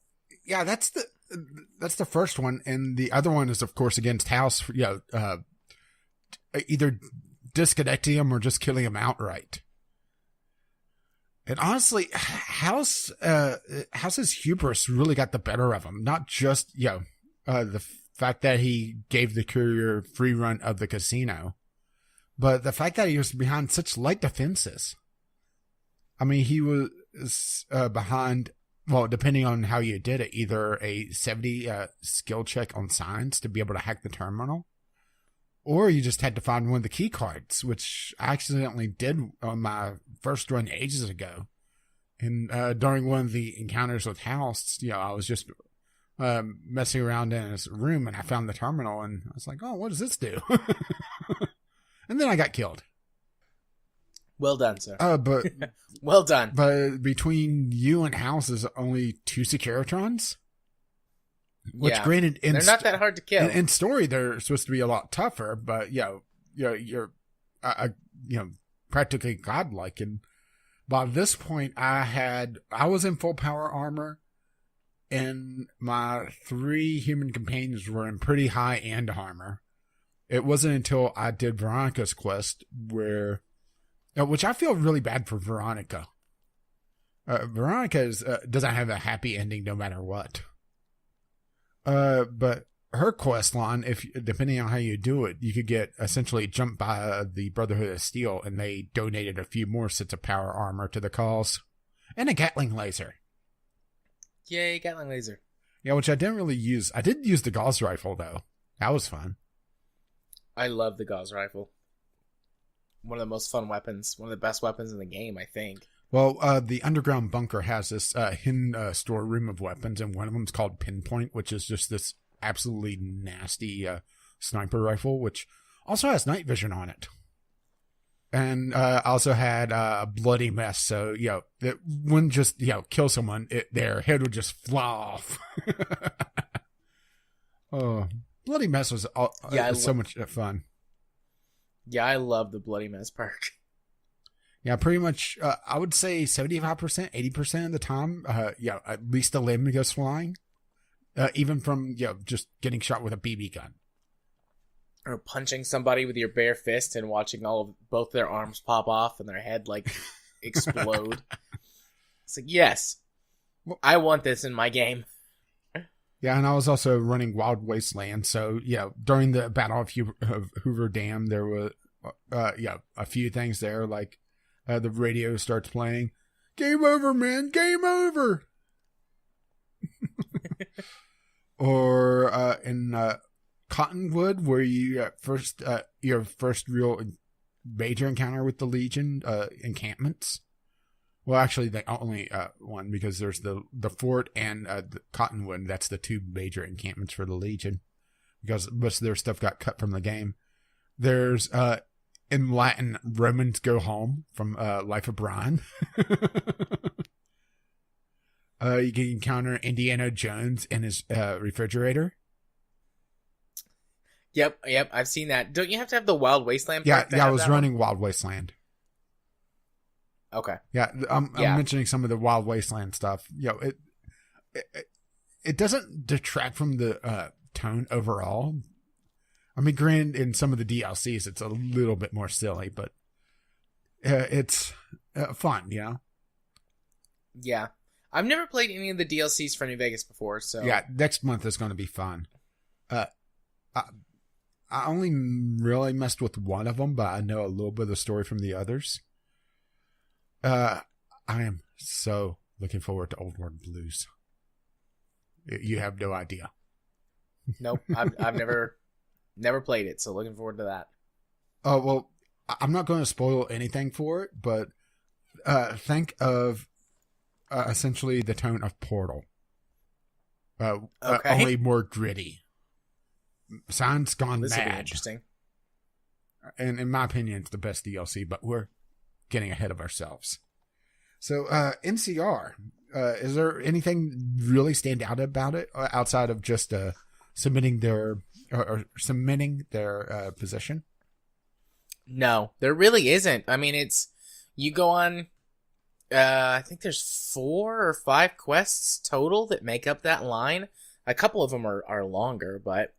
yeah, that's the first one. And the other one is, of course, against House, either disconnecting him or just killing him outright. And honestly, House's hubris really got the better of him. Not just, the fact that he gave the courier free run of the casino, but the fact that he was behind such light defenses. I mean, he was behind, well, depending on how you did it, either a 70 skill check on signs to be able to hack the terminal, or you just had to find one of the key cards, which I accidentally did on my first run ages ago. And during one of the encounters with House, I was just messing around in his room, and I found the terminal, and I was like, oh, what does this do? And then I got killed. Well done, sir. But well done. But between you and House is only 2 Securitrons? Which, granted, they're not that hard to kill. In story, they're supposed to be a lot tougher, but you're practically godlike. And by this point, I was in full power armor, and my 3 human companions were in pretty high end armor. It wasn't until I did Veronica's quest where Which I feel really bad for Veronica. Veronica doesn't have a happy ending no matter what. But her quest line, if depending on how you do it, you could get essentially jumped by the Brotherhood of Steel, and they donated a few more sets of power armor to the cause, and a Gatling laser. Yay, Gatling laser. Yeah, which I didn't really use. I did use the Gauss rifle though. That was fun. I love the Gauss rifle. One of the most fun weapons. One of the best weapons in the game, I think. Well, the underground bunker has this hidden storeroom of weapons, and one of them is called Pinpoint, which is just this absolutely nasty sniper rifle, which also has night vision on it. And also had a bloody mess, so, it wouldn't just, kill someone, their head would just fly off. Oh, bloody mess was so much fun. Yeah, I love the bloody mess perk. Yeah, pretty much, I would say 75%, 80% of the time, at least a limb goes flying. Even from, just getting shot with a BB gun. Or punching somebody with your bare fist and watching both their arms pop off and their head, explode. It's like, yes, I want this in my game. Yeah, and I was also running Wild Wasteland, so, during the Battle of Hoover Dam, there were, a few things there, like, the radio starts playing, "Game over, man, game over!" Or in Cottonwood, where you your first real major encounter with the Legion encampments. Well, actually, the only one, because there's the fort and the Cottonwood. That's the two major encampments for the Legion, because most of their stuff got cut from the game. There's in Latin, Romans Go Home from Life of Brian. You can encounter Indiana Jones in his refrigerator. Yep, I've seen that. Don't you have to have the Wild Wasteland? Yeah, I was running Wild Wasteland. Okay. Yeah, I'm mentioning some of the Wild Wasteland stuff. It doesn't detract from the tone overall. I mean, granted, in some of the DLCs, it's a little bit more silly, but it's fun, Yeah. I've never played any of the DLCs for New Vegas before, so... Yeah, next month is going to be fun. I only really messed with one of them, but I know a little bit of the story from the others. I am so looking forward to Old World Blues. You have no idea. Nope, I've never played it, so looking forward to that. Oh, well, I'm not going to spoil anything for it, but think of essentially the tone of Portal. Only more gritty. Sounds gone this mad. Will be interesting. And in my opinion, it's the best DLC, but we're getting ahead of ourselves. So, NCR, is there anything really stand out about it outside of just submitting their position? No, there really isn't. I mean, you go on. I think there's 4 or 5 quests total that make up that line. A couple of them are longer, but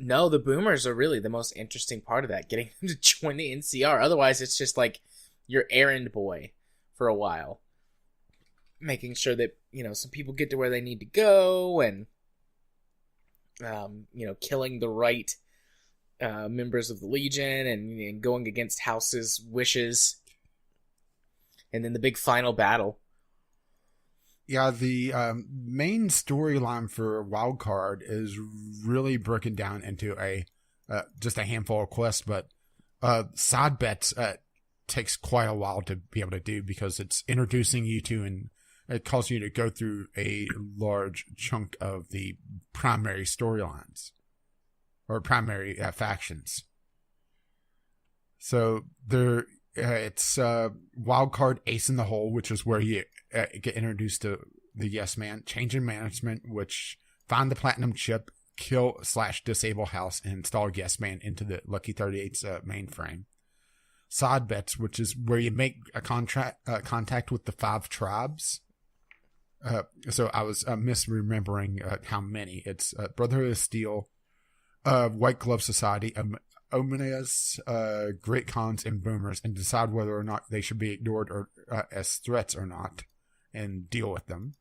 no, the boomers are really the most interesting part of that, getting them to join the NCR. Otherwise, it's just like your errand boy for a while, making sure that, some people get to where they need to go, and, killing the right members of the Legion, and going against House's wishes. And then the big final battle. Yeah, the main storyline for Wildcard is really broken down into just a handful of quests, but side bets takes quite a while to be able to do, because it's introducing you to, and it calls you to go through a large chunk of the primary storylines or primary factions. So it's Wildcard Ace in the Hole, which is where you get introduced to the Yes Man. Change in Management, which find the Platinum Chip, kill/disable House, and install Yes Man into the Lucky 38's mainframe. Side Bets, which is where you make a contact with the 5 tribes. So I was misremembering how many. It's Brotherhood of Steel, White Glove Society, ominous, great cons and boomers and decide whether or not they should be ignored or as threats or not, and deal with them.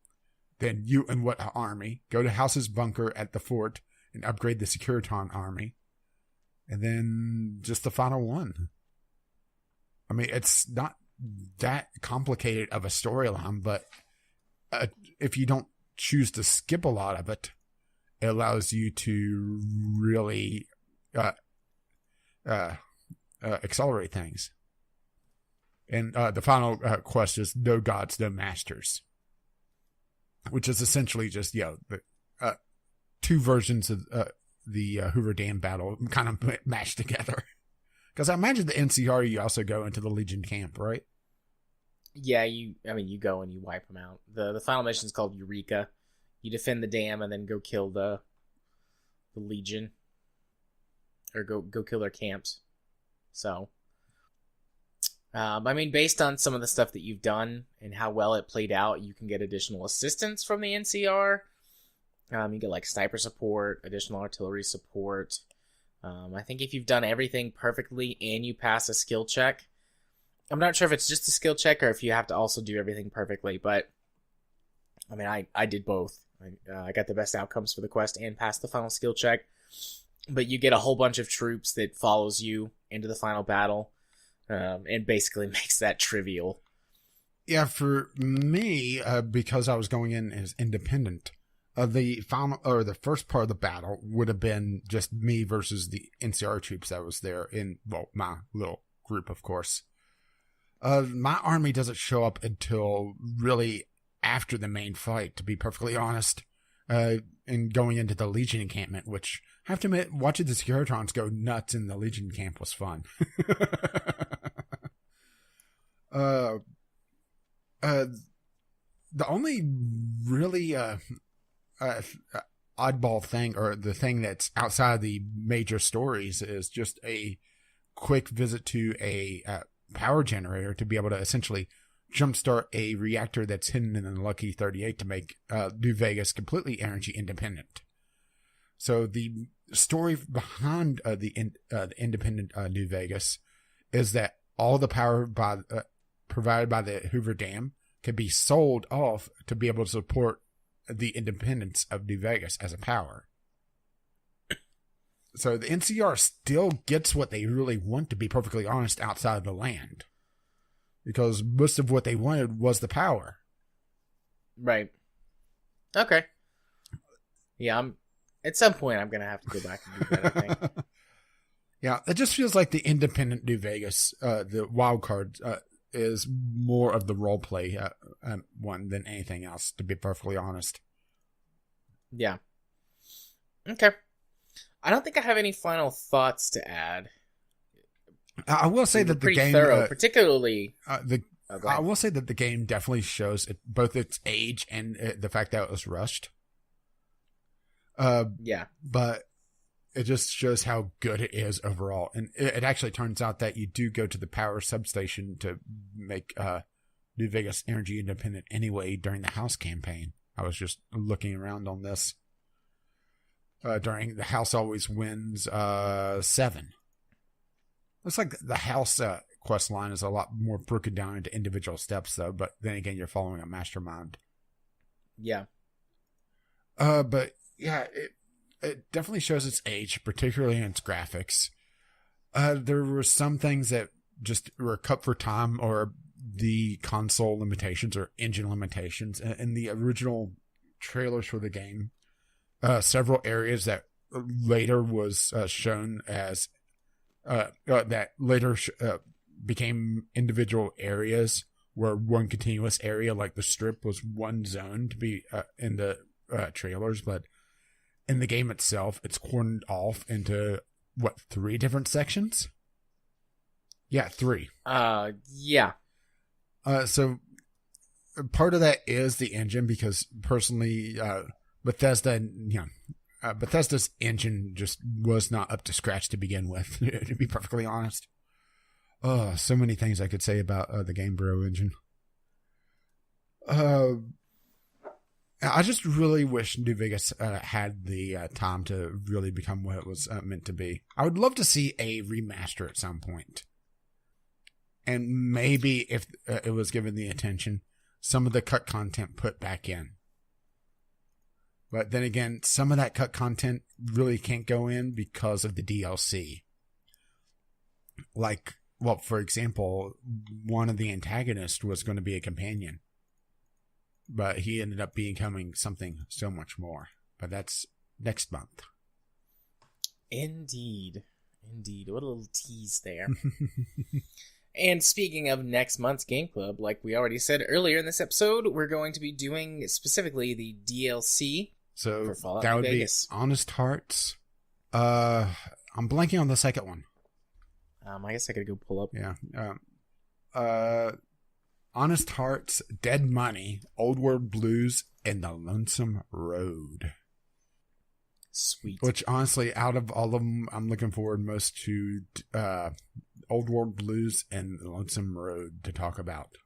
Then you and what army go to House's bunker at the fort and upgrade the Securiton army. And then just the final one. I mean, it's not that complicated of a storyline, but if you don't choose to skip a lot of it, it allows you to really accelerate things. And the final quest is No Gods, No Masters, which is essentially just, two versions of the Hoover Dam battle kind of mashed together. Because I imagine the NCR, you also go into the Legion camp, right? Yeah, you go and you wipe them out. The final mission is called Eureka. You defend the dam and then go kill the Legion. Or go kill their camps. So, based on some of the stuff that you've done and how well it played out, you can get additional assistance from the NCR. You get like sniper support, additional artillery support. I think if you've done everything perfectly and you pass a skill check, I'm not sure if it's just a skill check or if you have to also do everything perfectly, but I did both. I got the best outcomes for the quest and passed the final skill check. But you get a whole bunch of troops that follows you into the final battle, and basically makes that trivial. Yeah, for me, because I was going in as independent, the final or the first part of the battle would have been just me versus the NCR troops that was there in my little group, of course. My army doesn't show up until really after the main fight, to be perfectly honest. And going into the Legion encampment, which I have to admit, watching the Securitrons go nuts in the Legion camp was fun. The only really oddball thing, or the thing that's outside the major stories, is just a quick visit to a power generator to be able to essentially jumpstart a reactor that's hidden in the Lucky 38 to make New Vegas completely energy independent. So the story behind the independent New Vegas is that all the power provided by the Hoover Dam can be sold off to be able to support the independence of New Vegas as a power. So the NCR still gets what they really want, to be perfectly honest, outside the land. Because most of what they wanted was the power. Right. Okay. Yeah, at some point I'm going to have to go back and do that, I think. Yeah, it just feels like the independent New Vegas, the wild card, is more of the role play one than anything else, to be perfectly honest. Yeah. Okay. I don't think I have any final thoughts to add. I will say that the game, thorough, particularly. I will say that the game definitely shows both its age and the fact that it was rushed. Yeah, but it just shows how good it is overall, and it actually turns out that you do go to the power substation to make New Vegas energy independent anyway during the House campaign. I was just looking around on this during the House Always Wins 7. Looks like the House quest line is a lot more broken down into individual steps, though. But then again, you're following a mastermind. Yeah. But yeah, it definitely shows its age, particularly in its graphics. There were some things that just were cut for time, or the console limitations or engine limitations. In the original trailers for the game, several areas that later was shown as that later became individual areas were one continuous area, like the strip was one zone to be in the trailers, but in the game itself, it's cornered off into, 3 different sections? Yeah, 3. Yeah. So part of that is the engine, because personally, Bethesda's engine just was not up to scratch to begin with, to be perfectly honest. Oh, so many things I could say about the Game Bro engine. I just really wish New Vegas had the time to really become what it was meant to be. I would love to see a remaster at some point. And maybe if it was given the attention, some of the cut content put back in. But then again, some of that cut content really can't go in because of the DLC. Like, well, for example, one of the antagonists was going to be a companion. But he ended up becoming something so much more. But that's next month. Indeed. What a little tease there. And speaking of next month's Game Club, like we already said earlier in this episode, we're going to be doing specifically the DLC so for Fallout that New would Vegas. be Honest Hearts. I'm blanking on the second one. I guess I gotta go pull up. Yeah. Honest Hearts, Dead Money, Old World Blues, and The Lonesome Road. Sweet. Which, honestly, out of all of them, I'm looking forward most to Old World Blues and The Lonesome Road to talk about.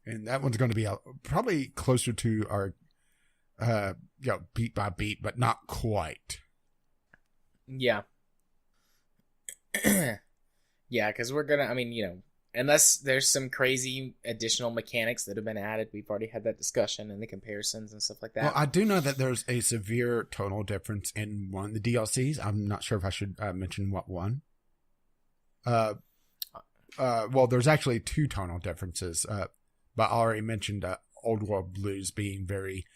And that one's going to be probably closer to our beat by beat, but not quite. Yeah. Yeah, because we're gonna, unless there's some crazy additional mechanics that have been added, we've already had that discussion and the comparisons and stuff like that. Well, I do know that there's a severe tonal difference in one of the DLCs. I'm not sure if I should mention what one. Well, there's actually two tonal differences, but I already mentioned Old World Blues being very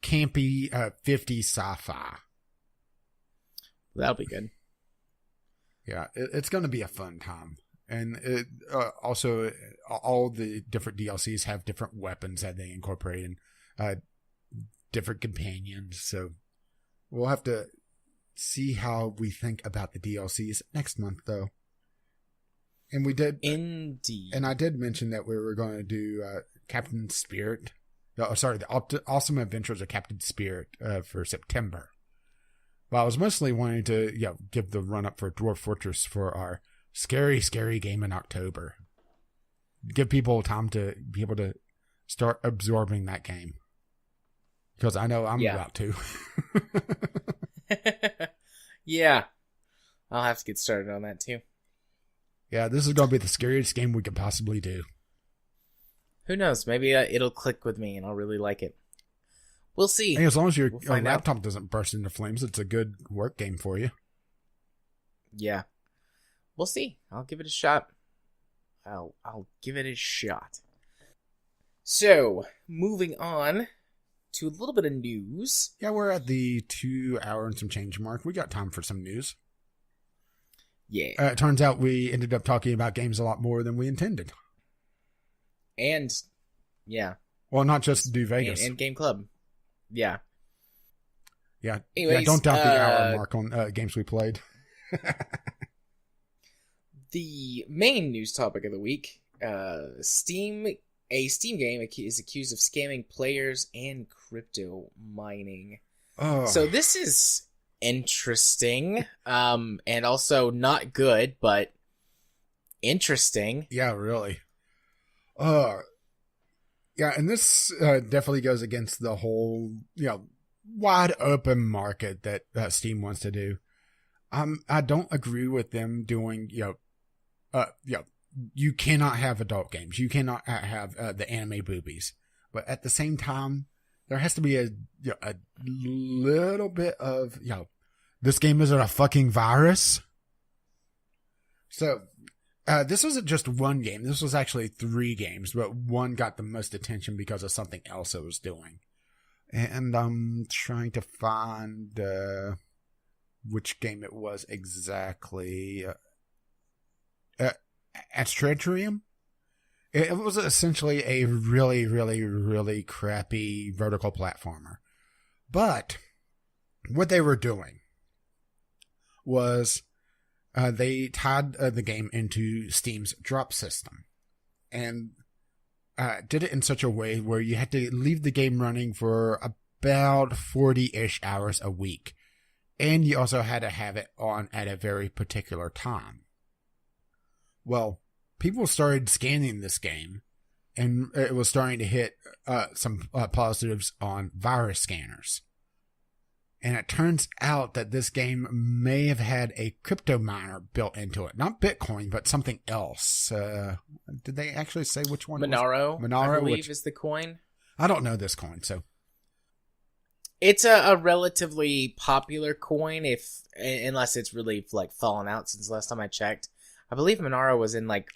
campy, 50s sci-fi. That'll be good. Yeah, it's going to be a fun time. And also, all the different DLCs have different weapons that they incorporate and different companions. So we'll have to see how we think about the DLCs next month, though. And we did. Indeed. And I did mention that we were going to do Captain Spirit. The Awesome Adventures of Captain Spirit for September. Well, I was mostly wanting to give the run-up for Dwarf Fortress for our scary, scary game in October. Give people time to be able to start absorbing that game. Because I know I'm about to. Yeah. I'll have to get started on that too. Yeah, this is going to be the scariest game we could possibly do. Who knows? Maybe it'll click with me and I'll really like it. We'll see. And as long as your laptop doesn't burst into flames, it's a good work game for you. Yeah. We'll see. I'll give it a shot. I'll give it a shot. So, moving on to a little bit of news. Yeah, we're at the 2 hour and some change mark. We got time for some news. Yeah. It turns out we ended up talking about games a lot more than we intended. And, yeah. Well, not just New Vegas. And Game Club. Yeah. Yeah. Anyways, don't doubt the hour mark on games we played. The main news topic of the week, a Steam game is accused of scamming players and crypto mining. Oh. So this is interesting, and also not good, but interesting. Yeah, really. Yeah, and this definitely goes against the whole, wide open market that Steam wants to do. I don't agree with them doing, you cannot have adult games. You cannot have the anime boobies. But at the same time, there has to be a little bit of, this game isn't a fucking virus. So, this wasn't just one game. This was actually 3 games, but one got the most attention because of something else it was doing. And I'm trying to find which game it was exactly. Astratrium? It was essentially a really, really, really crappy vertical platformer. But what they were doing was they tied the game into Steam's drop system and did it in such a way where you had to leave the game running for about 40-ish hours a week. And you also had to have it on at a very particular time. Well, people started scanning this game and it was starting to hit some positives on virus scanners. And it turns out that this game may have had a crypto miner built into it. Not Bitcoin, but something else. Did they actually say which one? Monero, Monero, I believe, is the coin. I don't know this coin, so. It's a relatively popular coin, unless it's really like fallen out since last time I checked. I believe Monero was in like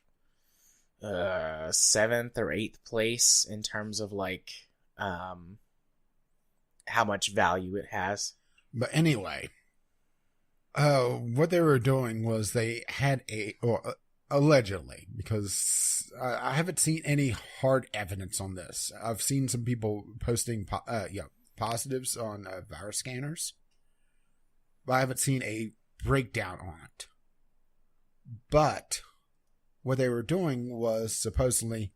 7th or 8th place in terms of like how much value it has. But anyway, what they were doing was they had allegedly, because I haven't seen any hard evidence on this. I've seen some people posting positives on virus scanners, but I haven't seen a breakdown on it. But what they were doing was supposedly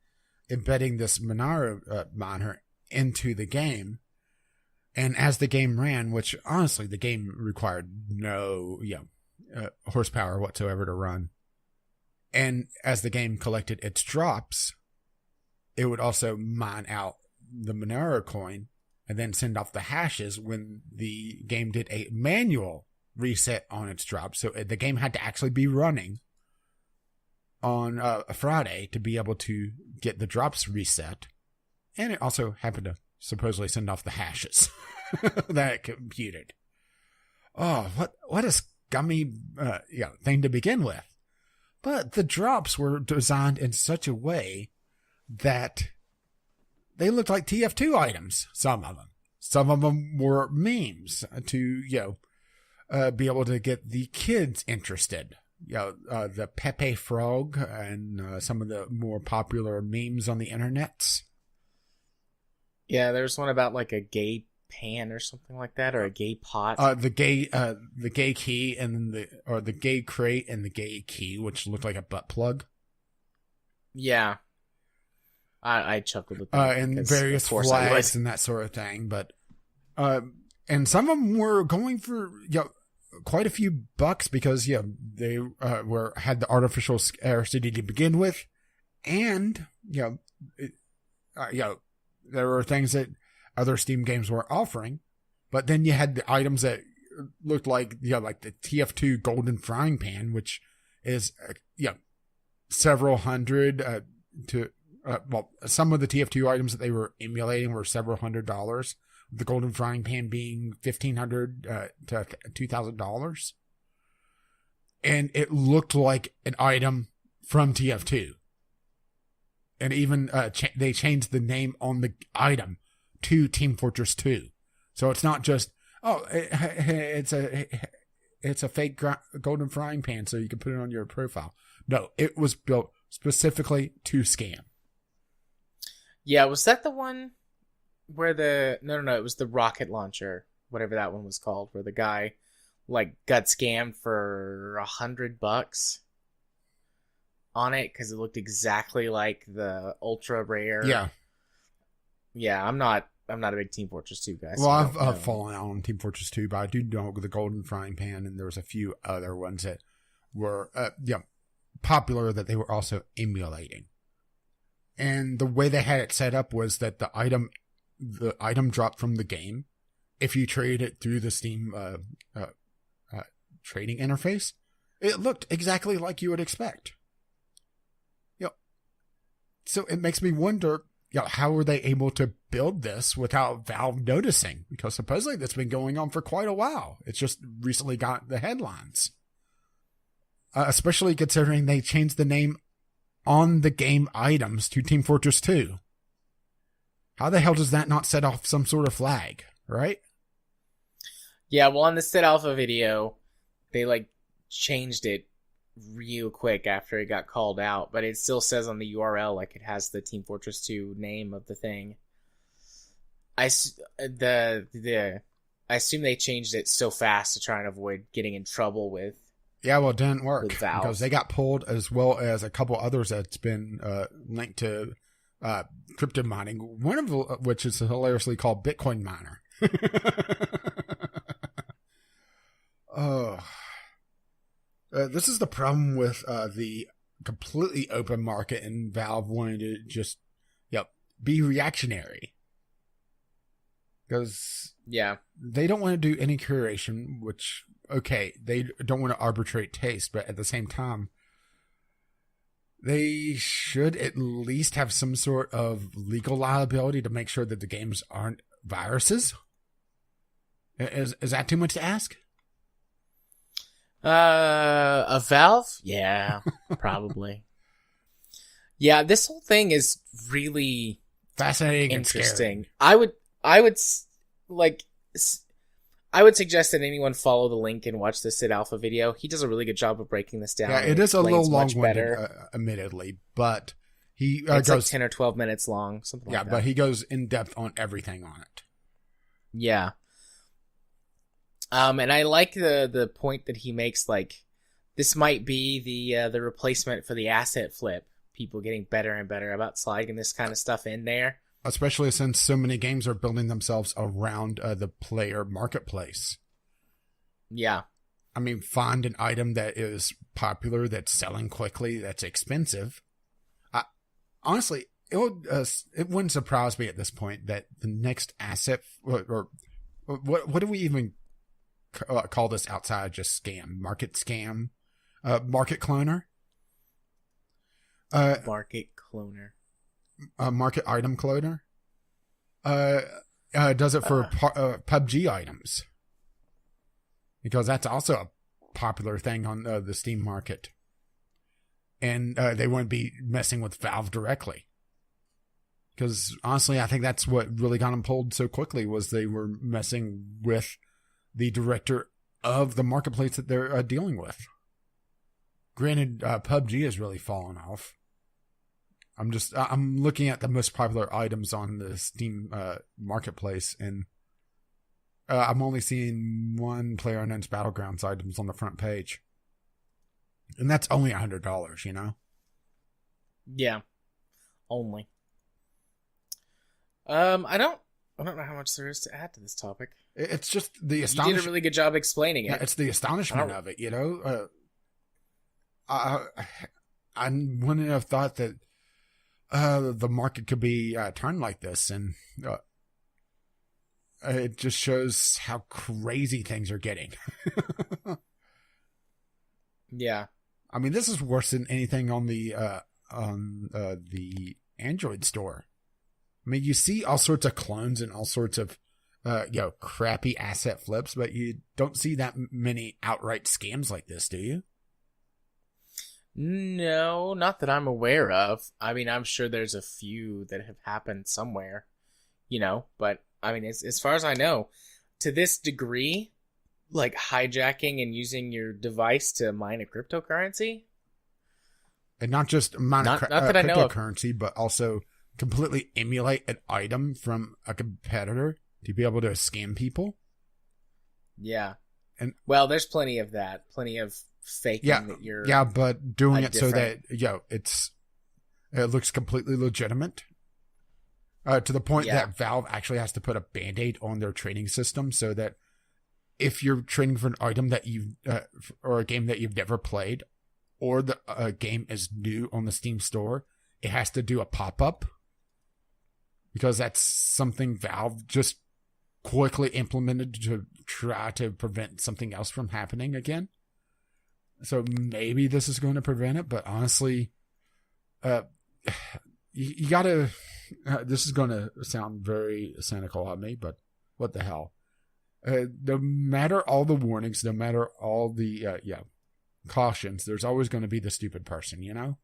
embedding this Monero miner into the game. And as the game ran, which honestly, the game required no horsepower whatsoever to run. And as the game collected its drops, it would also mine out the Monero coin and then send off the hashes when the game did a manual reset on its drops. So the game had to actually be running on a Friday to be able to get the drops reset. And it also happened to supposedly send off the hashes that it computed. Oh, what a scummy thing to begin with. But the drops were designed in such a way that they looked like TF2 items, some of them. Some of them were memes to, be able to get the kids interested. The Pepe Frog and some of the more popular memes on the internet. Yeah, there's one about like a gay pan or something like that, or a gay pot. The gay key and the gay crate and the gay key, which looked like a butt plug. Yeah, I chuckled at that. And various flags and that sort of thing, but and some of them were going for quite a few bucks because they had the artificial scarcity to begin with, and there were things that other Steam games were offering, but then you had the items that looked like like the TF2 golden frying pan, which is several hundred some of the TF2 items that they were emulating were several $100s. The golden frying pan being $1,500 to $2,000, and it looked like an item from TF2. And even they changed the name on the item to Team Fortress 2. So it's not just, it's a fake golden frying pan so you can put it on your profile. No, it was built specifically to scam. Yeah, was that the one where No, it was the rocket launcher, whatever that one was called, where the guy got scammed for $100 on it because it looked exactly like the ultra rare. Yeah, I'm not a big Team Fortress 2 guy. Well, I've fallen out on Team Fortress 2, but I do know the golden frying pan, and there was a few other ones that were popular that they were also emulating. And the way they had it set up was that the item dropped from the game. If you trade it through the Steam trading interface, it looked exactly like you would expect. So it makes me wonder, how were they able to build this without Valve noticing? Because supposedly that's been going on for quite a while. It's just recently got the headlines. Especially considering they changed the name on the game items to Team Fortress 2. How the hell does that not set off some sort of flag, right? Yeah, well, on the Sid Alpha video, they changed it real quick after it got called out, but it still says on the URL it has the Team Fortress 2 name of the thing. I assume they changed it so fast to try and avoid getting in trouble with. Yeah, well, it didn't work because they got pulled, as well as a couple others that's been linked to crypto mining. One of which is hilariously called Bitcoin Miner. This is the problem with the completely open market and Valve wanting to just be reactionary. Because Yeah. they don't want to do any curation, which, okay, they don't want to arbitrate taste, but at the same time, they should at least have some sort of legal liability to make sure that the games aren't viruses. Is that too much to ask? A Valve? Yeah, probably. Yeah, this whole thing is really Fascinating interesting. and scary. I would suggest that anyone follow the link and watch the Sid Alpha video. He does a really good job of breaking this down. Yeah, it is a little much long-winded, better. Admittedly, but he It's goes like 10 or 12 minutes long, something like that. Yeah, but he goes in depth on everything on it. Yeah. And I like the point that he makes, like, this might be the replacement for the asset flip. People getting better and better about sliding this kind of stuff in there. Especially since so many games are building themselves around the player marketplace. Yeah. I mean, find an item that is popular, that's selling quickly, that's expensive. Honestly, it wouldn't surprise me at this point that the next asset, or what do we even call this outside just scam? Market scam? Market cloner? Market cloner. Market item cloner? Does it for PUBG items. Because that's also a popular thing on the Steam market. And they wouldn't be messing with Valve directly. Because honestly, I think that's what really got them pulled so quickly, was they were messing with the director of the marketplace that they're dealing with. Granted, PUBG has really fallen off. I'm looking at the most popular items on the Steam marketplace, and I'm only seeing one PlayerUnknown's Battlegrounds items on the front page. And that's only $100, you know? Yeah. Only. I don't know how much there is to add to this topic. It's just the You astonishment. did a really good job explaining it. Yeah, it's the astonishment of it, you know? I wouldn't have thought that the market could be turned like this, and it just shows how crazy things are getting. Yeah. I mean, this is worse than anything on the Android store. I mean, you see all sorts of clones and all sorts of crappy asset flips, but you don't see that many outright scams like this, do you? No, not that I'm aware of. I mean, I'm sure there's a few that have happened somewhere, you know, but I mean, as far as I know, to this degree, like hijacking and using your device to mine a cryptocurrency. And not just mine not that I know of. cryptocurrency, but also completely emulate an item from a competitor to be able to scam people. Yeah. And well, there's plenty of that. Plenty of faking that you're... Yeah, but doing it so that, different- it looks completely legitimate. To the point Yeah. that Valve actually has to put a Band-Aid on their trading system so that if you're trading for an item that you've, or a game that you've never played, or the game is new on the Steam store, it has to do a pop-up. Because that's something Valve just quickly implemented to try to prevent something else from happening again. So maybe this is going to prevent it, but honestly, you gotta, this is going to sound very cynical on me, but what the hell? No matter all the warnings, no matter all the, cautions, there's always going to be the stupid person, you know?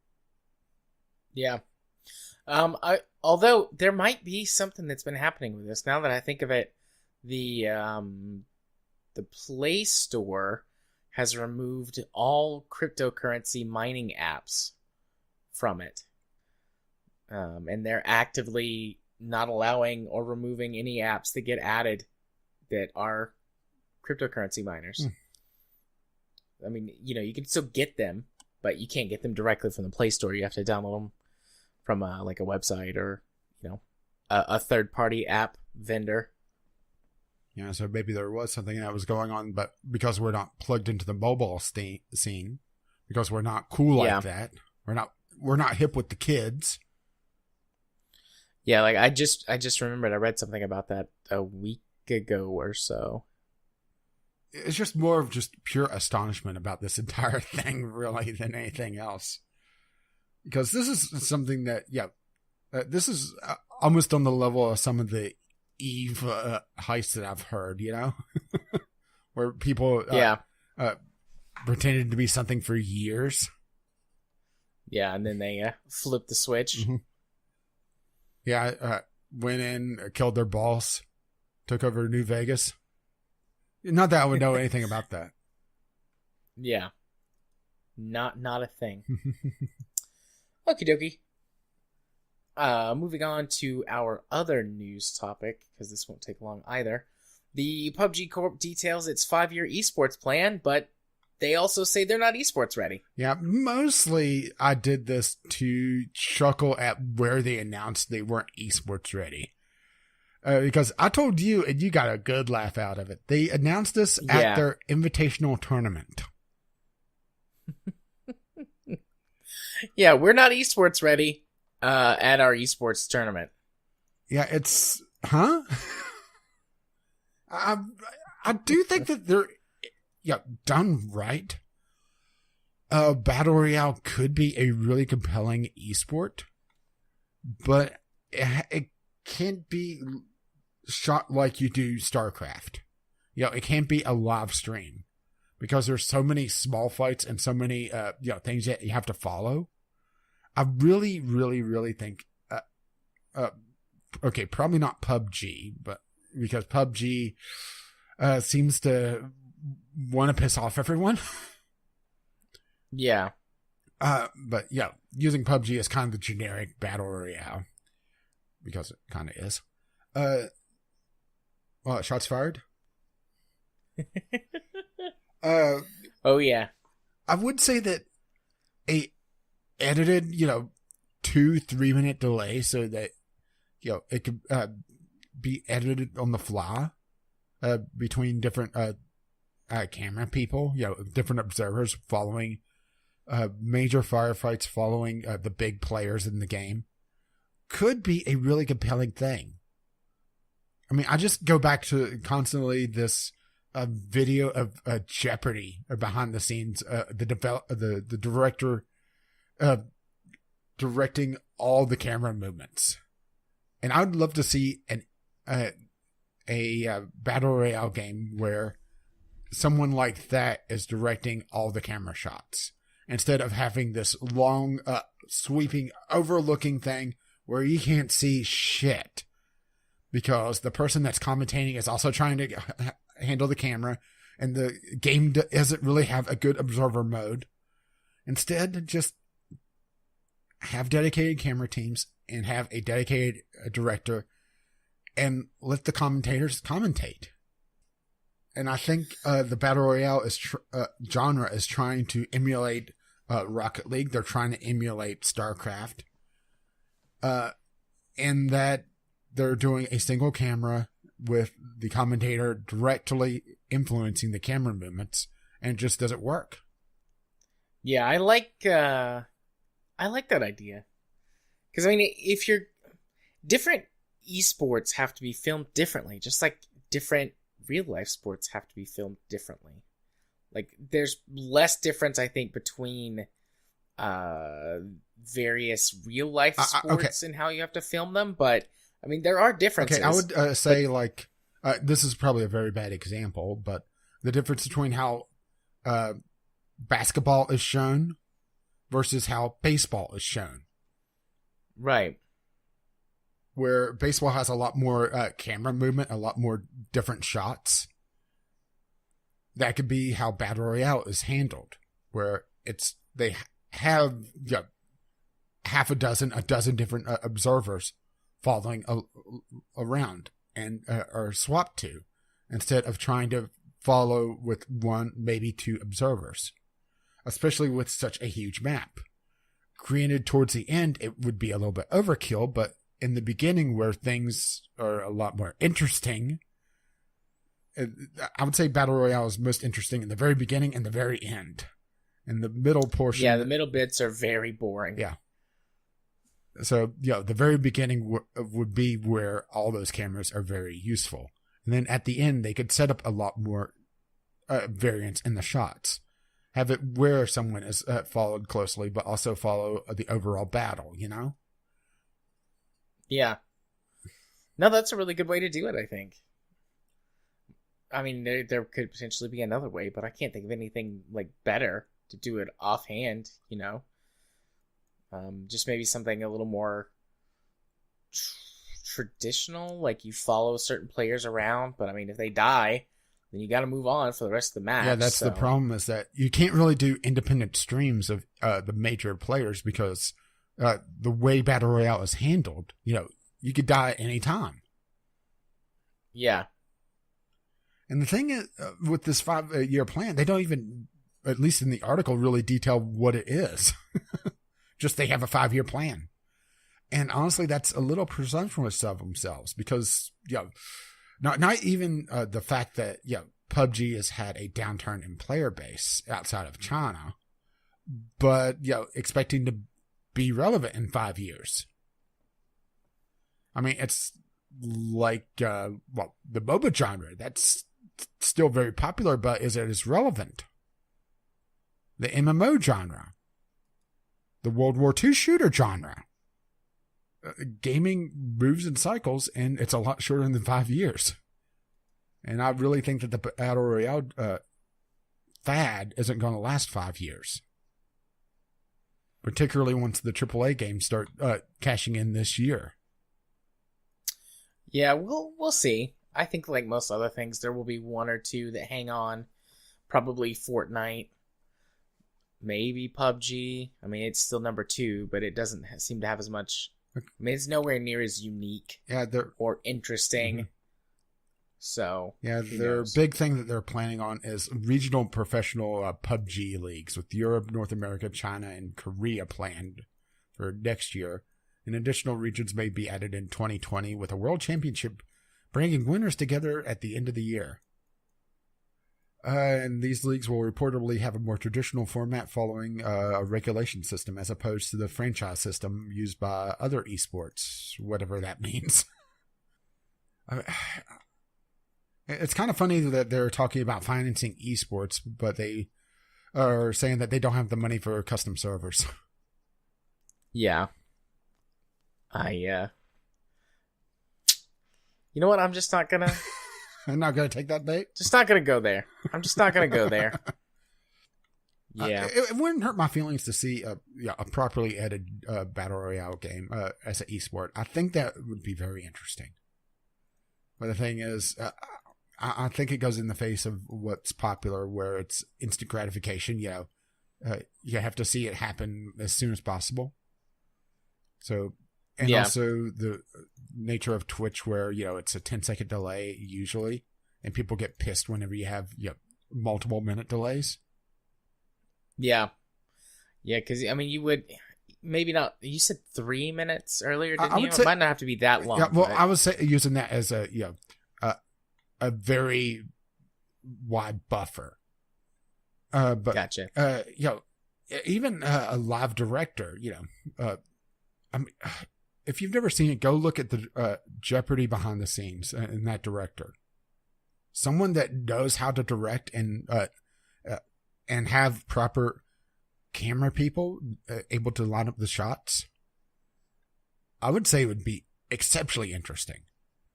Yeah. Although there might be something that's been happening with this. Now that I think of it, the Play Store has removed all cryptocurrency mining apps from it. And they're actively not allowing or removing any apps that get added that are cryptocurrency miners. I mean, you can still get them, but you can't get them directly from the Play Store. You have to download them from like a website or, a third-party app vendor. Yeah, so maybe there was something that was going on, but because we're not plugged into the mobile scene, because we're not cool like that, we're not hip with the kids. Yeah, like I just remembered I read something about that a week ago or so. It's just more of just pure astonishment about this entire thing, really, than anything else. Because this is something that, this is almost on the level of some of the Eve heists that I've heard, you know? Where people pretended to be something for years. Yeah, and then they flipped the switch. Mm-hmm. Yeah, went in, killed their boss, took over New Vegas. Not that I would know anything about that. Yeah. Not a thing. Okie dokie. Moving on to our other news topic, because this won't take long either. The PUBG Corp details its 5-year esports plan, but they also say they're not esports ready. Yeah, mostly I did this to chuckle at where they announced they weren't esports ready. Because I told you, and you got a good laugh out of it. They announced this at their invitational tournament. Yeah, we're not esports ready at our esports tournament. Yeah, it's... Huh? I do think that they're done right. Battle Royale could be a really compelling esport, but it can't be shot like you do StarCraft. It can't be a live stream because there's so many small fights and so many things that you have to follow. I really, really, really think okay, probably not PUBG, but because PUBG seems to want to piss off everyone. Yeah. But using PUBG as kind of the generic battle royale because it kind of is. Shots fired. Oh yeah. I would say that a edited, 2-3 minute delay so that it could be edited on the fly between different camera people, different observers following major firefights, following the big players in the game, could be a really compelling thing. I mean, I just go back to constantly this video of Jeopardy behind the scenes, the director directing all the camera movements, and I would love to see a battle royale game where someone like that is directing all the camera shots instead of having this long, sweeping, overlooking thing where you can't see shit because the person that's commentating is also trying to handle the camera and the game doesn't really have a good observer mode. Instead, just have dedicated camera teams and have a dedicated director and let the commentators commentate. And I think the Battle Royale genre is trying to emulate Rocket League. They're trying to emulate StarCraft. In that they're doing a single camera with the commentator directly influencing the camera movements, and it just doesn't work. Yeah, I like that idea. Because, I mean, if you're... Different esports have to be filmed differently, just like different real-life sports have to be filmed differently. Like, there's less difference, I think, between various real-life sports and how you have to film them, but, I mean, there are differences. Okay, I would say, this is probably a very bad example, but the difference between how basketball is shown versus how baseball is shown. Right. Where baseball has a lot more camera movement, a lot more different shots. That could be how Battle Royale is handled, where they have a dozen different observers following around and are swapped to, instead of trying to follow with one, maybe two observers, especially with such a huge map. Granted, towards the end, it would be a little bit overkill, but in the beginning where things are a lot more interesting, I would say Battle Royale is most interesting in the very beginning and the very end. In the middle portion... Yeah, the middle bits are very boring. Yeah. So, the very beginning would be where all those cameras are very useful. And then at the end, they could set up a lot more variance in the shots. Have it where someone is followed closely, but also follow the overall battle, Yeah. No, that's a really good way to do it, I think. I mean, there could potentially be another way, but I can't think of anything, better to do it offhand, Just maybe something a little more traditional, like you follow certain players around, but I mean, if they die, then you got to move on for the rest of the match. Yeah, that's the problem, is that you can't really do independent streams of the major players because the way Battle Royale is handled, you could die at any time. Yeah. And the thing is, with this 5-year plan, they don't even, at least in the article, really detail what it is. Just they have a 5-year plan. And honestly, that's a little presumptuous of themselves because, not even the fact that, PUBG has had a downturn in player base outside of China, but, expecting to be relevant in 5 years. I mean, it's like, the MOBA genre, that's still very popular, but is it as relevant? The MMO genre, the World War II shooter genre. Gaming moves in cycles, and it's a lot shorter than 5 years. And I really think that the Battle Royale fad isn't going to last 5 years. Particularly once the AAA games start cashing in this year. Yeah, we'll see. I think like most other things, there will be one or two that hang on. Probably Fortnite. Maybe PUBG. I mean, it's still number 2, but it doesn't seem to have as much... I mean, it's nowhere near as unique or interesting. Mm-hmm. So, yeah, their big thing that they're planning on is regional professional PUBG leagues with Europe, North America, China, and Korea planned for next year. And additional regions may be added in 2020 with a world championship bringing winners together at the end of the year. And these leagues will reportedly have a more traditional format following a regulation system as opposed to the franchise system used by other esports, whatever that means. It's kind of funny that they're talking about financing esports, but they are saying that they don't have the money for custom servers. Yeah. You know what? I'm just not gonna... I'm not going to take that bait? Just not going to go there. I'm just not going to go there. Yeah. It wouldn't hurt my feelings to see a properly edited Battle Royale game as an esport. I think that would be very interesting. But the thing is, I think it goes in the face of what's popular, where it's instant gratification. You have to see it happen as soon as possible. So... And also the nature of Twitch where, it's a 10-second delay usually, and people get pissed whenever you have multiple minute delays. Yeah. Yeah, because, I mean, you would maybe not... You said 3 minutes earlier, didn't you? It might not have to be that long. Yeah, well, I was using that as a very wide buffer. But gotcha. Even a live director, I mean... If you've never seen it, go look at the Jeopardy behind the scenes in that director. Someone that knows how to direct and have proper camera people able to line up the shots. I would say it would be exceptionally interesting,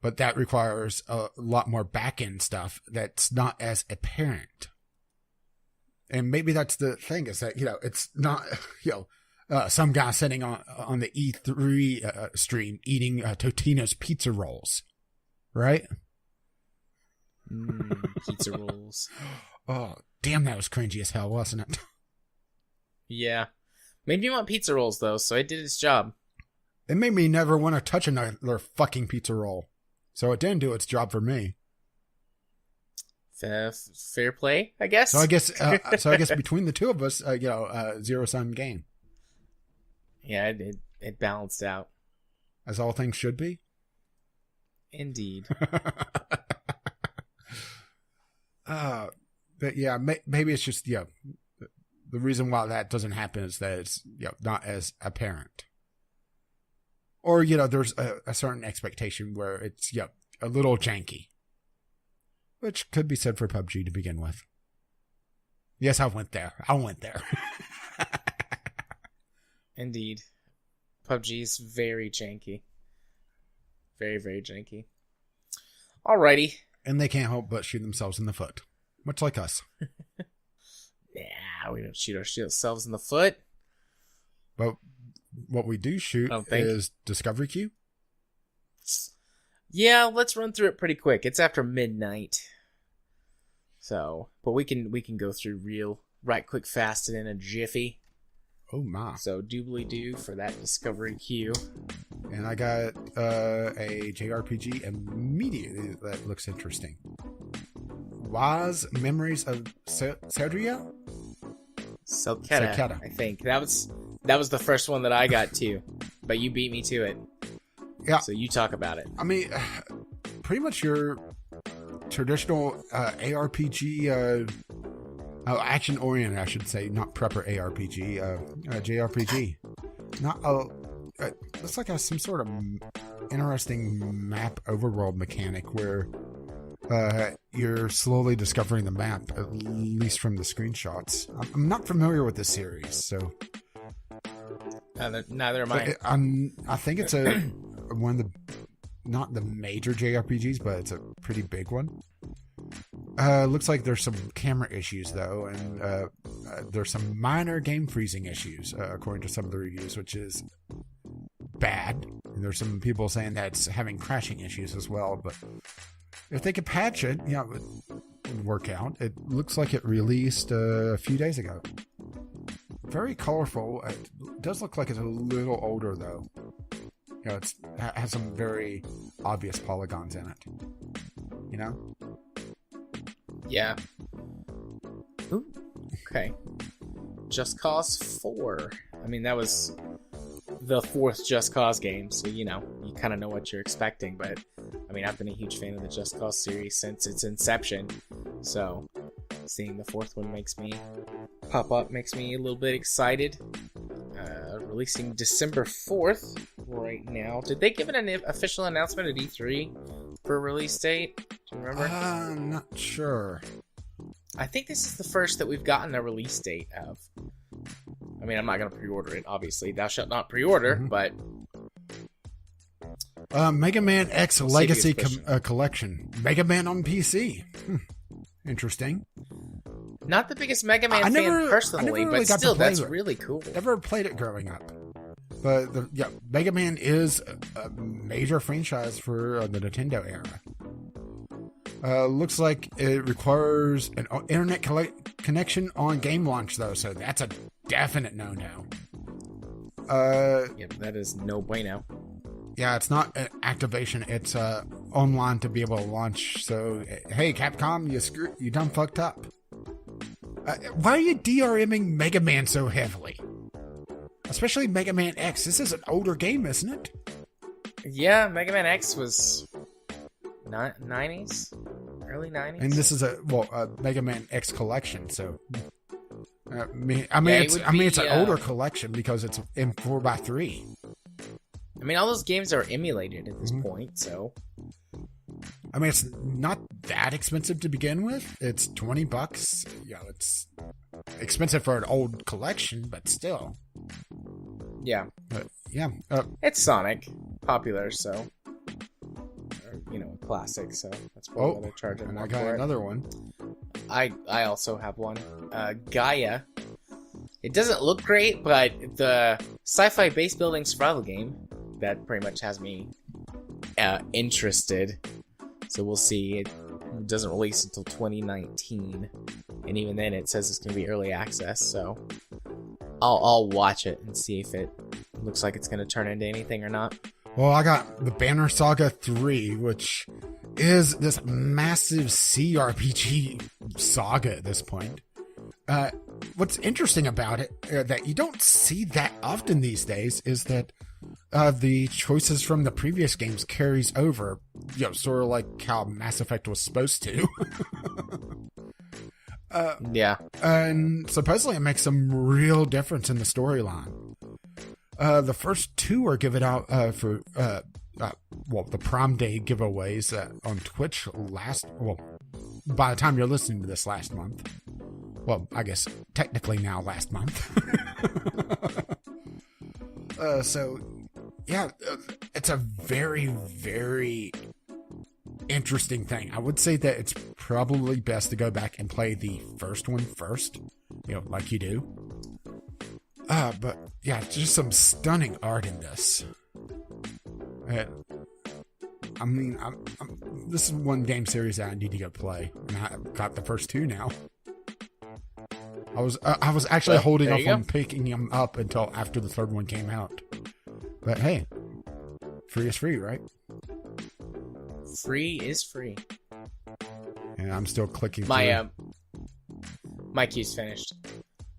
but that requires a lot more back-end stuff that's not as apparent. And maybe that's the thing, is that, it's not, some guy sitting on the E3 stream eating Totino's pizza rolls, right? Pizza rolls. Oh, damn, that was cringy as hell, wasn't it? Yeah. Made me want pizza rolls, though, so it did its job. It made me never want to touch another fucking pizza roll, so it didn't do its job for me. Fair play, I guess. So I guess between the two of us, zero-sum game. Yeah, it balanced out. As all things should be? Indeed. But yeah, maybe it's just, the reason why that doesn't happen is that it's not as apparent. Or, you know, there's a certain expectation where it's, a little janky. Which could be said for PUBG to begin with. Yes, I went there. Indeed. PUBG is very janky. Very, very janky. Alrighty. And they can't help but shoot themselves in the foot. Much like us. Yeah, we don't shoot ourselves in the foot. But what we do shoot is Discovery Queue. Yeah, let's run through it pretty quick. It's after midnight. So, but we can go through real right quick fast and in a jiffy. Oh my. So doobly-doo for that Discovery Queue. And I got a JRPG immediately that looks interesting. Wise Memories of Cedria? Selketa, I think. That was the first one that I got too. But you beat me to it. Yeah. So you talk about it. I mean, pretty much your traditional ARPG, action-oriented, I should say, not prepper ARPG, JRPG. Looks like some sort of interesting map overworld mechanic where you're slowly discovering the map, at least from the screenshots. I'm not familiar with this series, so... Neither am I. I think it's one of the, not the major JRPGs, but it's a pretty big one. Looks like there's some camera issues though, and there's some minor game freezing issues according to some of the reviews, which is bad. And there's some people saying that it's having crashing issues as well. But if they could patch it, it would work out. It looks like it released a few days ago. Very colorful. It does look like it's a little older though. It has some very obvious polygons in it. Yeah. Ooh, okay. Just Cause 4. I mean, that was the fourth Just Cause game, so you kind of know what you're expecting. But I mean, I've been a huge fan of the Just Cause series since its inception, so seeing the fourth one makes me pop up, makes me a little bit excited. Releasing December 4th right now. Did they give it an official announcement at E3 for a release date? Do you remember? I'm not sure. I think this is the first that we've gotten a release date of. I mean, I'm not going to pre-order it, obviously. Thou shalt not pre-order, but... Mega Man X Legacy Collection. Mega Man on PC. Interesting. Not the biggest Mega Man fan personally, but still, that's really cool. Never played it growing up. But Mega Man is a major franchise for the Nintendo era. Looks like it requires an internet connection on game launch, though, so that's a definite no-no. Yep, that is no bueno. Yeah, it's not an activation. It's online to be able to launch. So, hey, Capcom, you done fucked up. Why are you DRMing Mega Man so heavily? Especially Mega Man X. This is an older game, isn't it? Yeah, Mega Man X was 90s? Early 90s? And this is a Mega Man X collection, so... it's an older collection because it's in 4x3. I mean, all those games are emulated at this point, so... I mean, it's not that expensive to begin with. It's $20. Yeah, it's expensive for an old collection, but still. Yeah. But, yeah. It's Sonic. Popular, so... classic, so that's what they're charging more for. I got another one. I also have one. Gaia. It doesn't look great, but the sci-fi base building survival game that pretty much has me interested. So we'll see. It doesn't release until 2019, and even then, it says it's going to be early access. So I'll watch it and see if it looks like it's going to turn into anything or not. Well, I got the Banner Saga 3, which is this massive CRPG saga at this point. What's interesting about it that you don't see that often these days is that the choices from the previous games carries over, sort of like how Mass Effect was supposed to. Yeah. And supposedly it makes some real difference in the storyline. The first two are given out for the prom day giveaways on Twitch by the time you're listening to this last month. Well, I guess technically now last month. It's a very, very interesting thing. I would say that it's probably best to go back and play the first one first, like you do. But yeah, just some stunning art in this. This is one game series that I need to go play, and I've got the first two now. I was actually holding off on picking them up until after the third one came out. But hey, free is free, right? Free is free. And I'm still clicking my queue's finished.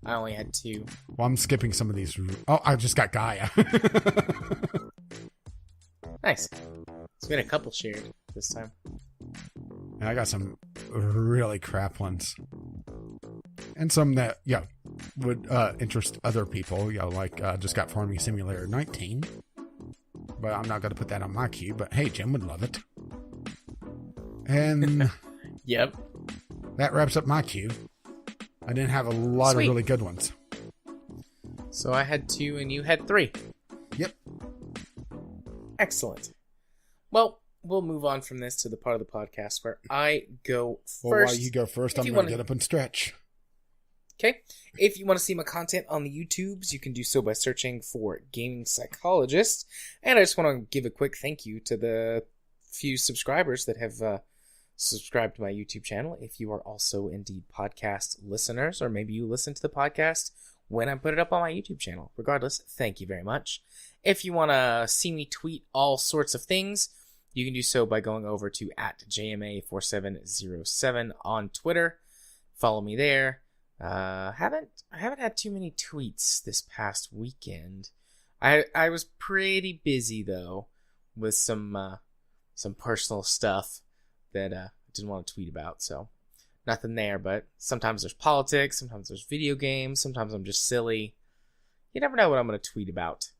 I only had 2. Well, I'm skipping some of these. Oh, I just got Gaia. Nice. It's been a couple shared this time. And I got some really crap ones. And some that, would interest other people. Just got Farming Simulator 19. But I'm not going to put that on my queue. But hey, Jim would love it. And yep. That wraps up my queue. I didn't have a lot of really good ones. So I had 2 and you had 3. Yep. Excellent. Well, we'll move on from this to the part of the podcast where I go first. Well, while you go first, I'm going to get up and stretch. Okay. If you want to see my content on the YouTubes, you can do so by searching for Gaming Psychologist. And I just want to give a quick thank you to the few subscribers that have subscribe to my YouTube channel. If you are also indeed podcast listeners, or maybe you listen to the podcast when I put it up on my YouTube channel. Regardless, thank you very much. If you want to see me tweet all sorts of things, you can do so by going over to @JMA4707 on Twitter. Follow me there. I haven't had too many tweets this past weekend. I was pretty busy though with some personal stuff that I didn't want to tweet about, so nothing there. But sometimes there's politics, sometimes there's video games, sometimes I'm just silly. You never know what I'm going to tweet about.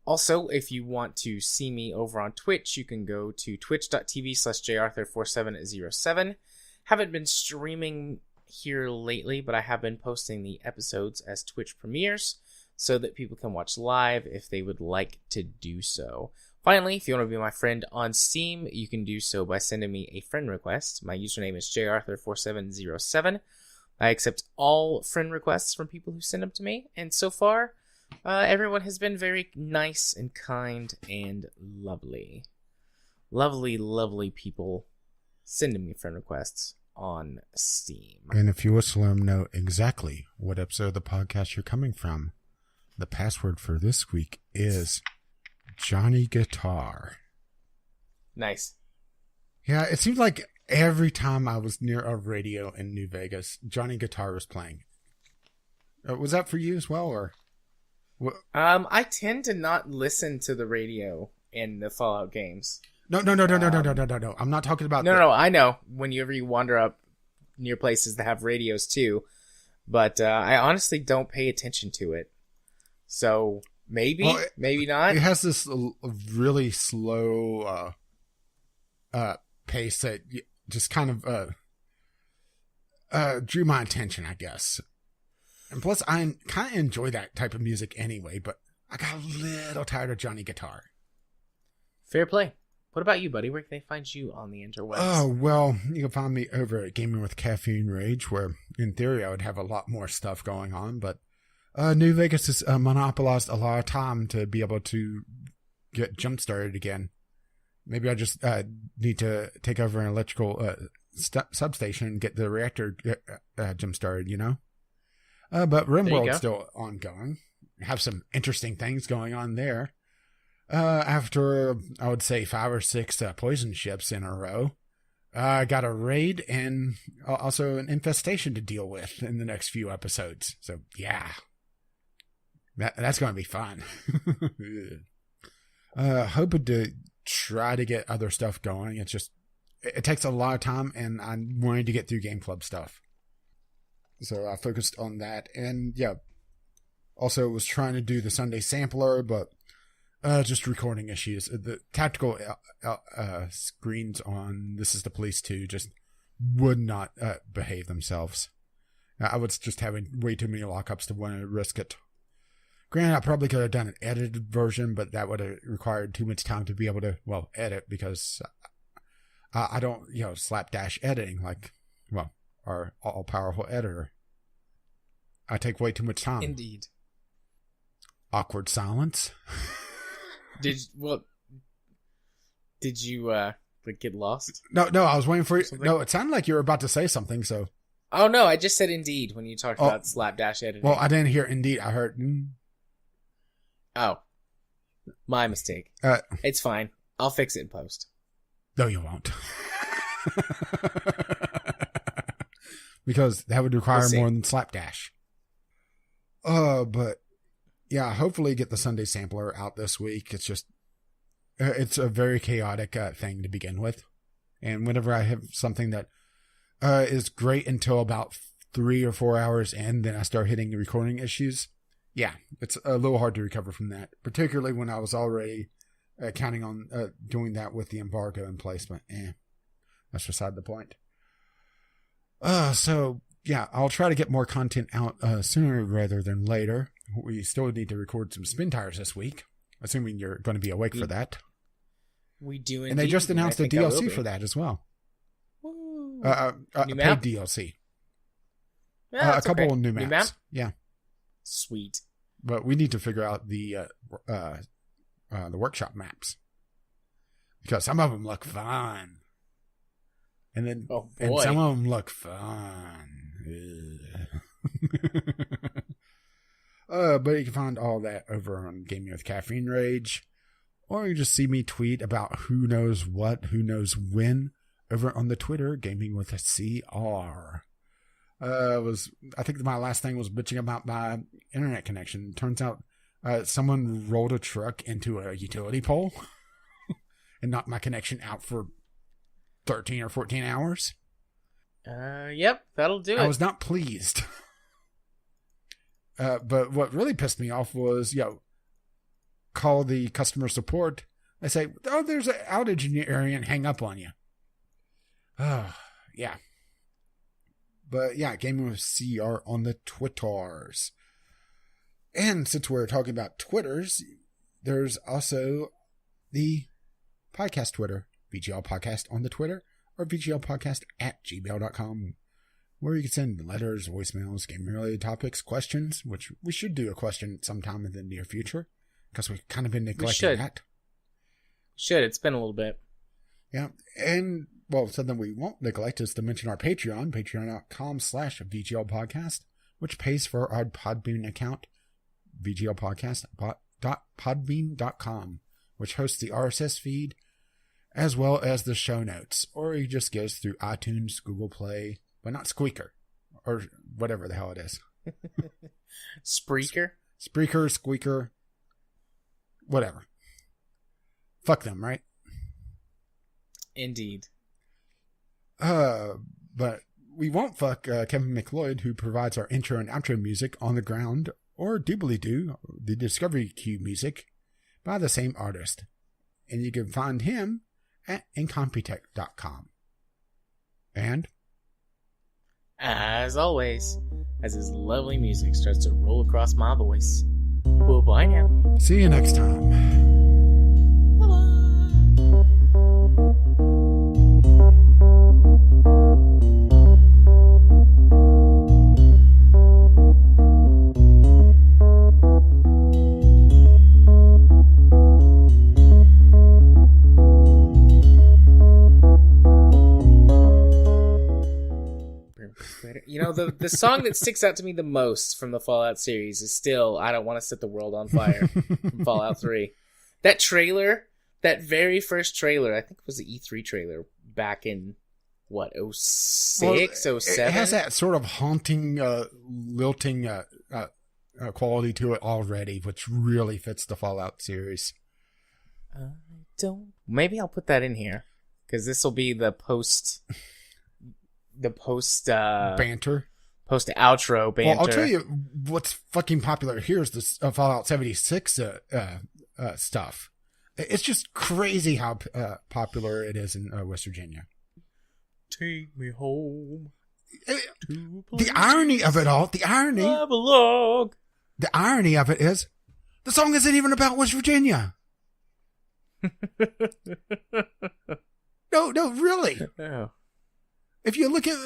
Also, if you want to see me over on Twitch, you can go to twitch.tv/jarthur4707. Haven't been streaming here lately, but I have been posting the episodes as Twitch premieres so that people can watch live if they would like to do so. Finally, if you want to be my friend on Steam, you can do so by sending me a friend request. My username is jarthur4707. I accept all friend requests from people who send them to me, and so far, everyone has been very nice and kind and lovely. Lovely, lovely people sending me friend requests on Steam. And if you wish to let them know exactly what episode of the podcast you're coming from, the password for this week is Johnny Guitar. Nice. Yeah, it seems like every time I was near a radio in New Vegas, Johnny Guitar was playing. Was that for you as well, or? I tend to not listen to the radio in the Fallout games. No. I'm not talking about. No, I know. Whenever you wander up near places that have radios too, but I honestly don't pay attention to it. So maybe, maybe not. It has this really slow pace that just kind of drew my attention, I guess. And plus, I kind of enjoy that type of music anyway, but I got a little tired of Johnny Guitar. Fair play. What about you, buddy? Where can they find you on the interwebs? Oh, well, you can find me over at Gaming with Caffeine Rage, where in theory I would have a lot more stuff going on, but New Vegas has monopolized a lot of time to be able to get jump started again. Maybe I just need to take over an electrical substation and get the reactor jump started, you know? But RimWorld's still ongoing. Have some interesting things going on there. After, I would say, 5 or 6 poison ships in a row, I got a raid and also an infestation to deal with in the next few episodes. So, yeah. That's going to be fun. Hoping to try to get other stuff going. It's just, it takes a lot of time, and I'm wanting to get through Game Club stuff. So I focused on that, and yeah. Also was trying to do the Sunday sampler, but just recording issues. The tactical screens on This Is the Police 2 just would not behave themselves. I was just having way too many lockups to want to risk it. Granted, I probably could have done an edited version, but that would have required too much time to be able to, edit, because I don't, slapdash editing like, our all-powerful editor. I take way too much time. Indeed. Awkward silence. Did you get lost? No, I was waiting for you. No, it sounded like you were about to say something, so. Oh, no, I just said indeed when you talked about slapdash editing. Well, I didn't hear indeed. I heard. Oh. My mistake. It's fine. I'll fix it in post. No, you won't. Because that would require more than slapdash. But yeah, hopefully get the Sunday sampler out this week. It's just, it's a very chaotic thing to begin with. And whenever I have something that is great until about 3 or 4 hours in, then I start hitting the recording issues. Yeah, it's a little hard to recover from that, particularly when I was already counting on doing that with the embargo in place. But that's beside the point. So yeah, I'll try to get more content out sooner rather than later. We still need to record some spin tires this week, assuming you're going to be awake for that. We do indeed. And they just announced a DLC for that as well. A paid DLC. Yeah, a couple of new maps. New map? Yeah. Sweet. But we need to figure out the workshop maps, because some of them look fun, and then and some of them look fun. But you can find all that over on Gaming with Caffeine Rage, or you just see me tweet about who knows what, who knows when, over on the Twitter Gaming with a CR. I think my last thing was bitching about my internet connection. Turns out someone rolled a truck into a utility pole and knocked my connection out for 13 or 14 hours. Yep, that'll do it. I was not pleased. But what really pissed me off was, call the customer support. They say, oh, there's an outage in your area, and hang up on you. Yeah. But yeah, Gaming with CR on the Twitters. And since we're talking about Twitters, there's also the podcast Twitter, VGL Podcast on the Twitter, or VGLpodcast@gmail.com, where you can send letters, voicemails, game-related topics, questions, which we should do a question sometime in the near future, because we've kind of been neglecting that. Should. It's been a little bit. Yeah, and something we won't neglect is to mention our Patreon, patreon.com/VGL Podcast, which pays for our Podbean account, VGLpodcast.podbean.com, which hosts the RSS feed, as well as the show notes. Or you just get us through iTunes, Google Play, but not Squeaker, or whatever the hell it is. Spreaker? Squeaker, whatever. Fuck them, right? Indeed. But we won't fuck Kevin McLeod, who provides our intro and outro music on the ground, or doobly-doo, the Discovery Cue music, by the same artist. And you can find him at incompetech.com. And? As always, as his lovely music starts to roll across my voice. Bye now. See you next time. The song that sticks out to me the most from the Fallout series is still I Don't Want to Set the World on Fire from Fallout 3. That trailer, that very first trailer, I think it was the E3 trailer back in, 06, 07? It has that sort of haunting, lilting quality to it already, which really fits the Fallout series. Maybe I'll put that in here, because this will be the post banter. post to outro banter. Well, I'll tell you what's fucking popular here is this Fallout 76 stuff. It's just crazy how popular it is in West Virginia. Take me home. The irony of it all, the irony of it is, the song isn't even about West Virginia. No, really. Oh. If you look at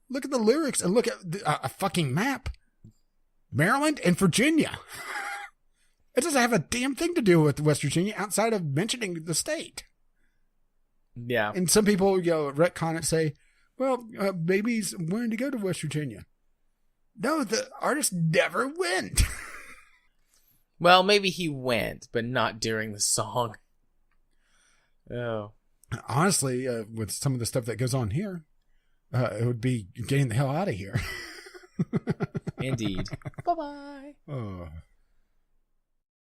the lyrics and look at a fucking map, Maryland and Virginia, it doesn't have a damn thing to do with West Virginia outside of mentioning the state. Yeah. And some people, retcon it and say, well, maybe he's wanting to go to West Virginia. No, the artist never went. Well, maybe he went, but not during the song. Oh. Honestly, with some of the stuff that goes on here, it would be getting the hell out of here. Indeed. Bye-bye. Oh.